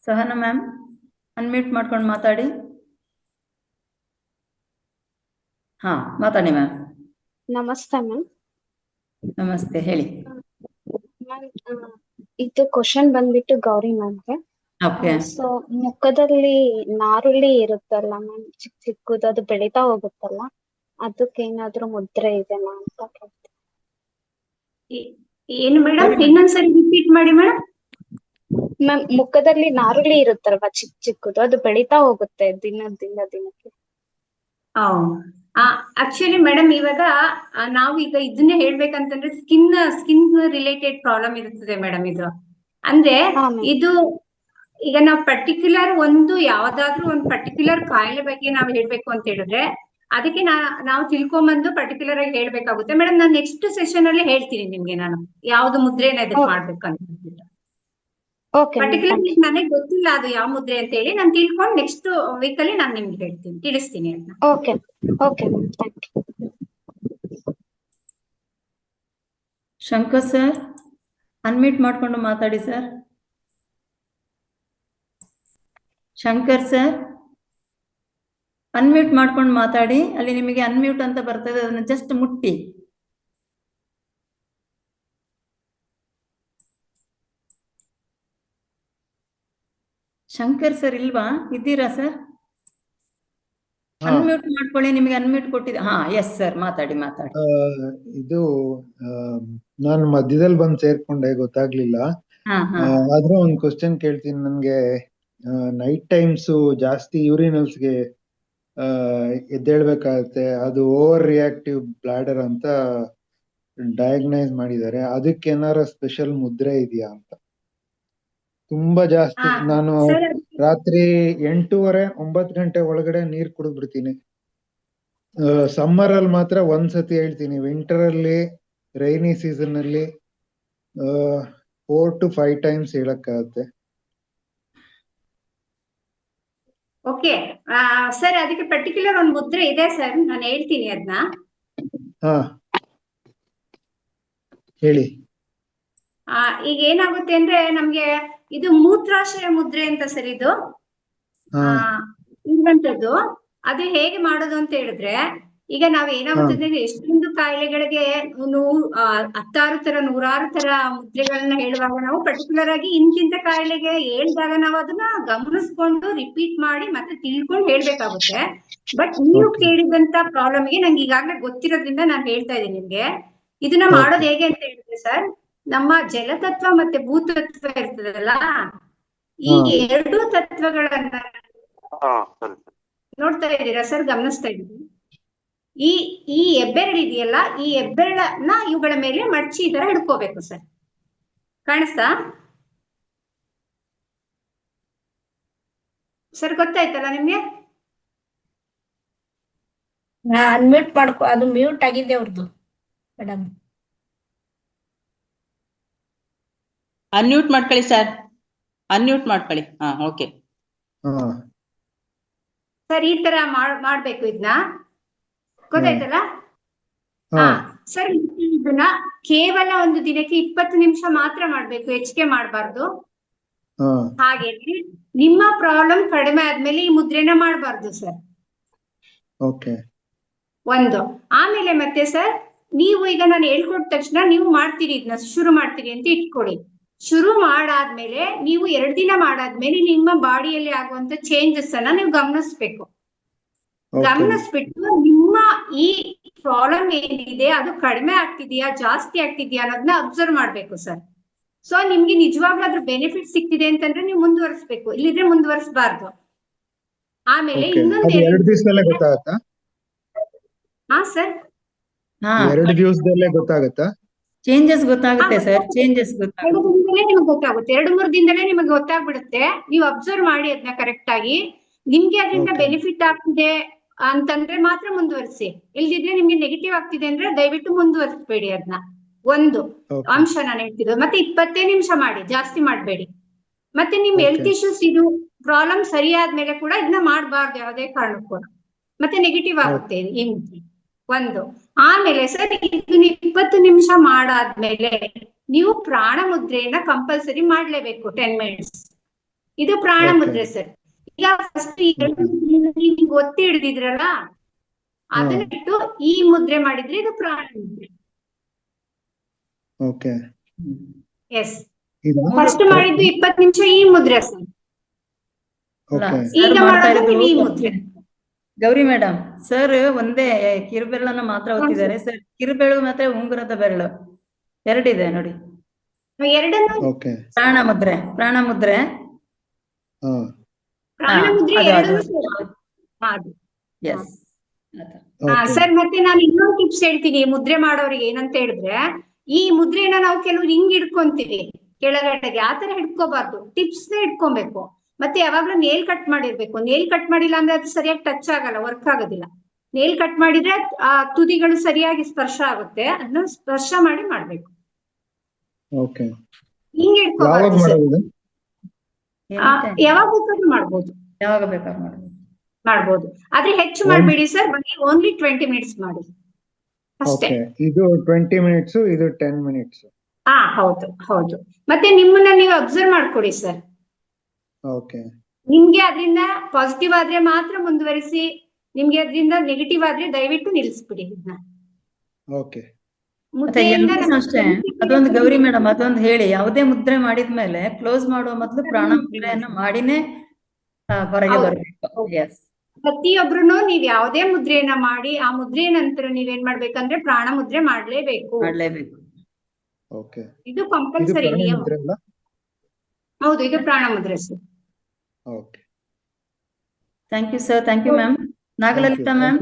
Sahana ma'am unmute ಮಾಡ್ಕೊಂಡು ಮಾತಾಡಿ. ಹಾ, ಮಾತಾಡಿ ಮ್ಯಾಮ್. ನಮಸ್ತೆ ಮ್ಯಾಮ್. ನಮಸ್ತೆ, ಹೇಳಿ ಮ್ಯಾಮ್. ಇದು ಕ್ವಶನ್ ಬಂದ್ಬಿಟ್ಟು ಗೌರಿ ಮ್ಯಾಮ್ಗೆ. ಓಕೆ. ಸೊ ಮುಖದಲ್ಲಿ ನಾರುಳ್ಳಿ ಇರುತ್ತಲ್ಲ ಮ್ಯಾಮ್, ಚಿಕ್ಕ ಚಿಕ್ಕದು, ಅದು ಬೆಳೀತಾ ಹೋಗುತ್ತಲ್ಲ, ಅದಕ್ಕೆ ಏನಾದ್ರೂ ಮುದ್ರೆ ಇದೆನಾ ಅಂತ ಕೇಳ್ತೀನಿ. ಏನು ಮೇಡಮ್, ಇನ್ನೊಂದ್ಸರಿ ರಿಪೀಟ್ ಮಾಡಿ ಮೇಡಮ್. ಮ್ಯಾಮ್, ಮುಖದಲ್ಲಿ ನಾರುಳ್ಳಿ ಇರುತ್ತಲ್ವಾ ಚಿಕ್ಕ ಚಿಕ್ಕದು, ಅದು ಬೆಳೀತಾ ಹೋಗುತ್ತೆ ದಿನಕ್ಕೆ. ಆಕ್ಚುಲಿ ಮೇಡಮ್, ಇವಾಗ ನಾವು ಈಗ ಇದನ್ನೇ ಹೇಳ್ಬೇಕಂತಂದ್ರೆ ಸ್ಕಿನ್ ರಿಲೇಟೆಡ್ ಪ್ರಾಬ್ಲಮ್ ಇರುತ್ತದೆ ಮೇಡಮ್. ಇದು ಅಂದ್ರೆ ಇದು ಈಗ ನಾವು ಪರ್ಟಿಕ್ಯುಲರ್ ಯಾವ್ದಾದ್ರು ಒಂದು ಪರ್ಟಿಕ್ಯುಲರ್ ಕಾಯಿಲೆ ಬಗ್ಗೆ ನಾವು ಹೇಳ್ಬೇಕು ಅಂತ ಹೇಳಿದ್ರೆ ಅದಕ್ಕೆ ನಾವು ತಿಳ್ಕೊಂಬಂದು ಪರ್ಟಿಕ್ಯುಲರ್ ಆಗಿ ಹೇಳ್ಬೇಕಾಗುತ್ತೆ ಮೇಡಮ್. ನಾನು ನೆಕ್ಸ್ಟ್ ಸೆಷನ್ ಅಲ್ಲಿ ಹೇಳ್ತೀನಿ ನಿಮ್ಗೆ, ನಾನು ಯಾವ್ದು ಮುದ್ರೆನ ಇದಕ್ಕೆ ಮಾಡ್ಬೇಕಂತ. ಪರ್ಟಿಕ್ಯುಲರ್ ನನಗೆ ಗೊತ್ತಿಲ್ಲ ಅದು ಯಾವ ಮುದ್ರೆ ಅಂತ ಹೇಳಿ, ನಾನು ತಿಳ್ಕೊಂಡು ನೆಕ್ಸ್ಟ್ ವೀಕ್ ಅಲ್ಲಿ ನಾನು ನಿಮ್ಗೆ ತಿಳಿಸ್ತೀನಿ ಅಂತ. Okay ma'am, thank you. Shankar sir unmute ಮಾಡ್ಕೊಂಡು ಮಾತಾಡಿ ಸರ್. ಶಂಕರ್ ಸರ್ ಅನ್ಮ್ಯೂಟ್ ಮಾಡ್ಕೊಂಡು ಮಾತಾಡಿ. ಅಲ್ಲಿ ನಿಮಗೆ ಅನ್ಮ್ಯೂಟ್ ಅಂತ ಬರ್ತದೆ, ಅದನ್ನ ಜಸ್ಟ್ ಮುಟ್ಟಿ. ಶಂಕರ್ ಸರ್ ಇಲ್ವಾ? ಇದ್ದೀರಾ ಸರ್? ಅನ್ಮ್ಯೂಟ್ ಮಾಡ್ಕೊಳ್ಳಿ, ನಿಮಗೆ ಅನ್ಮ್ಯೂಟ್ ಕೊಟ್ಟಿದೆ. ಹಾ, ಎಸ್ ಸರ್, ಮಾತಾಡಿ. ಇದು ನಾನು ಮಧ್ಯದಲ್ಲಿ ಬಂದು ಸೇರ್ಕೊಂಡೆ, ಗೊತ್ತಾಗ್ಲಿಲ್ಲ. ಆದ್ರೆ ಒಂದು ಕ್ವಶನ್ ಕೇಳ್ತೀನಿ. ನನ್ಗೆ ನೈಟ್ ಟೈಮ್ಸ್ ಜಾಸ್ತಿ ಯೂರಿನಲ್ಸ್ಗೆ ಎದ್ದೇಳ್ಬೇಕಾಗತ್ತೆ. ಅದು ಓವರ್ ರಿಯಾಕ್ಟಿವ್ ಬ್ಲಾಡರ್ ಅಂತ ಡಯಾಗ್ನೈಸ್ ಮಾಡಿದ್ದಾರೆ. ಅದಕ್ಕೆ ಏನಾರ ಸ್ಪೆಷಲ್ ಮುದ್ರೆ ಇದೆಯಾ ಅಂತ. ತುಂಬಾ ಜಾಸ್ತಿ ನಾನು ರಾತ್ರಿ 8:30 9 ಗಂಟೆ ಒಳಗಡೆ ನೀರ್ ಕುಡಿದ್ಬಿಡ್ತೀನಿ. ಸಮ್ಮರ್ ಅಲ್ಲಿ ಮಾತ್ರ ಒಂದ್ಸತಿ ಹೇಳ್ತೀನಿ. ವಿಂಟರ್ ಅಲ್ಲಿ, ರೈನಿ ಸೀಸನ್ ಅಲ್ಲಿ 4 to 5 ಟೈಮ್ಸ್ ಹೇಳಕ್ಕಾಗತ್ತೆ. ಓಕೆ ಸರ್, ಅದಕ್ಕೆ ಪರ್ಟಿಕ್ಯುಲರ್ ಒಂದು ಮುದ್ರೆ ಇದೆ ಸರ್, ನಾನು ಹೇಳ್ತೀನಿ ಅದನ್ನ. ಹಾ, ಹೇಳಿ. ಈಗ ಏನಾಗುತ್ತೆ ಅಂದ್ರೆ ನಮ್ಗೆ ಇದು ಮೂತ್ರಾಶಯ ಮುದ್ರೆ ಅಂತ ಸರ್ ಇದು ಇರುವಂತದ್ದು. ಅದು ಹೇಗೆ ಮಾಡೋದು ಅಂತ ಹೇಳಿದ್ರೆ, ಈಗ ನಾವ್ ಏನಾಗುತ್ತದೆ ಎಷ್ಟೊಂದು ಕಾಯಿಲೆಗಳಿಗೆ ಹತ್ತಾರು ತರ 100 ತರ ಮುದ್ರೆಗಳನ್ನ ಹೇಳುವಾಗ ನಾವು ಪರ್ಟಿಕ್ಯುಲರ್ ಆಗಿ ಇಂತಿಂತ ಕಾಯಿಲೆಗೆ ಹೇಳಿದಾಗ ನಾವು ಅದನ್ನ ಗಮನಿಸ್ಕೊಂಡು ರಿಪೀಟ್ ಮಾಡಿ ಮತ್ತೆ ತಿಳ್ಕೊಂಡು ಹೇಳ್ಬೇಕಾಗುತ್ತೆ. ಬಟ್ ನೀವು ಕೇಳಿದಂತ ಪ್ರಾಬ್ಲಮ್ಗೆ ನಂಗೆ ಈಗಾಗ್ಲೇ ಗೊತ್ತಿರೋದ್ರಿಂದ ನಾನು ಹೇಳ್ತಾ ಇದ್ದೀನಿ ನಿಮ್ಗೆ. ಇದನ್ನ ಮಾಡೋದು ಹೇಗೆ ಅಂತ ಹೇಳಿದ್ರೆ ಸರ್, ನಮ್ಮ ಜಲತತ್ವ ಮತ್ತೆ ಭೂತತ್ವ ಇರ್ತದಲ್ಲ, ಈ 2 ತತ್ವಗಳನ್ನ ನೋಡ್ತಾ ಇದ್ದೀರಾ ಸರ್, ಗಮನಿಸ್ತಾ ಇದ್ದೀವಿ. ಈ ಹೆಬ್ಬೆರಳು ಇದೆಯಲ್ಲ, ಈ ಹೆಬ್ಬೆರಳನ್ನ ಇವುಗಳ ಮೇಲೆ ಮಡಚಿ ಈ ತರ ಹಿಡ್ಕೋಬೇಕು ಸರ್. ಕಾಣಿಸ್ತಾ ಸರ್? ಗೊತ್ತಾಯ್ತಲ್ಲ ನಿಮ್ಗೆ? ಅನ್ಮ್ಯೂಟ್ ಮಾಡ್ಕೊ, ಅದು ಮ್ಯೂಟ್ ಆಗಿದೆ ಅವ್ರದ್ದು ಮೇಡಮ್. ಅನ್ಮ್ಯೂಟ್ ಮಾಡ್ಕೊಳ್ಳಿ ಸರ್, ಅನ್ಮ್ಯೂಟ್ ಮಾಡ್ಕೊಳ್ಳಿ. ಓಕೆ ಸರ್, ಈ ತರ ಮಾಡ್ಬೇಕು ಇದನ್ನ. ಗೊತ್ತಾಯ್ತಲ್ಲ? ಸರ್, ಇದನ್ನ ಕೇವಲ ಒಂದು ದಿನಕ್ಕೆ 20 ನಿಮಿಷ ಮಾತ್ರ ಮಾಡ್ಬೇಕು, ಹೆಚ್ಚಿಗೆ ಮಾಡಬಾರ್ದು. ಹಾಗೆ ನಿಮ್ಮ ಪ್ರಾಬ್ಲಮ್ ಕಡಿಮೆ ಆದ್ಮೇಲೆ ಈ ಮುದ್ರೆನ ಮಾಡಬಾರ್ದು ಸರ್. ಒಂದು. ಆಮೇಲೆ ಮತ್ತೆ ಸರ್, ನೀವು ಈಗ ನಾನು ಹೇಳ್ಕೊಟ್ಟ ತಕ್ಷಣ ನೀವು ಮಾಡ್ತೀರಿ, ಇದನ್ನ ಶುರು ಮಾಡ್ತೀರಿ ಅಂತ ಇಟ್ಕೊಳ್ಳಿ. ಶುರು ಮಾಡಾದ್ಮೇಲೆ ನೀವು 2 ದಿನ ಮಾಡಾದ್ಮೇಲೆ ನಿಮ್ಮ ಬಾಡಿಯಲ್ಲಿ ಆಗುವಂತ ಚೇಂಜಸ್ ಅನ್ನ ನೀವು ಗಮನಿಸ್ಬೇಕು. ಗಮನಿಸ್ಬಿಟ್ಟು ನಿಮ್ಮ ಈ ಪ್ರಾಬ್ಲಮ್ ಏನಿದೆ ಅದು ಕಡಿಮೆ ಆಗ್ತಿದ್ಯಾ ಜಾಸ್ತಿ ಆಗ್ತಿದ್ಯಾ ಅನ್ನೋದನ್ನ ಅಬ್ಸರ್ವ್ ಮಾಡ್ಬೇಕು ಸರ್. ಸೊ ನಿಮ್ಗೆ ನಿಜವಾಗ್ಲೂ ಅದ್ರ ಬೆನಿಫಿಟ್ ಸಿಗ್ತಿದೆ ಅಂತಂದ್ರೆ ನೀವು ಮುಂದುವರಿಸ್ಬೇಕು, ಇಲ್ಲಿದ್ರೆ ಮುಂದುವರಿಸಬಾರ್ದು. ಆಮೇಲೆ ಇನ್ನೊಂದು 2 ದಿವಸದಲ್ಲೇ ಗೊತ್ತಾಗತ್ತಾ? ಹಾ ಸರ್, 2 ದಿವಸದಲ್ಲೇ ಗೊತ್ತಾಗತ್ತಾ? ಚೇಂಜಸ್ ಗೊತ್ತಾಗುತ್ತೆ ಸರ್, ಚೇಂಜಸ್ 2 ದಿನದಲ್ಲೇ ನಿಮ್ಗೆ ಗೊತ್ತಾಗುತ್ತೆ, 2-3 ದಿನದಲ್ಲೇ ನಿಮಗೆ ಗೊತ್ತಾಗ್ಬಿಡುತ್ತೆ. ನೀವು ಅಬ್ಸರ್ವ್ ಮಾಡಿ ಅದನ್ನ ಕರೆಕ್ಟ್ ಆಗಿ. ನಿಮ್ಗೆ ಅದರಿಂದ ಬೆನಿಫಿಟ್ ಆಗ್ತಿದೆ ಅಂತಂದ್ರೆ ಮಾತ್ರ ಮುಂದುವರಿಸಿ, ಇಲ್ದಿದ್ರೆ ನಿಮ್ಗೆ ನೆಗೆಟಿವ್ ಆಗ್ತಿದೆ ಅಂದ್ರೆ ದಯವಿಟ್ಟು ಮುಂದುವರಿಸಬೇಡಿ. ಅದನ್ನ ಒಂದು ಅಂಶ ನಾನು ಹೇಳ್ತಿರೋದು. ಮತ್ತೆ 20 ನಿಮಿಷ ಮಾಡಿ, ಜಾಸ್ತಿ ಮಾಡಬೇಡಿ. ಮತ್ತೆ ನಿಮ್ ಹೆಲ್ತ್ ಇಶ್ಯೂಸ್ ಇದು ಪ್ರಾಬ್ಲಮ್ ಸರಿಯಾದ್ಮೇಲೆ ಕೂಡ ಇದನ್ನ ಮಾಡಬಾರ್ದು ಯಾವುದೇ ಕಾರಣಕ್ಕೂ, ಮತ್ತೆ ನೆಗೆಟಿವ್ ಆಗುತ್ತೆ ಈ ಮುದ್ದೆ. ಒಂದು. ಆಮೇಲೆ ಸರ್, ಇದನ್ನ 20 ನಿಮಿಷ ಮಾಡಾದ್ಮೇಲೆ ನೀವು ಪ್ರಾಣ ಮುದ್ರೆಯನ್ನ ಕಂಪಲ್ಸರಿ ಮಾಡ್ಲೇಬೇಕು 10 ಮಿನಿಟ್ಸ್. ಇದು ಪ್ರಾಣ ಮುದ್ರೆ ಸರ್. ಈಗ ಫಸ್ಟ್ 2 ನೀವು ಒತ್ತಿ ಹಿಡಿದಿದ್ರಲ್ಲ, ಅದನ್ನ ಬಿಟ್ಟು ಈ ಮುದ್ರೆ ಮಾಡಿದ್ರೆ ಇದು ಪ್ರಾಣ ಮುದ್ರೆ. ಎಸ್, ಫಸ್ಟ್ ಮಾಡಿದ್ದು 20 ನಿಮಿಷ ಈ ಮುದ್ರೆ ಸರ್. ಈಗ ಮಾಡೋದು ಈ ಮುದ್ರೆ. ಗೌರಿ ಮೇಡಮ್, ಸರ್ ಒಂದೇ ಕಿರುಬೆರಳನ್ನ ಮಾತ್ರ ಒತ್ತಿದ್ದಾರೆ ಸರ್. ಕಿರುಬೆರಳು ಮತ್ತೆ ಉಂಗುರದ ಬೆರಳು 2 ಇದೆ ನೋಡಿ. ಪ್ರಾಣ ಮುದ್ರೆ, ಪ್ರಾಣ ಮುದ್ರೆ. ಸರ್, ಮತ್ತೆ ನಾನು ಇನ್ನೊಂದು ಟಿಪ್ಸ್ ಹೇಳ್ತೀನಿ ಮುದ್ರೆ ಮಾಡೋರಿಗೆ. ಏನಂತ ಹೇಳಿದ್ರೆ, ಈ ಮುದ್ರೆನ ನಾವು ಕೆಲವ್ರು ಹಿಂಗ್ ಹಿಡ್ಕೊಂತೀವಿ ಕೆಳಗಡೆಗೆ, ಆತರ ಹಿಡ್ಕೋಬಾರ್ದು, ಟಿಪ್ಸ್ ನ ಹಿಡ್ಕೊಬೇಕು. ಮತ್ತೆ ಯಾವಾಗ್ಲೂ ನೇಲ್ ಕಟ್ ಮಾಡಿರ್ಬೇಕು. ನೇಲ್ ಕಟ್ ಮಾಡಿಲ್ಲ ಅಂದ್ರೆ ಅದು ಸರಿಯಾಗಿ ಟಚ್ ಆಗಲ್ಲ, ವರ್ಕ್ ಆಗೋದಿಲ್ಲ. ನೇಲ್ ಕಟ್ ಮಾಡಿದ್ರೆ ಆ ತುದಿಗಳು ಸರಿಯಾಗಿ ಸ್ಪರ್ಶ ಆಗುತ್ತೆ, ಅದನ್ನ ಸ್ಪರ್ಶ ಮಾಡಿ ಮಾಡ್ಬೇಕು. ಹಿಂಗ್ ಹಿಡ್ಕೋಬಾರ್ದು. ಯಾವಾಗ ಬೇಕಾದ್ರೂ ಮಾಡ್ಬೋದು, ಯಾವಾಗ ಬೇಕಾದ್ರೂ ಮಾಡ್ಬೋದು. ಆದ್ರೆ ಹೆಚ್ಚು ಮಾಡ್ಬೇಡಿ ಸರ್, ಬನ್ನಿ ಓನ್ಲಿ 20 ಮಿನಿಟ್ಸ್ ಮಾಡಿ ಅಷ್ಟೇ. ಇದು 20 ಮಿನಿಟ್ಸ್, ಇದು 10 ಮಿನಿಟ್ಸ್. ಹೌದು ಹೌದು. ಮತ್ತೆ ನಿಮ್ಮನ್ನ ನೀವು ಅಬ್ಸರ್ವ್ ಮಾಡ್ಕೊಡಿ ಸರ್. ಓಕೆ. ನಿಮ್ಗೆ ಅದರಿಂದ ಪಾಸಿಟಿವ್ ಆದ್ರೆ ಮಾತ್ರ ಮುಂದುವರಿಸಿ, ನಿಮ್ಗೆ ಅದರಿಂದ ನೆಗೆಟಿವ್ ಆದ್ರೆ ದಯವಿಟ್ಟು ನಿಲ್ಲಿಸ್ಬಿಡಿ ಇದನ್ನ. ಓಕೆ. ಅಷ್ಟೇ. ಅದೊಂದು ಗೌರಿ ಮೇಡಮ್, ಅದೊಂದು ಹೇಳಿ, ಯಾವುದೇ ಮುದ್ರೆ ಮಾಡಿದ್ಮೇಲೆ ಕ್ಲೋಸ್ ಮಾಡುವ ಮೊದಲು ಪ್ರಾಣ ಮುದ್ರೆಯನ್ನ ಮಾಡಿನೇ ಹೊರಗೆ ಬರಬೇಕು. ಪ್ರತಿಯೊಬ್ರು ನೀವ್ ಯಾವುದೇ ಮುದ್ರೆಯನ್ನ ಮಾಡಿ ಆ ಮುದ್ರೆಯ ನಂತರ ನೀವೇನ್ ಮಾಡ್ಬೇಕಂದ್ರೆ ಪ್ರಾಣ ಮುದ್ರೆ ಮಾಡ್ಲೇಬೇಕು. ಇದು ಕಂಪಲ್ಸರಿ ನಿಯಮ. ಹೌದು, ಇದು ಪ್ರಾಣ ಮುದ್ರೆ sir. Thank you sir. Thank you ma'am. Nagalalitha ma'am.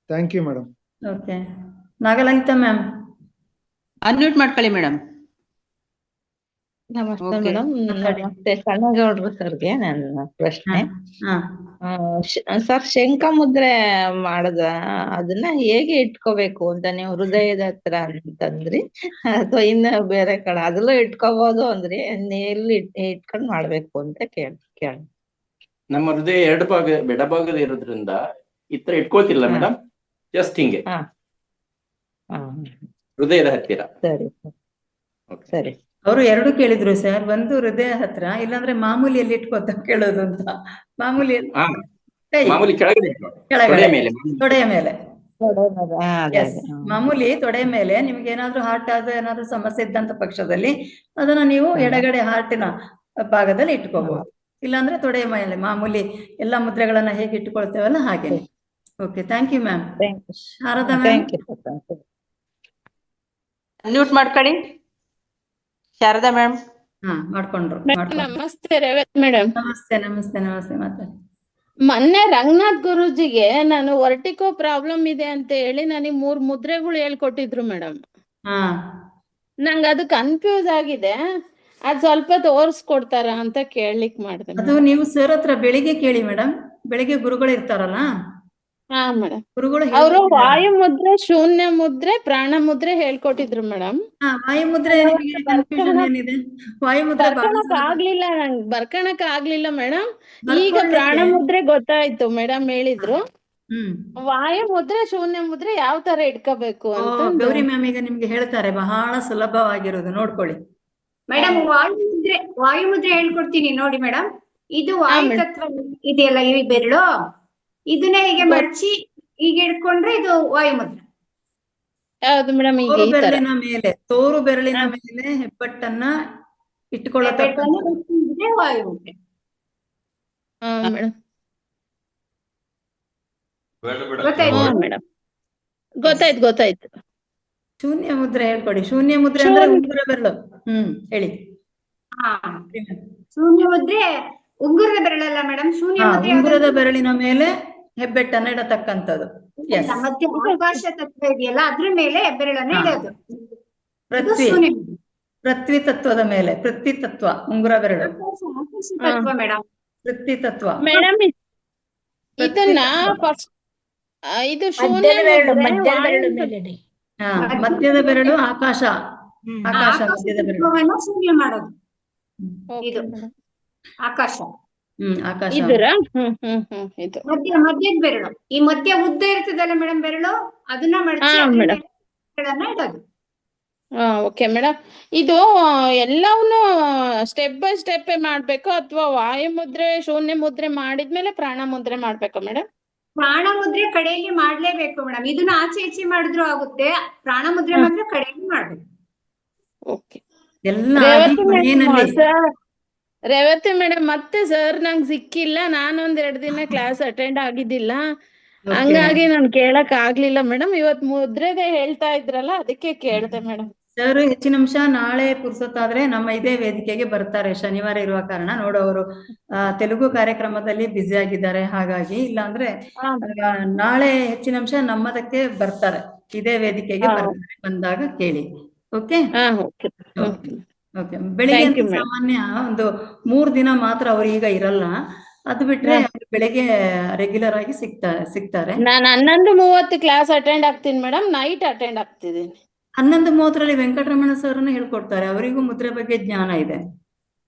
Thank you madam. Okay, Nagalalitha ma'am unmute ಮಾಡ್ಕೊಳ್ಳಿ ಮೇಡಮ್. ನಮಸ್ತೆ ಮೇಡಮ್. ನಮಸ್ತೆ ಸಣ್ಣಗೌಡ್ರು ಸರ್ಗೆ ನನ್ನ ಪ್ರಶ್ನೆ. ಸರ್, ಶಂಖ ಮುದ್ರೆ ಮಾಡದ ಅದನ್ನ ಹೇಗೆ ಇಟ್ಕೋಬೇಕು ಅಂತ ನೀವು ಹೃದಯದ ಹತ್ರ ಅಂತಂದ್ರಿ, ಅಥವಾ ಇನ್ನ ಬೇರೆ ಕಡೆ ಅದಲ್ಲೂ ಇಟ್ಕೋಬಹುದು ಅಂದ್ರಿ, ಎಲ್ಲಿ ಇಟ್ಕೊಂಡ್ ಮಾಡ್ಬೇಕು ಅಂತ ಕೇಳ. ನಮ್ಮ ಹೃದಯ 2 ಭಾಗ ಎಡಭಾಗದ ಇರೋದ್ರಿಂದ ಈ ತರ ಇಟ್ಕೊಳ್ತಿಲ್ಲ ಮೇಡಮ್, ಜಸ್ಟ್ ಹಿಂಗೆ ಹೃದಯದ ಹತ್ತಿರ. ಸರಿ ಸರಿ. ಅವರು 2 ಕೇಳಿದ್ರು ಸರ್, ಒಂದು ಹೃದಯ ಹತ್ರ, ಇಲ್ಲಾಂದ್ರೆ ಮಾಮೂಲಿಯಲ್ಲಿ ಇಟ್ಕೋತ ಕೇಳೋದು ಅಂತ. ಮಾಮೂಲಿಯಲ್ಲಿ ಕೈ ಮಾಮೂಲಿ ಕೆಳಗಡೆ ಇಟ್ಕೊಳ್ಳಿ. ಕೆಳಗಡೆ ತೊಡೆಯ ಮೇಲೆ ತೊಡೆಯ ಮೇಲೆ. ಅದೇ ಎಸ್, ಮಾಮೂಲಿ ತೊಡೆಯ ಮೇಲೆ ನಿಮ್ಗೆ ಏನಾದ್ರೂ ಹಾರ್ಟ್ ಆದ ಏನಾದ್ರೂ ಸಮಸ್ಯೆ ಇದ್ದಂತ ಪಕ್ಷದಲ್ಲಿ ಅದನ್ನ ನೀವು ಎಡಗಡೆ ಹಾರ್ಟಿನ ಭಾಗದಲ್ಲಿ ಇಟ್ಕೋಬಹುದು. ಇಲ್ಲಾಂದ್ರೆ ತೊಡೆಯ ಮೇಲೆ ಮಾಮೂಲಿ ಎಲ್ಲಾ ಮುದ್ರೆಗಳನ್ನ ಹೇಗೆ ಇಟ್ಕೊಳ್ತೇವಲ್ಲ ಹಾಗೇನೆ. Okay, thank you ma'am. Sharada ma'am. Mute ಮಾಡ್ಕೊಳ್ಳಿ ಶಾರದಾ ಮ್ಯಾಮ್. ಹಾ, ಮಾಡ್ಕೊಂಡ್ರು. ನಮಸ್ತೆ ರೇವತಿ ಮೇಡಮ್. ನಮಸ್ತೆ ನಮಸ್ತೆ ನಮಸ್ತೆ. ಮಾತಾಡಿ. ಮೊನ್ನೆ ರಂಗನಾಥ್ ಗುರೂಜಿಗೆ ನಾನು ವರ್ಟಿಕೋ ಪ್ರಾಬ್ಲಮ್ ಇದೆ ಅಂತ ಹೇಳಿ ನನಗೆ 3 ಮುದ್ರೆಗಳು ಹೇಳ್ಕೊಟ್ಟಿದ್ರು ಮೇಡಮ್. ಹಾ, ನಂಗೆ ಅದು ಕನ್ಫ್ಯೂಸ್ ಆಗಿದೆ, ಅದ್ ಸ್ವಲ್ಪ ತೋರಿಸ್ಕೊಡ್ತಾರ ಅಂತ ಕೇಳಲಿಕ್ಕೆ ಮಾಡಿದೆ. ಅದು ನೀವು ಸರ್ ಹತ್ರ ಬೆಳಿಗ್ಗೆ ಕೇಳಿ ಮೇಡಮ್. ಬೆಳಿಗ್ಗೆ ಗುರುಗಳು ಇರ್ತಾರಲ್ಲ, ಹಾ ಮೇಡಮ್, ಗುರುಗಳು ಅವರು ವಾಯು ಮುದ್ರೆ, ಶೂನ್ಯ ಮುದ್ರೆ, ಪ್ರಾಣ ಮುದ್ರೆ ಹೇಳ್ಕೊಟ್ಟಿದ್ರು ಮೇಡಮ್. ವಾಯು ಮುದ್ರೆ ನಿಮಗೆ ಕನ್ಫ್ಯೂಷನ್ ಏನಿದೆ? ವಾಯು ಮುದ್ರೆ ಬರ್ಕಣಕ್ ಆಗ್ಲಿಲ್ಲ, ನಂಗೆ ಬರ್ಕಣಕ್ ಆಗ್ಲಿಲ್ಲ ಮೇಡಮ್. ಈಗ ಪ್ರಾಣ ಮುದ್ರೆ ಗೊತ್ತಾಯ್ತು, ಮೇಡಮ್ ಹೇಳಿದ್ರು. ವಾಯು ಮುದ್ರೆ, ಶೂನ್ಯ ಮುದ್ರೆ ಯಾವ ತರ ಇಟ್ಕೋಬೇಕು ಅಂತ. ಗೌರಿ ಮ್ಯಾಮ್ ಈಗ ನಿಮ್ಗೆ ಹೇಳ್ತಾರೆ, ಬಹಳ ಸುಲಭವಾಗಿರೋದು, ನೋಡ್ಕೊಳ್ಳಿ ಮೇಡಮ್. ವಾಯು ಮುದ್ರೆ ಹೇಳ್ಕೊಡ್ತೀನಿ ನೋಡಿ ಮೇಡಮ್. ಇದು ವಾಯು ತತ್ವ ಇದೆಯಲ್ಲ, ಈ ಬೆರಳು ಇದನ್ನ ಹೀಗೆ ಮಡಚಿ ಹೀಗೆ ಇಟ್ಕೊಂಡ್ರೆ ಇದು ವಾಯು ಮುದ್ರೆ. ಹೌದು ಮೇಡಮ್. ಈಗ ಈ ತರ ಬೆರಳಿನ ಮೇಲೆ, ತೋರು ಬೆರಳಿನ ಮೇಲೆ ಹೆಬ್ಬಟ್ಟನ್ನ ಇಟ್ಕೊಳ್ಳೋದು ವಾಯು ಮುದ್ರೆ. ಮೇಡಮ್ ಮೇಡಮ್ ಗೊತ್ತಾಯ್ತು. ಶೂನ್ಯ ಮುದ್ರೆ ಹೇಳ್ಕೊಡಿ. ಶೂನ್ಯ ಮುದ್ರೆ ಅಂದ್ರೆ ಉಂಗುರ ಬೆರಳು. ಹೇಳಿ. ಶೂನ್ಯ ಮುದ್ರೆ ಉಂಗುರದ ಬೆರಳಲ್ಲ ಮೇಡಮ್. ಶೂನ್ಯ ಮುದ್ರೆ ಉಂಗುರದ ಬೆರಳಿನ ಮೇಲೆ ಹೆಬ್ಬೆಟ್ಟನ್ನ ಇಡತಕ್ಕಂಥದ್ದು. ಮತ್ತೆ ಆಕಾಶ ತತ್ವ ಇದೆಯಲ್ಲ, ಅದ್ರ ಮೇಲೆ ಬೆರಳನ್ನ ಇಡೋದು. ಪೃಥ್ವಿ ತತ್ವದ ಮೇಲೆ, ಪೃಥ್ವಿ ತತ್ವ ಉಂಗುರ ಬೆರಳು. ತತ್ವ ಮೇಡಮ್, ಪೃಥ್ವಿ ತತ್ವ ಮೇಡಮ್. ಇದನ್ನ ಇದು ಶೂನ್ಯ ಮಧ್ಯದ ಬೆರಳು ಆಕಾಶ. ಆಕಾಶ ಮಧ್ಯದ ಬೆರಳು ಶೂನ್ಯ ಮಾಡೋದು. ಇದು ಆಕಾಶ. ಆಕಾಶ. ಮಧ್ಯದ ಬೆರಳು, ಈ ಮಧ್ಯ ಉದ್ದ ಇರ್ತದಲ್ಲ ಮೇಡಮ್ ಬೆರಳು, ಅದನ್ನ ಮಡಚಿ ಬೆರಳನ್ನ ಇಡೋದು. Okay madam. ಇದು ಎಲ್ಲವನ್ನೂ ಸ್ಟೆಪ್ ಬೈ ಸ್ಟೆಪ್ ಮಾಡ್ಬೇಕು ಅಥವಾ ವಾಯು ಮುದ್ರೆ, ಶೂನ್ಯ ಮುದ್ರೆ ಮಾಡಿದ್ಮೇಲೆ ಪ್ರಾಣ ಮುದ್ರೆ ಮಾಡ್ಬೇಕಾ ಮೇಡಮ್? ಪ್ರಾಣ ಮುದ್ರೆ ಕಡೆಯಲ್ಲಿ ಮಾಡ್ಲೇಬೇಕು ಮೇಡಮ್. ಇದನ್ನ ಆಚೆ ಈಚೆ ಮಾಡಿದ್ರು ಆಗುತ್ತೆ, ಪ್ರಾಣ ಮುದ್ರೆ ಮಾತ್ರ ಕಡೆಯಲ್ಲಿ ಮಾಡ್ಬೇಕು. ಓಕೆ. ರೇವತಿ ಮೇಡಮ್, ಮತ್ತೆ ಸರ್ ನಂಗೆ ಸಿಕ್ಕಿಲ್ಲ, ನಾನೊಂದ್ 2 ದಿನ ಕ್ಲಾಸ್ ಅಟೆಂಡ್ ಆಗಿದ್ದಿಲ್ಲ, ಹಂಗಾಗಿ ನಾನು ಕೇಳಕ್ ಆಗ್ಲಿಲ್ಲ ಮೇಡಮ್. ಇವತ್ ಮುದ್ರೆದೆ ಹೇಳ್ತಾ ಇದ್ರಲ್ಲ, ಅದಕ್ಕೆ ಕೇಳ್ದೆ ಮೇಡಮ್. ಸರ್ ಹೆಚ್ಚಿನ ಅಂಶ ನಾಳೆ ಪುರ್ಸೊತ್ತಾದ್ರೆ ನಮ್ಮ ಇದೇ ವೇದಿಕೆಗೆ ಬರ್ತಾರೆ, ಶನಿವಾರ ಇರುವ ಕಾರಣ. ನೋಡು, ಅವರು ತೆಲುಗು ಕಾರ್ಯಕ್ರಮದಲ್ಲಿ ಬ್ಯುಸಿ ಆಗಿದ್ದಾರೆ, ಹಾಗಾಗಿ. ಇಲ್ಲಾಂದ್ರೆ ನಾಳೆ ಹೆಚ್ಚಿನ ಅಂಶ ನಮ್ಮದಕ್ಕೆ ಬರ್ತಾರೆ, ಇದೇ ವೇದಿಕೆಗೆ ಬರ್ತಾರೆ. ಬಂದಾಗ ಕೇಳಿ. ಓಕೆ. ಓಕೆ. ಬೆಳಿಗ್ಗೆ ಸಾಮಾನ್ಯ ಒಂದು 3 ದಿನ ಮಾತ್ರ ಅವ್ರು ಈಗ ಇರಲ್ಲ, ಅದು ಬಿಟ್ರೆ ಬೆಳಿಗ್ಗೆ ರೆಗ್ಯುಲರ್ ಆಗಿ ಸಿಗ್ತಾರೆ. ನಾನು 11:30 ಕ್ಲಾಸ್ ಅಟೆಂಡ್ ಆಗ್ತೀನಿ ಮೇಡಮ್, ನೈಟ್ ಅಟೆಂಡ್ ಆಗ್ತಿದ್ದೀನಿ. 11:30 ವೆಂಕಟರಮಣ ಸರ್ ಹೇಳ್ಕೊಡ್ತಾರೆ, ಅವರಿಗೂ ಮುದ್ರೆ ಬಗ್ಗೆ ಜ್ಞಾನ ಇದೆ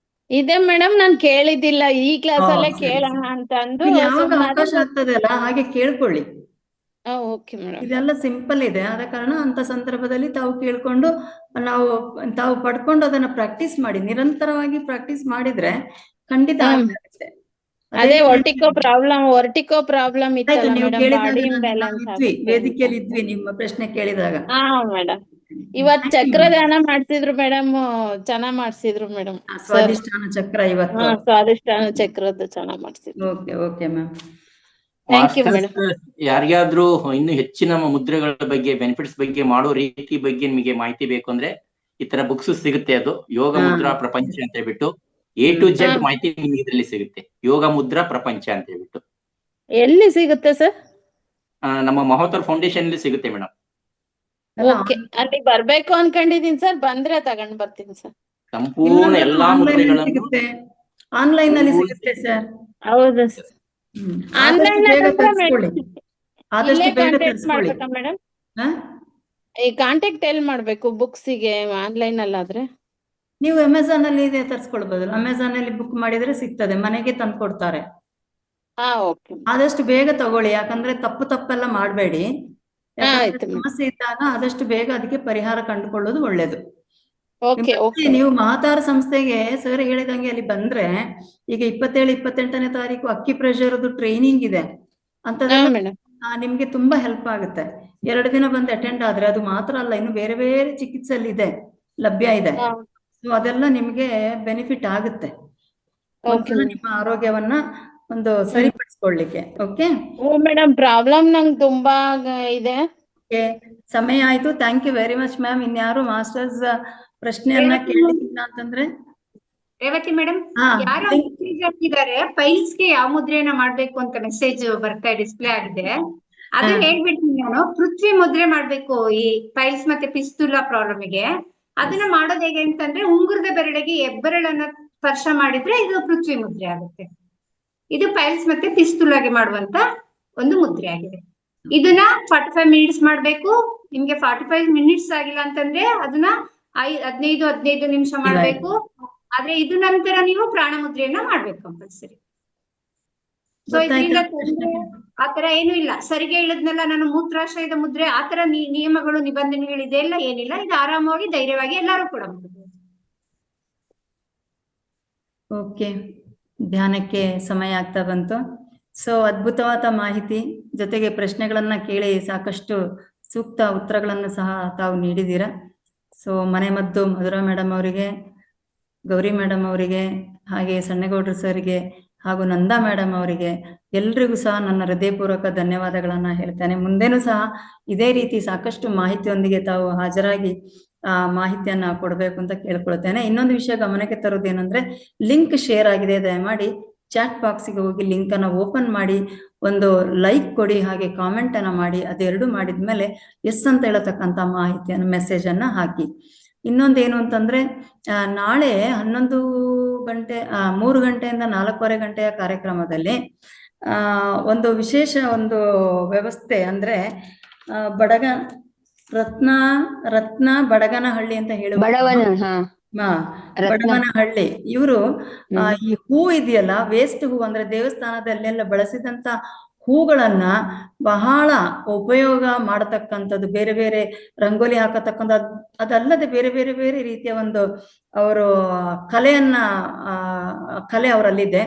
ಮೇಡಮ್. ನಾನು ಕೇಳಿದ್ದಿಲ್ಲ, ಈ ಕ್ಲಾಸ್ ಅಲ್ಲೇ ಕೇಳೋಣ ಅಂತ ಅಂದು. ಯಾವಾಗ ಅವಕಾಶ ಆಗ್ತದೆ ಅಲ್ಲ, ಹಾಗೆ ಕೇಳ್ಕೊಳ್ಳಿ. Okay madam. ಇದೆಲ್ಲ ಸಿಂಪಲ್ ಇದೆ, ಆದ ಕಾರಣ ಅಂತ ಸಂದರ್ಭದಲ್ಲಿ ತಾವು ಕೇಳ್ಕೊಂಡು ತಾವು ಪಡ್ಕೊಂಡು ಅದನ್ನ ಪ್ರಾಕ್ಟೀಸ್ ಮಾಡಿ, ನಿರಂತರವಾಗಿ ಪ್ರಾಕ್ಟೀಸ್ ಮಾಡಿದ್ರೆ ಖಂಡಿತ ಆಗುತ್ತೆ. ಅದೇ ವರ್ಟಿಕೋ ಪ್ರಾಬ್ಲಮ್ ಇತ್ತಲ್ಲ ಮೇಡಮ್, ವೇದಿಕೆಯಲ್ಲಿ ಇದ್ವಿ ನಿಮ್ಮ ಪ್ರಶ್ನೆ ಕೇಳಿದಾಗ. ಮೇಡಮ್ ಇವತ್ ಚಕ್ರದಾನ ಮಾಡ್ತಿದ್ರು ಮೇಡಮ್, ಚೆನ್ನಾಗ್ ಮಾಡ್ಸಿದ್ರು ಮೇಡಮ್. ಸ್ವಾದಿಷ್ಠಾನ ಚಕ್ರ ಇವತ್ತು. ಸ್ವಾದಿಷ್ಠಾನ ಚಕ್ರದ್ದು ಚೆನ್ನಾಗ್ ಮಾಡ್ಸಿದ್ರು. Okay okay ma'am. Thank you madam. ಯಾರಿಗಾದ್ರೂ ಇನ್ನು ಹೆಚ್ಚಿನ ಮುದ್ರೆಗಳ ಬಗ್ಗೆ, ಬೆನಿಫಿಟ್ಸ್ ಬಗ್ಗೆ, ಮಾಡೋ ರೀತಿ ಬಗ್ಗೆ ನಿಮಗೆ ಮಾಹಿತಿ ಬೇಕು ಅಂದ್ರೆ ಈ ತರ ಬುಕ್ಸ್ ಸಿಗುತ್ತೆ. ಅದು ಯೋಗ ಮುದ್ರಾ ಪ್ರಪಂಚ ಅಂತ ಹೇಳ್ಬಿಟ್ಟು A to Z ಮಾಹಿತಿ ನಿಮ್ಗೆ ಇದರಲ್ಲಿ ಸಿಗುತ್ತೆ. ಯೋಗ ಮುದ್ರಾ ಪ್ರಪಂಚ ಅಂತ ಹೇಳ್ಬಿಟ್ಟು. ಎಲ್ಲಿ ಸಿಗುತ್ತೆ ಸರ್? ನಮ್ಮ ಮಹೋತ್ತರ ಫೌಂಡೇಶನ್ ಅಲ್ಲಿ ಸಿಗುತ್ತೆ ಮೇಡಮ್. ಓಕೆ, ಅಲ್ಲಿ ಬರ್ಬೇಕು ಅನ್ಕೊಂಡಿದೀನಿ ಸರ್, ಬಂದ್ರೆ ತಗೊಂಡ್ ಬರ್ತೀನಿ ಸರ್. ಸಂಪೂರ್ಣ ಎಲ್ಲಾ ಮುದ್ರೆಗಳನ್ನು ಆನ್ಲೈನ್ ನಲ್ಲಿ ಸಿಗುತ್ತೆ ಸರ್. ಹೌದು ಸರ್, ಆನ್ಲೈನ್ ಆದಷ್ಟು ಬೇಗ ಮಾಡ್ಬೇಕಾ ಮೇಡಮ್? ಈ ಕಾಂಟ್ಯಾಕ್ಟ್ ಎಲ್ಲಿ ಮಾಡ್ಬೇಕು ಬುಕ್ಸಿಗೆ ಆನ್ಲೈನ್ ಅಲ್ಲಾದ್ರೆ? ನೀವು ಅಮೆಝಾನ್ ಅಲ್ಲಿ ಇದೆ ತರಿಸ್ಕೊಳ್ಬಹುದು. ಅಮೆಝಾನ್ ಅಲ್ಲಿ ಬುಕ್ ಮಾಡಿದ್ರೆ ಸಿಗ್ತದೆ, ಮನೆಗೆ ತಂದು ಕೊಡ್ತಾರೆ. ಆದಷ್ಟು ಬೇಗ ತಗೊಳ್ಳಿ, ಯಾಕಂದ್ರೆ ತಪ್ಪೆಲ್ಲ ಮಾಡಬೇಡಿ. ಸಮಸ್ಯೆ ಇದ್ದಾಗ ಆದಷ್ಟು ಬೇಗ ಅದಕ್ಕೆ ಪರಿಹಾರ ಕಂಡುಕೊಳ್ಳೋದು ಒಳ್ಳೇದು. ಓಕೆ ಓಕೆ ನೀವು ಮಹಾತಾರ ಸಂಸ್ಥೆಗೆ ಸರ್ ಹೇಳಿದಂಗೆ ಅಲ್ಲಿ ಬಂದ್ರೆ ಈಗ 27, 28ನೇ ತಾರೀಕು ಅಕ್ಕಿ ಪ್ರೆಷರ್ದು ಟ್ರೈನಿಂಗ್ ಇದೆ ಅಂತದೆಲ್ಲ ಮೇಡಮ್. ನಿಮ್ಗೆ ತುಂಬಾ ಹೆಲ್ಪ್ ಆಗುತ್ತೆ. 2 ದಿನ ಬಂದು ಅಟೆಂಡ್ ಆದ್ರೆ ಅದು ಮಾತ್ರ ಅಲ್ಲ, ಇನ್ನು ಬೇರೆ ಬೇರೆ ಚಿಕಿತ್ಸೆ ಅಲ್ಲಿ ಇದೆ, ಲಭ್ಯ ಇದೆ. ಸೊ ಅದೆಲ್ಲ ನಿಮ್ಗೆ ಬೆನಿಫಿಟ್ ಆಗುತ್ತೆ ಒಂದ್ಸಲ ನಿಮ್ಮ ಆರೋಗ್ಯವನ್ನ ಒಂದು ಸರಿಪಡಿಸ್ಕೊಳ್ಳಿಕ್ಕೆ. ಓಕೆ ಮೇಡಮ್, ಪ್ರಾಬ್ಲಮ್ ನಂಗೆ ತುಂಬಾ ಇದೆ. ಸಮಯ ಆಯ್ತು. Thank you very much ma'am. ಇನ್ಯಾರು ಮಾಸ್ಟರ್ಸ್ ಪ್ರಶ್ನೆಯನ್ನ ಕೇಳಿಲ್ಲ ಅಂತಂದ್ರೆ ರೇವತಿ ಮೇಡಮ್, ಯಾರು ಮೆಸೇಜ್ ಹಾಕಿದ್ದಾರೆ ಫೈಲ್ಸ್ ಗೆ ಯಾವ ಮುದ್ರೆಯನ್ನ ಮಾಡ್ಬೇಕು ಅಂತ ಮೆಸೇಜ್ ಬರ್ತಾ ಡಿಸ್ಪ್ಲೇ ಆಗಿದೆ. ಅದು ಹೇಳ್ಬಿಡ್ತೀನಿ ನಾನು. ಪೃಥ್ವಿ ಮುದ್ರೆ ಮಾಡ್ಬೇಕು ಈ ಫೈಲ್ಸ್ ಮತ್ತೆ ಪಿಸ್ತೂಲ ಪ್ರಾಬ್ಲಮ್ ಗೆ. ಅದನ್ನ ಮಾಡೋದು ಹೇಗೆ ಅಂತಂದ್ರೆ ಉಂಗುರದ ಬೆರಳಿಗೆ ಹೆಬ್ಬೆರಳನ್ನ ಸ್ಪರ್ಶ ಮಾಡಿದ್ರೆ ಇದು ಪೃಥ್ವಿ ಮುದ್ರೆ ಆಗುತ್ತೆ. ಇದು ಫೈಲ್ಸ್ ಮತ್ತೆ ಪಿಸ್ತೂಲಾಗೆ ಮಾಡುವಂತ ಒಂದು ಮುದ್ರೆ ಆಗಿದೆ. ಇದನ್ನ 45 ಮಿನಿಟ್ಸ್ ಮಾಡ್ಬೇಕು. ನಿಮ್ಗೆ 45 ಮಿನಿಟ್ಸ್ ಆಗಿಲ್ಲ ಅಂತಂದ್ರೆ ಅದನ್ನ 15 ನಿಮಿಷ ಮಾಡ್ಬೇಕು. ಆದ್ರೆ ಇದು ನಂತರ ನೀವು ಪ್ರಾಣ ಮುದ್ರೆಯನ್ನ ಮಾಡ್ಬೇಕು ಕಂಪಲ್ಸರಿ. ಸೊ ಇದರಿಂದ ಆತರ ಏನು ಇಲ್ಲ. ಸರಿಗೆ ಹೇಳಿದ್ನಲ್ಲ ನಾನು, ಮೂತ್ರಾಶಯದ ಮುದ್ರೆ ಆತರ ನಿಯಮಗಳು ನಿಬಂಧನೆಗಳಿದೆ ಎಲ್ಲ ಏನಿಲ್ಲ. ಇದು ಆರಾಮವಾಗಿ ಧೈರ್ಯವಾಗಿ ಎಲ್ಲರೂ ಕೂಡ ಮಾಡಬಹುದು. ಓಕೆ, ಧ್ಯಾನಕ್ಕೆ ಸಮಯ ಆಗ್ತಾ ಬಂತು. ಸೊ ಅದ್ಭುತವಾದ ಮಾಹಿತಿ ಜೊತೆಗೆ ಪ್ರಶ್ನೆಗಳನ್ನ ಕೇಳಿ ಸಾಕಷ್ಟು ಸೂಕ್ತ ಉತ್ತರಗಳನ್ನು ಸಹ ತಾವು ನೀಡಿದ್ದೀರಾ. ಸೊ ಮನೆಮದ್ದು ಮಧುರಾ ಮೇಡಮ್ ಅವರಿಗೆ, ಗೌರಿ ಮೇಡಮ್ ಅವರಿಗೆ, ಹಾಗೆ ಸಣ್ಣಗೌಡ್ರು ಸರ್ಗೆ ಹಾಗೂ ನಂದಾ ಮೇಡಮ್ ಅವರಿಗೆ ಎಲ್ರಿಗೂ ಸಹ ನನ್ನ ಹೃದಯಪೂರ್ವಕ ಧನ್ಯವಾದಗಳನ್ನ ಹೇಳ್ತೇನೆ. ಮುಂದೇನೂ ಸಹ ಇದೇ ರೀತಿ ಸಾಕಷ್ಟು ಮಾಹಿತಿಯೊಂದಿಗೆ ತಾವು ಹಾಜರಾಗಿ ಮಾಹಿತಿಯನ್ನ ಕೊಡಬೇಕು ಅಂತ ಕೇಳ್ಕೊಳ್ತೇನೆ. ಇನ್ನೊಂದು ವಿಷಯ ಗಮನಕ್ಕೆ ತರೋದೇನಂದ್ರೆ, ಲಿಂಕ್ ಶೇರ್ ಆಗಿದೆ, ದಯಮಾಡಿ ಚಾಟ್ ಬಾಕ್ಸಿಗೆ ಹೋಗಿ ಲಿಂಕ್ ಅನ್ನ ಓಪನ್ ಮಾಡಿ ಒಂದು ಲೈಕ್ ಕೊಡಿ, ಹಾಗೆ ಕಾಮೆಂಟ್ ಅನ್ನ ಮಾಡಿ. ಅದೆರಡು ಮಾಡಿದ್ಮೇಲೆ ಎಸ್ ಅಂತ ಹೇಳತಕ್ಕಂಥ ಮಾಹಿತಿಯನ್ನು ಮೆಸೇಜ್ ಅನ್ನ ಹಾಕಿ. ಇನ್ನೊಂದೇನು ಅಂತಂದ್ರೆ, ನಾಳೆ 11 ಗಂಟೆ 3 ಗಂಟೆಯಿಂದ 4:15 ಗಂಟೆಯ ಕಾರ್ಯಕ್ರಮದಲ್ಲಿ ಒಂದು ವಿಶೇಷ ಒಂದು ವ್ಯವಸ್ಥೆ ಅಂದ್ರೆ ರತ್ನ ಬಡಗನಹಳ್ಳಿ ಅಂತ ಹೇಳಿ, ಬಡವನಹಳ್ಳಿ ಇವರು ಈ ಹೂ ಇದೆಯಲ್ಲ, ವೇಸ್ಟ್ ಹೂ ಅಂದ್ರೆ ದೇವಸ್ಥಾನದಲ್ಲೆಲ್ಲ ಬಳಸಿದಂತ ಹೂಗಳನ್ನ ಬಹಳ ಉಪಯೋಗ ಮಾಡತಕ್ಕಂಥದ್ದು, ಬೇರೆ ಬೇರೆ ರಂಗೋಲಿ ಹಾಕತಕ್ಕಂಥ, ಅದಲ್ಲದೆ ಬೇರೆ ಬೇರೆ ಬೇರೆ ರೀತಿಯ ಒಂದು ಅವರು ಕಲೆ ಅವರಲ್ಲಿದೆ.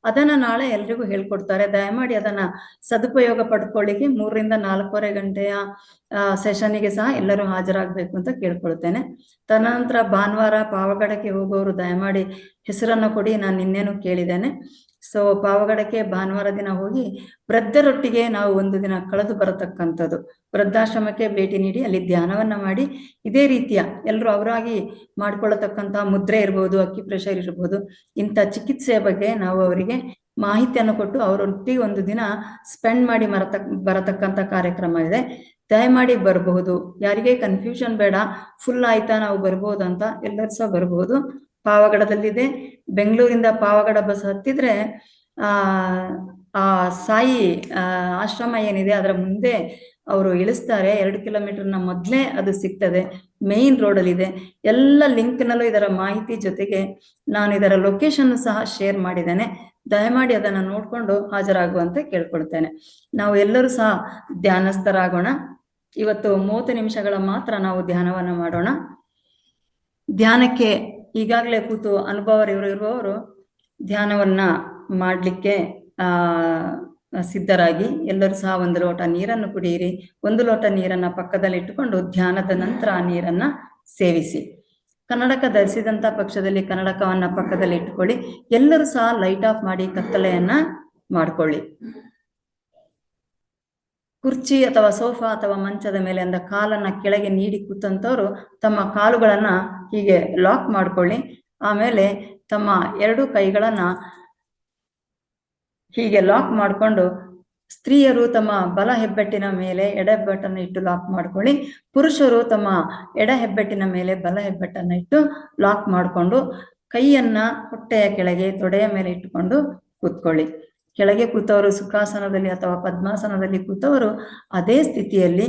ಅದನ್ನ ನಾಳೆ ಎಲ್ರಿಗೂ ಹೇಳ್ಕೊಡ್ತಾರೆ. ದಯಮಾಡಿ ಅದನ್ನ ಸದುಪಯೋಗ ಪಡ್ಕೊಳ್ಳಿಕ್ಕೆ 3 ರಿಂದ 4:15 ಗಂಟೆಯ ಸೆಷನ್ನಿಗೆ ಸಹ ಎಲ್ಲರೂ ಹಾಜರಾಗಬೇಕು ಅಂತ ಕೇಳ್ಕೊಳ್ತೇನೆ. ತದನಂತರ ಭಾನುವಾರ ಪಾವಗಡಕ್ಕೆ ಹೋಗೋರು ದಯಮಾಡಿ ಹೆಸರನ್ನು ಕೊಡಿ, ನಾನು ನಿನ್ನೇನು ಕೇಳಿದ್ದೇನೆ. ಸೊ ಪಾವಗಡಕ್ಕೆ ಭಾನುವಾರ ದಿನ ಹೋಗಿ ವೃದ್ಧರೊಟ್ಟಿಗೆ ನಾವು ಒಂದು ದಿನ ಕಳೆದು ಬರತಕ್ಕಂಥದ್ದು, ವೃದ್ಧಾಶ್ರಮಕ್ಕೆ ಭೇಟಿ ನೀಡಿ ಅಲ್ಲಿ ಧ್ಯಾನವನ್ನ ಮಾಡಿ ಇದೇ ರೀತಿಯ ಎಲ್ಲರೂ ಅವರಾಗಿ ಮಾಡ್ಕೊಳ್ಳತಕ್ಕಂಥ ಮುದ್ರೆ ಇರ್ಬೋದು, ಅಕ್ಕಿ ಪ್ರೆಷರ್ ಇರ್ಬೋದು, ಇಂಥ ಚಿಕಿತ್ಸೆಯ ಬಗ್ಗೆ ನಾವು ಅವರಿಗೆ ಮಾಹಿತಿಯನ್ನು ಕೊಟ್ಟು ಅವರೊಟ್ಟಿಗೆ ಒಂದು ದಿನ ಸ್ಪೆಂಡ್ ಮಾಡಿ ಬರತಕ್ಕಂಥ ಕಾರ್ಯಕ್ರಮ ಇದೆ. ದಯಮಾಡಿ ಬರಬಹುದು. ಯಾರಿಗೆ ಕನ್ಫ್ಯೂಷನ್ ಬೇಡ, ಫುಲ್ ಆಯ್ತಾ ನಾವು ಬರ್ಬೋದು ಅಂತ, ಎಲ್ಲರೂ ಸಹ ಬರಬಹುದು. ಪಾವಗಡದಲ್ಲಿದೆ. ಬೆಂಗಳೂರಿಂದ ಪಾವಗಡ ಬಸ್ ಹತ್ತಿದ್ರೆ ಆ ಸಾಯಿ ಆಶ್ರಮ ಏನಿದೆ ಅದರ ಮುಂದೆ ಅವರು ಇಳಿಸ್ತಾರೆ. 2 ಕಿಲೋಮೀಟರ್ನ ಮೊದಲೇ ಅದು ಸಿಗ್ತದೆ, ಮೇನ್ ರೋಡಲ್ಲಿದೆ. ಎಲ್ಲ ಲಿಂಕ್ನಲ್ಲೂ ಇದರ ಮಾಹಿತಿ ಜೊತೆಗೆ ನಾನು ಇದರ ಲೊಕೇಶನ್ ಸಹ ಶೇರ್ ಮಾಡಿದ್ದೇನೆ. ದಯಮಾಡಿ ಅದನ್ನು ನೋಡ್ಕೊಂಡು ಹಾಜರಾಗುವಂತೆ ಕೇಳ್ಕೊಳ್ತೇನೆ. ನಾವು ಎಲ್ಲರೂ ಸಹ ಧ್ಯಾನಸ್ಥರಾಗೋಣ. ಇವತ್ತು 30 ನಿಮಿಷಗಳ ಮಾತ್ರ ನಾವು ಧ್ಯಾನವನ್ನ ಮಾಡೋಣ. ಧ್ಯಾನಕ್ಕೆ ಈಗಾಗಲೇ ಕೂತು ಅನುಭವ ಇರುವವರು ಧ್ಯಾನವನ್ನ ಮಾಡಲಿಕ್ಕೆ ಸಿದ್ಧರಾಗಿ ಎಲ್ಲರೂ ಸಹ 1 ಲೋಟ ನೀರನ್ನು ಕುಡಿಯಿರಿ. 1 ಲೋಟ ನೀರನ್ನ ಪಕ್ಕದಲ್ಲಿ ಇಟ್ಟುಕೊಂಡು ಧ್ಯಾನದ ನಂತರ ಆ ನೀರನ್ನ ಸೇವಿಸಿ. ಕನ್ನಡಕ ಧರಿಸಿದಂತ ಪಕ್ಷದಲ್ಲಿ ಕನ್ನಡಕವನ್ನ ಪಕ್ಕದಲ್ಲಿ ಇಟ್ಕೊಳ್ಳಿ. ಎಲ್ಲರೂ ಸಹ ಲೈಟ್ ಆಫ್ ಮಾಡಿ ಕತ್ತಲೆಯನ್ನ ಮಾಡ್ಕೊಳ್ಳಿ. ಕುರ್ಚಿ ಅಥವಾ ಸೋಫಾ ಅಥವಾ ಮಂಚದ ಮೇಲೆ ಅಂದ ಕಾಲನ್ನ ಕೆಳಗೆ ನೀಡಿ ಕೂತಂತವ್ರು ತಮ್ಮ ಕಾಲುಗಳನ್ನ ಹೀಗೆ ಲಾಕ್ ಮಾಡ್ಕೊಳ್ಳಿ. ಆಮೇಲೆ ತಮ್ಮ 2 ಕೈಗಳನ್ನ ಹೀಗೆ ಲಾಕ್ ಮಾಡಿಕೊಂಡು, ಸ್ತ್ರೀಯರು ತಮ್ಮ ಬಲ ಹೆಬ್ಬೆಟ್ಟಿನ ಮೇಲೆ ಎಡ ಹೆಬ್ಬೆಟ್ಟನ್ನು ಇಟ್ಟು ಲಾಕ್ ಮಾಡ್ಕೊಳ್ಳಿ. ಪುರುಷರು ತಮ್ಮ ಎಡ ಹೆಬ್ಬೆಟ್ಟಿನ ಮೇಲೆ ಬಲ ಹೆಬ್ಬೆಟ್ಟನ್ನು ಇಟ್ಟು ಲಾಕ್ ಮಾಡಿಕೊಂಡು ಕೈಯನ್ನ ಹೊಟ್ಟೆಯ ಕೆಳಗೆ ತೊಡೆಯ ಮೇಲೆ ಇಟ್ಟುಕೊಂಡು ಕೂತ್ಕೊಳ್ಳಿ. ಕೆಳಗೆ ಕೂತವರು ಸುಖಾಸನದಲ್ಲಿ ಅಥವಾ ಪದ್ಮಾಸನದಲ್ಲಿ ಕೂತವರು ಅದೇ ಸ್ಥಿತಿಯಲ್ಲಿ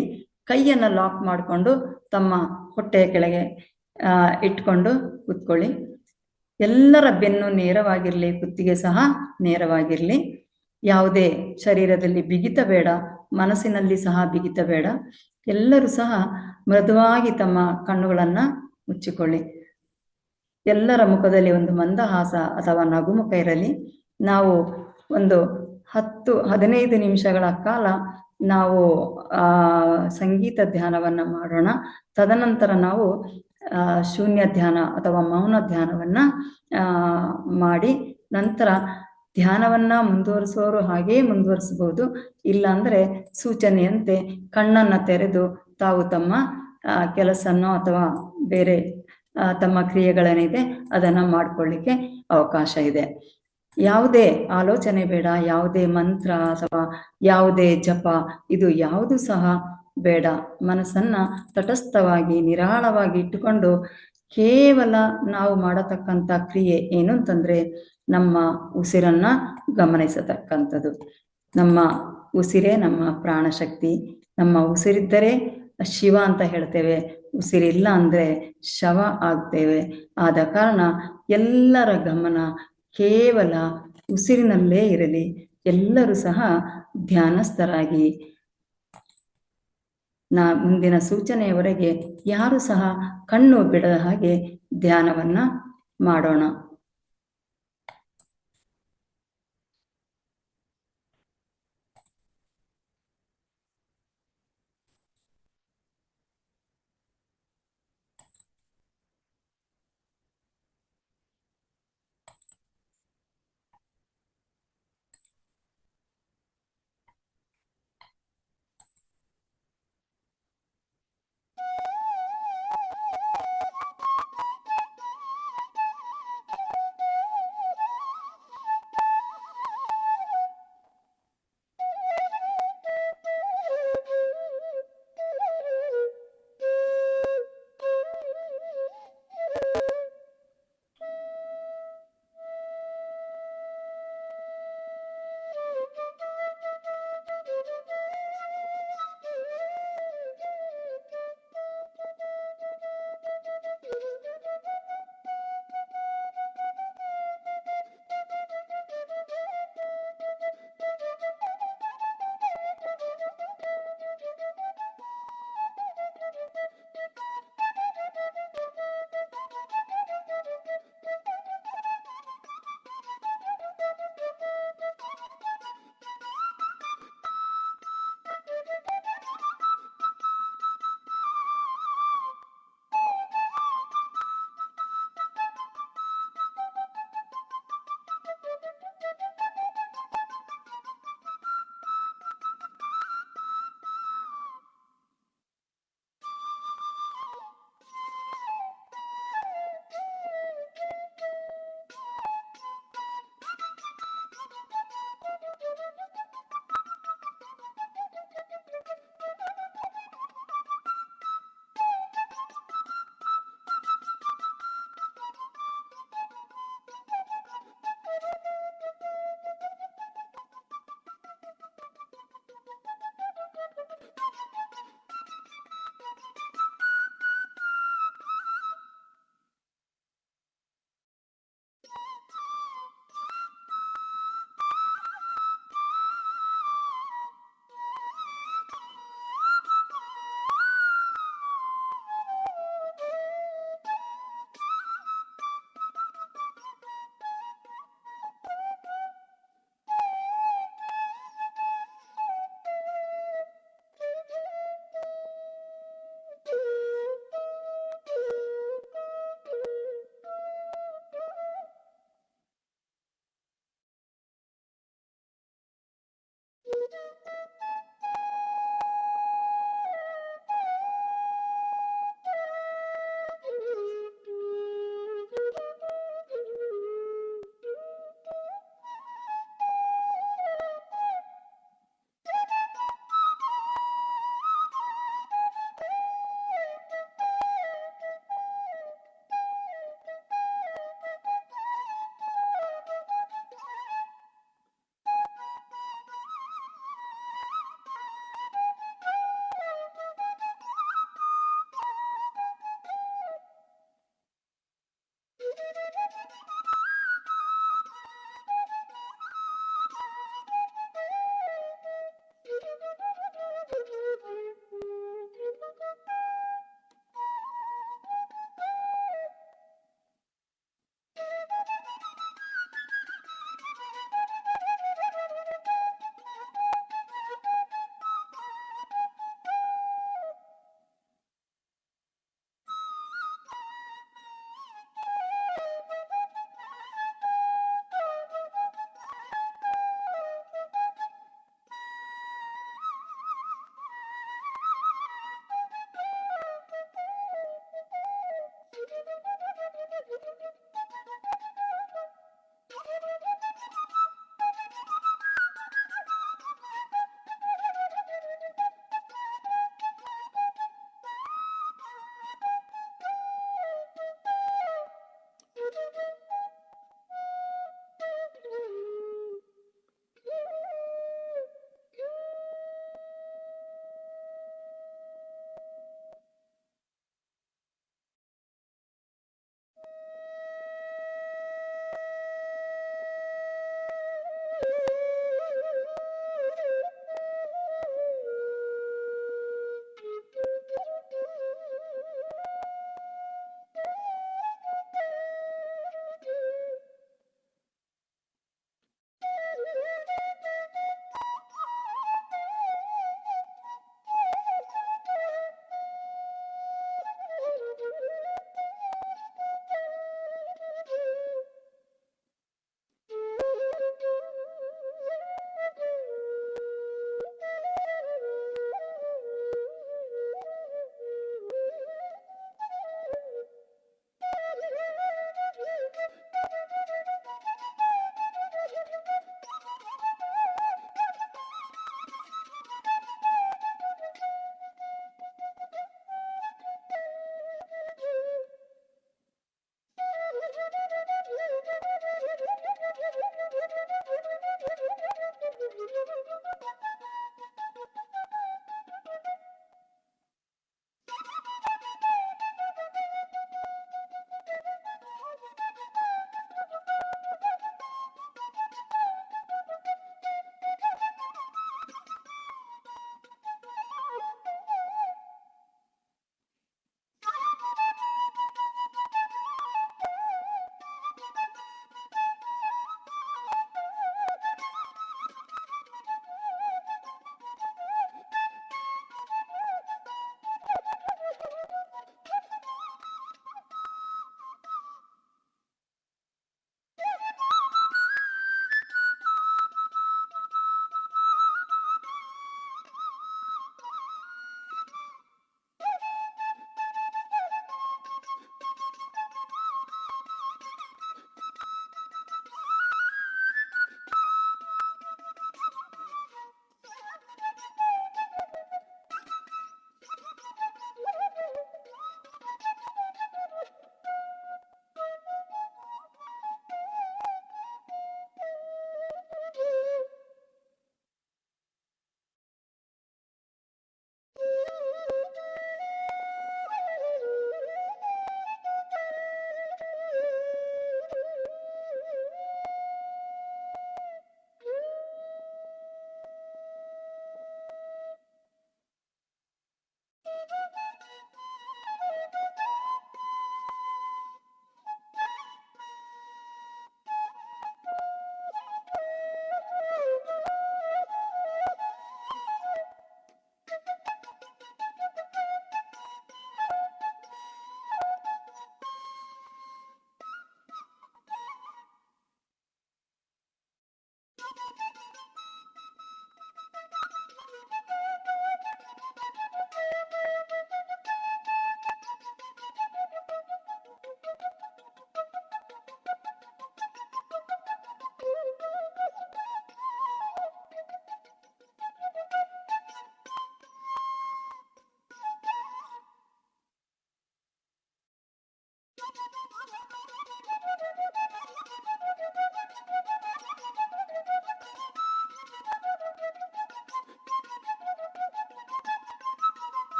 ಕೈಯನ್ನ ಲಾಕ್ ಮಾಡಿಕೊಂಡು ತಮ್ಮ ಹೊಟ್ಟೆಯ ಕೆಳಗೆ ಇಟ್ಕೊಂಡು ಕೂತ್ಕೊಳ್ಳಿ. ಎಲ್ಲರ ಬೆನ್ನು ನೇರವಾಗಿರ್ಲಿ, ಕುತ್ತಿಗೆ ಸಹ ನೇರವಾಗಿರ್ಲಿ. ಯಾವುದೇ ಶರೀರದಲ್ಲಿ ಬಿಗಿತ ಬೇಡ, ಮನಸ್ಸಿನಲ್ಲಿ ಸಹ ಬಿಗಿತ ಬೇಡ. ಎಲ್ಲರೂ ಸಹ ಮೃದುವಾಗಿ ತಮ್ಮ ಕಣ್ಣುಗಳನ್ನ ಮುಚ್ಚಿಕೊಳ್ಳಿ. ಎಲ್ಲರ ಮುಖದಲ್ಲಿ ಒಂದು ಮಂದಹಾಸ ಅಥವಾ ನಗುಮುಖ ಇರಲಿ. ನಾವು ಒಂದು 10-15 ನಿಮಿಷಗಳ ಕಾಲ ನಾವು ಸಂಗೀತ ಧ್ಯಾನವನ್ನ ಮಾಡೋಣ. ತದನಂತರ ನಾವು ಶೂನ್ಯ ಧ್ಯಾನ ಅಥವಾ ಮೌನ ಧ್ಯಾನವನ್ನ ಮಾಡಿ ನಂತರ ಧ್ಯಾನವನ್ನ ಮುಂದುವರಿಸುವವರು ಹಾಗೇ ಮುಂದುವರಿಸಬಹುದು. ಇಲ್ಲಾಂದ್ರೆ ಸೂಚನೆಯಂತೆ ಕಣ್ಣನ್ನ ತೆರೆದು ತಾವು ತಮ್ಮ ಕೆಲಸನೋ ಅಥವಾ ಬೇರೆ ತಮ್ಮ ಕ್ರಿಯೆಗಳೇನಿದೆ ಅದನ್ನ ಮಾಡ್ಕೊಳ್ಳಿಕ್ಕೆ ಅವಕಾಶ ಇದೆ. ಯಾವುದೇ ಆಲೋಚನೆ ಬೇಡ, ಯಾವುದೇ ಮಂತ್ರ ಅಥವಾ ಯಾವುದೇ ಜಪ, ಇದು ಯಾವುದು ಸಹ ಬೇಡ. ಮನಸ್ಸನ್ನ ತಟಸ್ಥವಾಗಿ ನಿರಾಳವಾಗಿ ಇಟ್ಟುಕೊಂಡು ಕೇವಲ ನಾವು ಮಾಡತಕ್ಕಂಥ ಕ್ರಿಯೆ ಏನು ಅಂತಂದ್ರೆ ನಮ್ಮ ಉಸಿರನ್ನ ಗಮನಿಸತಕ್ಕಂಥದ್ದು. ನಮ್ಮ ಉಸಿರೇ ನಮ್ಮ ಪ್ರಾಣಶಕ್ತಿ. ನಮ್ಮ ಉಸಿರಿದ್ದರೆ ಶಿವ ಅಂತ ಹೇಳ್ತೇವೆ, ಉಸಿರಿಲ್ಲ ಅಂದ್ರೆ ಶವ ಆಗ್ತೇವೆ. ಆದ ಕಾರಣ ಎಲ್ಲರ ಗಮನ ಕೇವಲ ಉಸಿರಿನಲ್ಲೇ ಇರಲಿ. ಎಲ್ಲರೂ ಸಹ ಧ್ಯಾನಸ್ಥರಾಗಿ ಮುಂದಿನ ಸೂಚನೆಯವರೆಗೆ ಯಾರು ಸಹ ಕಣ್ಣು ಬಿಡದ ಹಾಗೆ ಧ್ಯಾನವನ್ನ ಮಾಡೋಣ.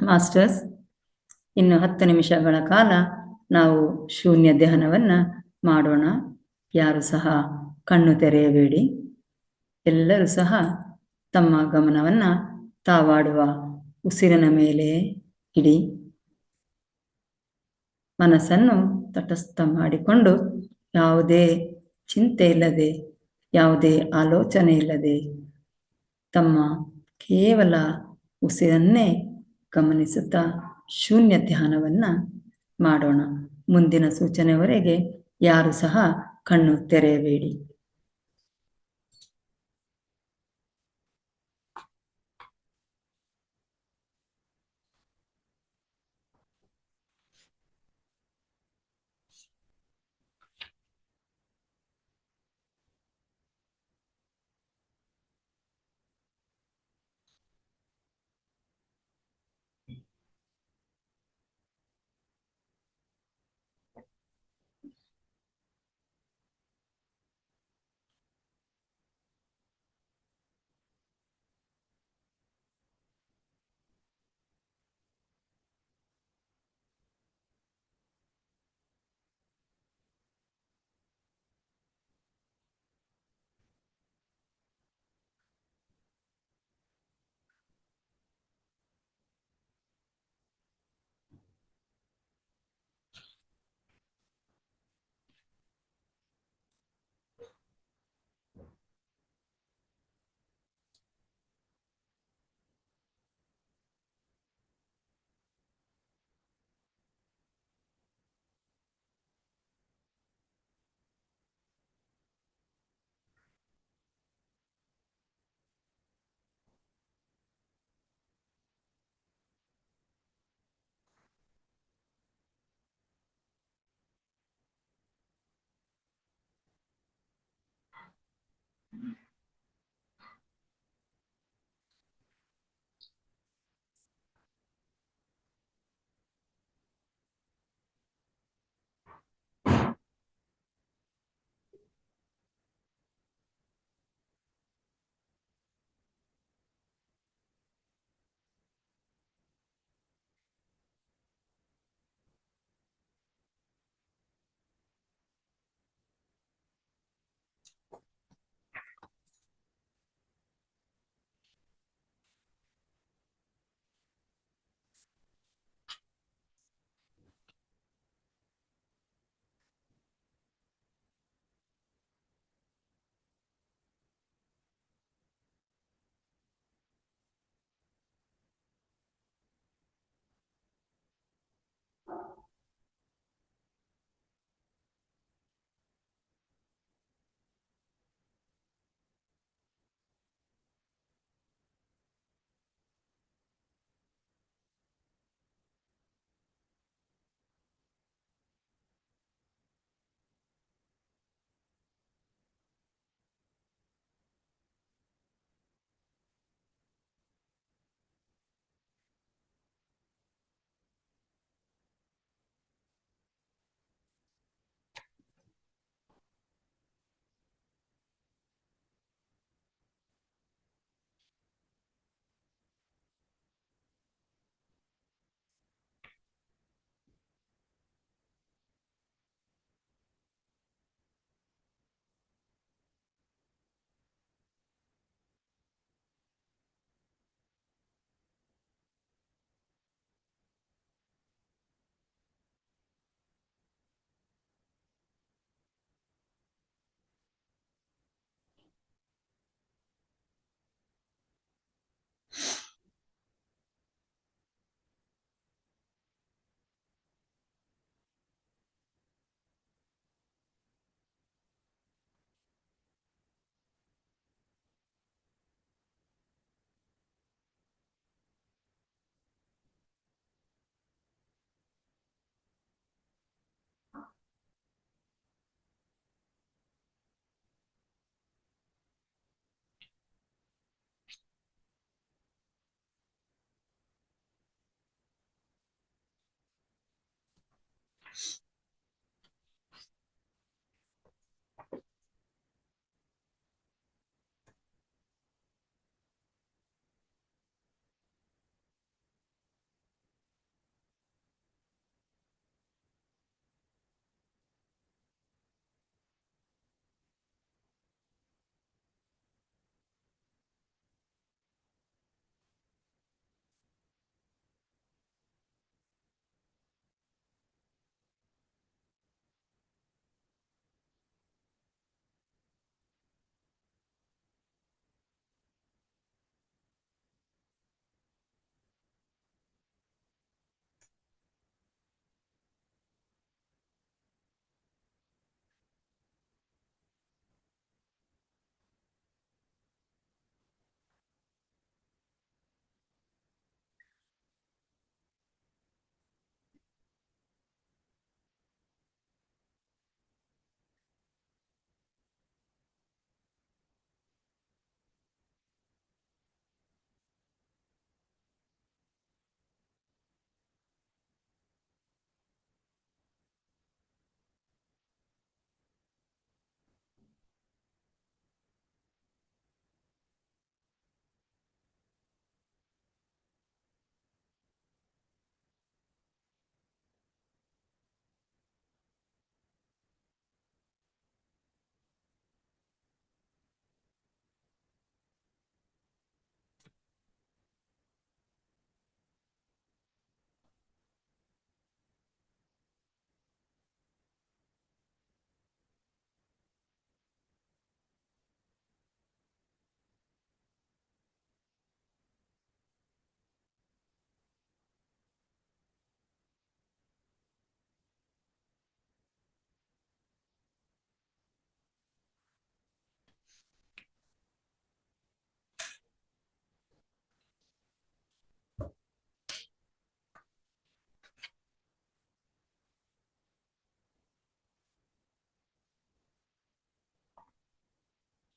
ಮಾಸ್ಟರ್ಸ್, ಇನ್ನು 10 ನಿಮಿಷಗಳ ಕಾಲ ನಾವು ಶೂನ್ಯ ಧ್ಯಾನವನ್ನ ಮಾಡೋಣ. ಯಾರು ಸಹ ಕಣ್ಣು ತೆರೆಯಬೇಡಿ. ಎಲ್ಲರೂ ಸಹ ತಮ್ಮ ಗಮನವನ್ನ ತಾವಾಡುವ ಉಸಿರಿನ ಮೇಲೆ ಇಡಿ. ಮನಸ್ಸನ್ನು ತಟಸ್ಥ ಮಾಡಿಕೊಂಡು ಯಾವುದೇ ಚಿಂತೆ ಇಲ್ಲದೆ, ಯಾವುದೇ ಆಲೋಚನೆ ಇಲ್ಲದೆ ತಮ್ಮ ಕೇವಲ ಉಸಿರನ್ನೇ ಗಮನಿಸುತ್ತಾ ಶೂನ್ಯ ಧ್ಯಾನವನ್ನ ಮಾಡೋಣ. ಮುಂದಿನ ಸೂಚನೆವರೆಗೆ ಯಾರು ಸಹ ಕಣ್ಣು ತೆರೆಯಬೇಡಿ.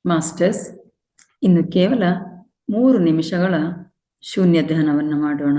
ಮಾಸ್ಟರ್ಸ್, ಇನ್ನು ಕೇವಲ 3 ನಿಮಿಷಗಳ ಶೂನ್ಯ ಧ್ಯಾನವನ್ನು ಮಾಡೋಣ.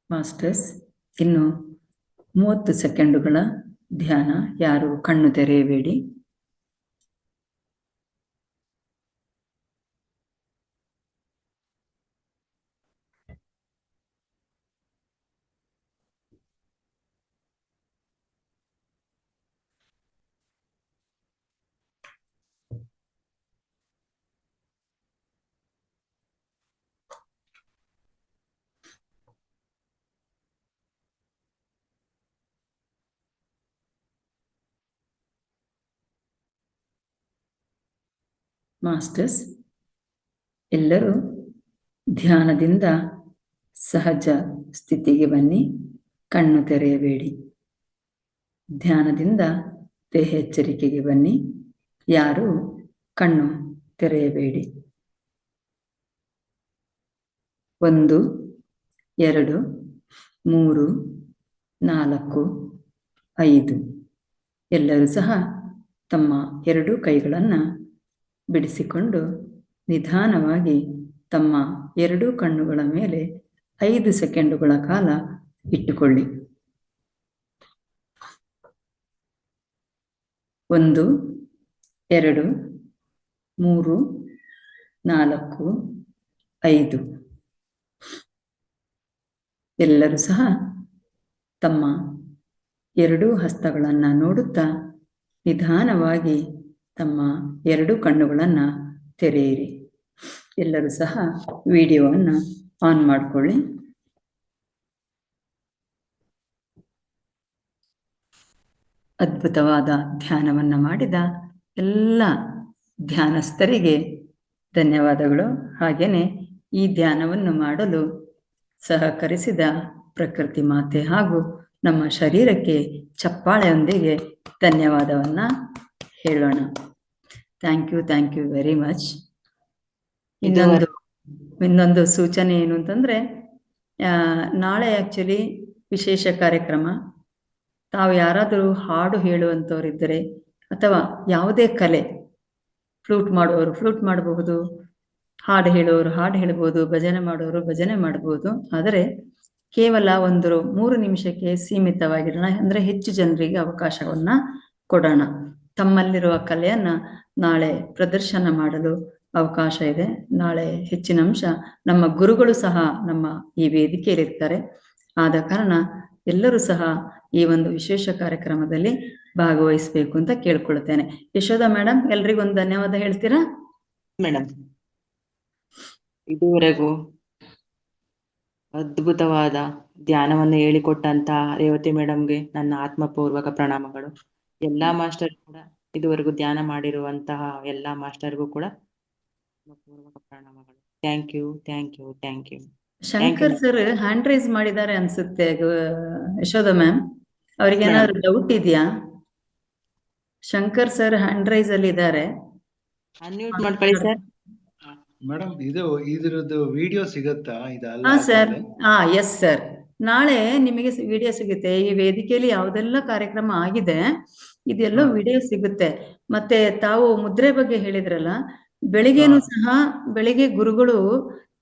ಮಾಸ್ಟರ್ಸ್, ಇನ್ನು 30 ಸೆಕೆಂಡುಗಳ ಧ್ಯಾನ. ಯಾರು ಕಣ್ಣು ತೆರೆಯಬೇಡಿ. ಮಾಸ್ಟರ್ಸ್, ಎಲ್ಲರೂ ಧ್ಯಾನದಿಂದ ಸಹಜ ಸ್ಥಿತಿಗೆ ಬನ್ನಿ. ಕಣ್ಣು ತೆರೆಯಬೇಡಿ. ಧ್ಯಾನದಿಂದ ದೇಹ ಎಚ್ಚರಿಕೆಗೆ ಬನ್ನಿ. ಯಾರು ಕಣ್ಣು ತೆರೆಯಬೇಡಿ. 1 2 3 4 5. ಎಲ್ಲರೂ ಸಹ ತಮ್ಮ 2 ಕೈಗಳನ್ನು ಬಿಡಿಸಿಕೊಂಡು ನಿಧಾನವಾಗಿ ತಮ್ಮ 2 ಕಣ್ಣುಗಳ ಮೇಲೆ 5 ಸೆಕೆಂಡುಗಳ ಕಾಲ ಇಟ್ಟುಕೊಳ್ಳಿ. 1 2 3 4 5. ಎಲ್ಲರೂ ಸಹ ತಮ್ಮ 2 ಹಸ್ತಗಳನ್ನು ನೋಡುತ್ತಾ ನಿಧಾನವಾಗಿ ತಮ್ಮ 2 ಕಣ್ಣುಗಳನ್ನು ತೆರೆಯಿರಿ. ಎಲ್ಲರೂ ಸಹ ವಿಡಿಯೋವನ್ನು ಆನ್ ಮಾಡಿಕೊಳ್ಳಿ. ಅದ್ಭುತವಾದ ಧ್ಯಾನವನ್ನು ಮಾಡಿದ ಎಲ್ಲ ಧ್ಯಾನಸ್ಥರಿಗೆ ಧನ್ಯವಾದಗಳು. ಹಾಗೆಯೇ ಈ ಧ್ಯಾನವನ್ನು ಮಾಡಲು ಸಹಕರಿಸಿದ ಪ್ರಕೃತಿ ಮಾತೆ ಹಾಗೂ ನಮ್ಮ ಶರೀರಕ್ಕೆ ಚಪ್ಪಾಳೆಯೊಂದಿಗೆ ಧನ್ಯವಾದವನ್ನು ಹೇಳೋಣ. Thank you very much. ಇನ್ನೊಂದು ಸೂಚನೆ ಏನು ಅಂತಂದರೆ, ನಾಳೆ ಆ್ಯಕ್ಚುಲಿ ವಿಶೇಷ ಕಾರ್ಯಕ್ರಮ. ತಾವು ಯಾರಾದರೂ ಹಾಡು ಹೇಳುವಂಥವರಿದ್ದರೆ ಅಥವಾ ಯಾವುದೇ ಕಲೆ, ಫ್ಲೂಟ್ ಮಾಡುವವರು ಫ್ಲೂಟ್ ಮಾಡಬಹುದು, ಹಾಡು ಹೇಳುವವರು ಹಾಡು ಹೇಳ್ಬೋದು, ಭಜನೆ ಮಾಡುವವರು ಭಜನೆ ಮಾಡ್ಬೋದು. ಆದರೆ ಕೇವಲ 3 ನಿಮಿಷಕ್ಕೆ ಸೀಮಿತವಾಗಿರೋಣ. ಅಂದರೆ ಹೆಚ್ಚು ಜನರಿಗೆ ಅವಕಾಶವನ್ನು ಕೊಡೋಣ. ತಮ್ಮಲ್ಲಿರುವ ಕಲೆಯನ್ನು ನಾಳೆ ಪ್ರದರ್ಶನ ಮಾಡಲು ಅವಕಾಶ ಇದೆ. ನಾಳೆ ಹೆಚ್ಚಿನ ಅಂಶ ನಮ್ಮ ಗುರುಗಳು ಸಹ ನಮ್ಮ ಈ ವೇದಿಕೆಯಲ್ಲಿರ್ತಾರೆ. ಆದ ಕಾರಣ ಎಲ್ಲರೂ ಸಹ ಈ ಒಂದು ವಿಶೇಷ ಕಾರ್ಯಕ್ರಮದಲ್ಲಿ ಭಾಗವಹಿಸಬೇಕು ಅಂತ ಕೇಳ್ಕೊಳ್ತೇನೆ. ಯಶೋಧ ಮೇಡಮ್, ಎಲ್ರಿಗೊಂದು ಧನ್ಯವಾದ ಹೇಳ್ತೀರಾ ಮೇಡಮ್? ಇದುವರೆಗೂ ಅದ್ಭುತವಾದ ಧ್ಯಾನವನ್ನು ಹೇಳಿಕೊಟ್ಟಂತ ರೇವತಿ ಮೇಡಮ್ಗೆ ನನ್ನ ಆತ್ಮಪೂರ್ವಕ ಪ್ರಣಾಮಗಳು. ಎಲ್ಲಾ ಮಾಸ್ಟರ್ ಕೂಡ ಇದುವರೆಗೂ ಧ್ಯಾನ ಮಾಡಿರುವಂತಹ ಎಲ್ಲಾ ಮಾಸ್ಟರ್ಗೂ ಕೂಡ ಆತ್ಮಪೂರ್ವಕ ಪ್ರಣಾಮಗಳು. Thank you, thank you, thank you. Shankar sir hand raise ಮಾಡಿದ್ದಾರೆ ಅನ್ಸುತ್ತೆ ಯಶೋಧ ಮ್ಯಾಮ್. ಅವ್ರಿಗೆ ಏನಾದ್ರು ಡೌಟ್ ಇದೆಯಾ? ಶಂಕರ್ ಸರ್ ಹ್ಯಾಂಡ್ ರೈಸ್ ಅಲ್ಲಿ ಇದ್ದಾರೆ. ಅನ್ಮ್ಯೂಟ್ ಮಾಡ್ಕೊಳ್ಳಿ ಸರ್. ಮೇಡಮ್ ಇದ್ರದ್ದು ವಿಡಿಯೋ ಸಿಗತ್ತಾ? ಹಾ ಸರ್, ಎಸ್ ಸರ್. ನಾಳೆ ನಿಮಗೆ ವಿಡಿಯೋ ಸಿಗುತ್ತೆ. ಈ ವೇದಿಕೆಯಲ್ಲಿ ಯಾವ್ದೆಲ್ಲ ಕಾರ್ಯಕ್ರಮ ಆಗಿದೆ ಇದೆಲ್ಲೋ ವಿಡಿಯೋ ಸಿಗುತ್ತೆ. ಮತ್ತೆ ತಾವು ಮುದ್ರೆ ಬಗ್ಗೆ ಹೇಳಿದ್ರಲ್ಲ, ಬೆಳಿಗ್ಗೆನೂ ಸಹ ಬೆಳಿಗ್ಗೆ ಗುರುಗಳು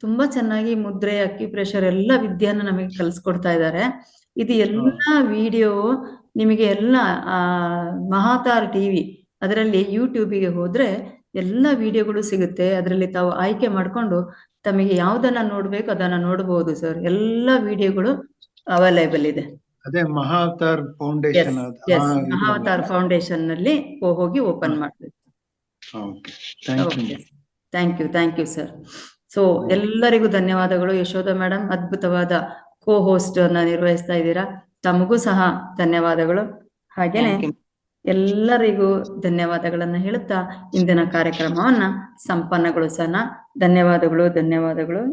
ತುಂಬಾ ಚೆನ್ನಾಗಿ ಮುದ್ರೆ, ಅಕ್ಯುಪ್ರೆಷರ್ ಎಲ್ಲ ವಿದ್ಯೆಯನ್ನ ನಮಗೆ ಕಲಿಸ್ಕೊಡ್ತಾ ಇದ್ದಾರೆ. ಇದು ಎಲ್ಲ ವಿಡಿಯೋ ನಿಮಗೆ ಎಲ್ಲ ಮಹಾತಾರ್ ಟಿವಿ ಅದರಲ್ಲಿ ಯೂಟ್ಯೂಬಿಗೆ ಹೋದ್ರೆ ಎಲ್ಲ ವಿಡಿಯೋಗಳು ಸಿಗುತ್ತೆ. ಅದರಲ್ಲಿ ತಾವು ಆಯ್ಕೆ ಮಾಡ್ಕೊಂಡು ತಮಗೆ ಯಾವ್ದನ್ನ ನೋಡ್ಬೇಕು ಅದನ್ನ ನೋಡಬಹುದು ಸರ್. ಎಲ್ಲ ವಿಡಿಯೋಗಳು ಅವೈಲೇಬಲ್ ಇದೆ. ಅದೇ ಮಹಾವತಾರ್ ಫೌಂಡೇಶನ್. ಮಹಾವತಾರ್ ಫೌಂಡೇಶನ್ ನಲ್ಲಿ ಹೋಗಿ ಓಪನ್ ಮಾಡಬೇಕು. Thank you sir. ಸೊ ಎಲ್ಲರಿಗೂ ಧನ್ಯವಾದಗಳು. ಯಶೋಧ ಮೇಡಮ್ ಅದ್ಭುತವಾದ ಕೋ ಹೋಸ್ಟ್ ಅನ್ನ ನಿರ್ವಹಿಸ್ತಾ ಇದ್ದೀರಾ. ತಮಗೂ ಸಹ ಧನ್ಯವಾದಗಳು. ಹಾಗೇನೆ ಎಲ್ಲರಿಗೂ ಧನ್ಯವಾದಗಳನ್ನ ಹೇಳುತ್ತಾ ಇಂದಿನ ಕಾರ್ಯಕ್ರಮವನ್ನ ಸಂಪನ್ನಗೊಳಿಸೋಣ. ಧನ್ಯವಾದಗಳು.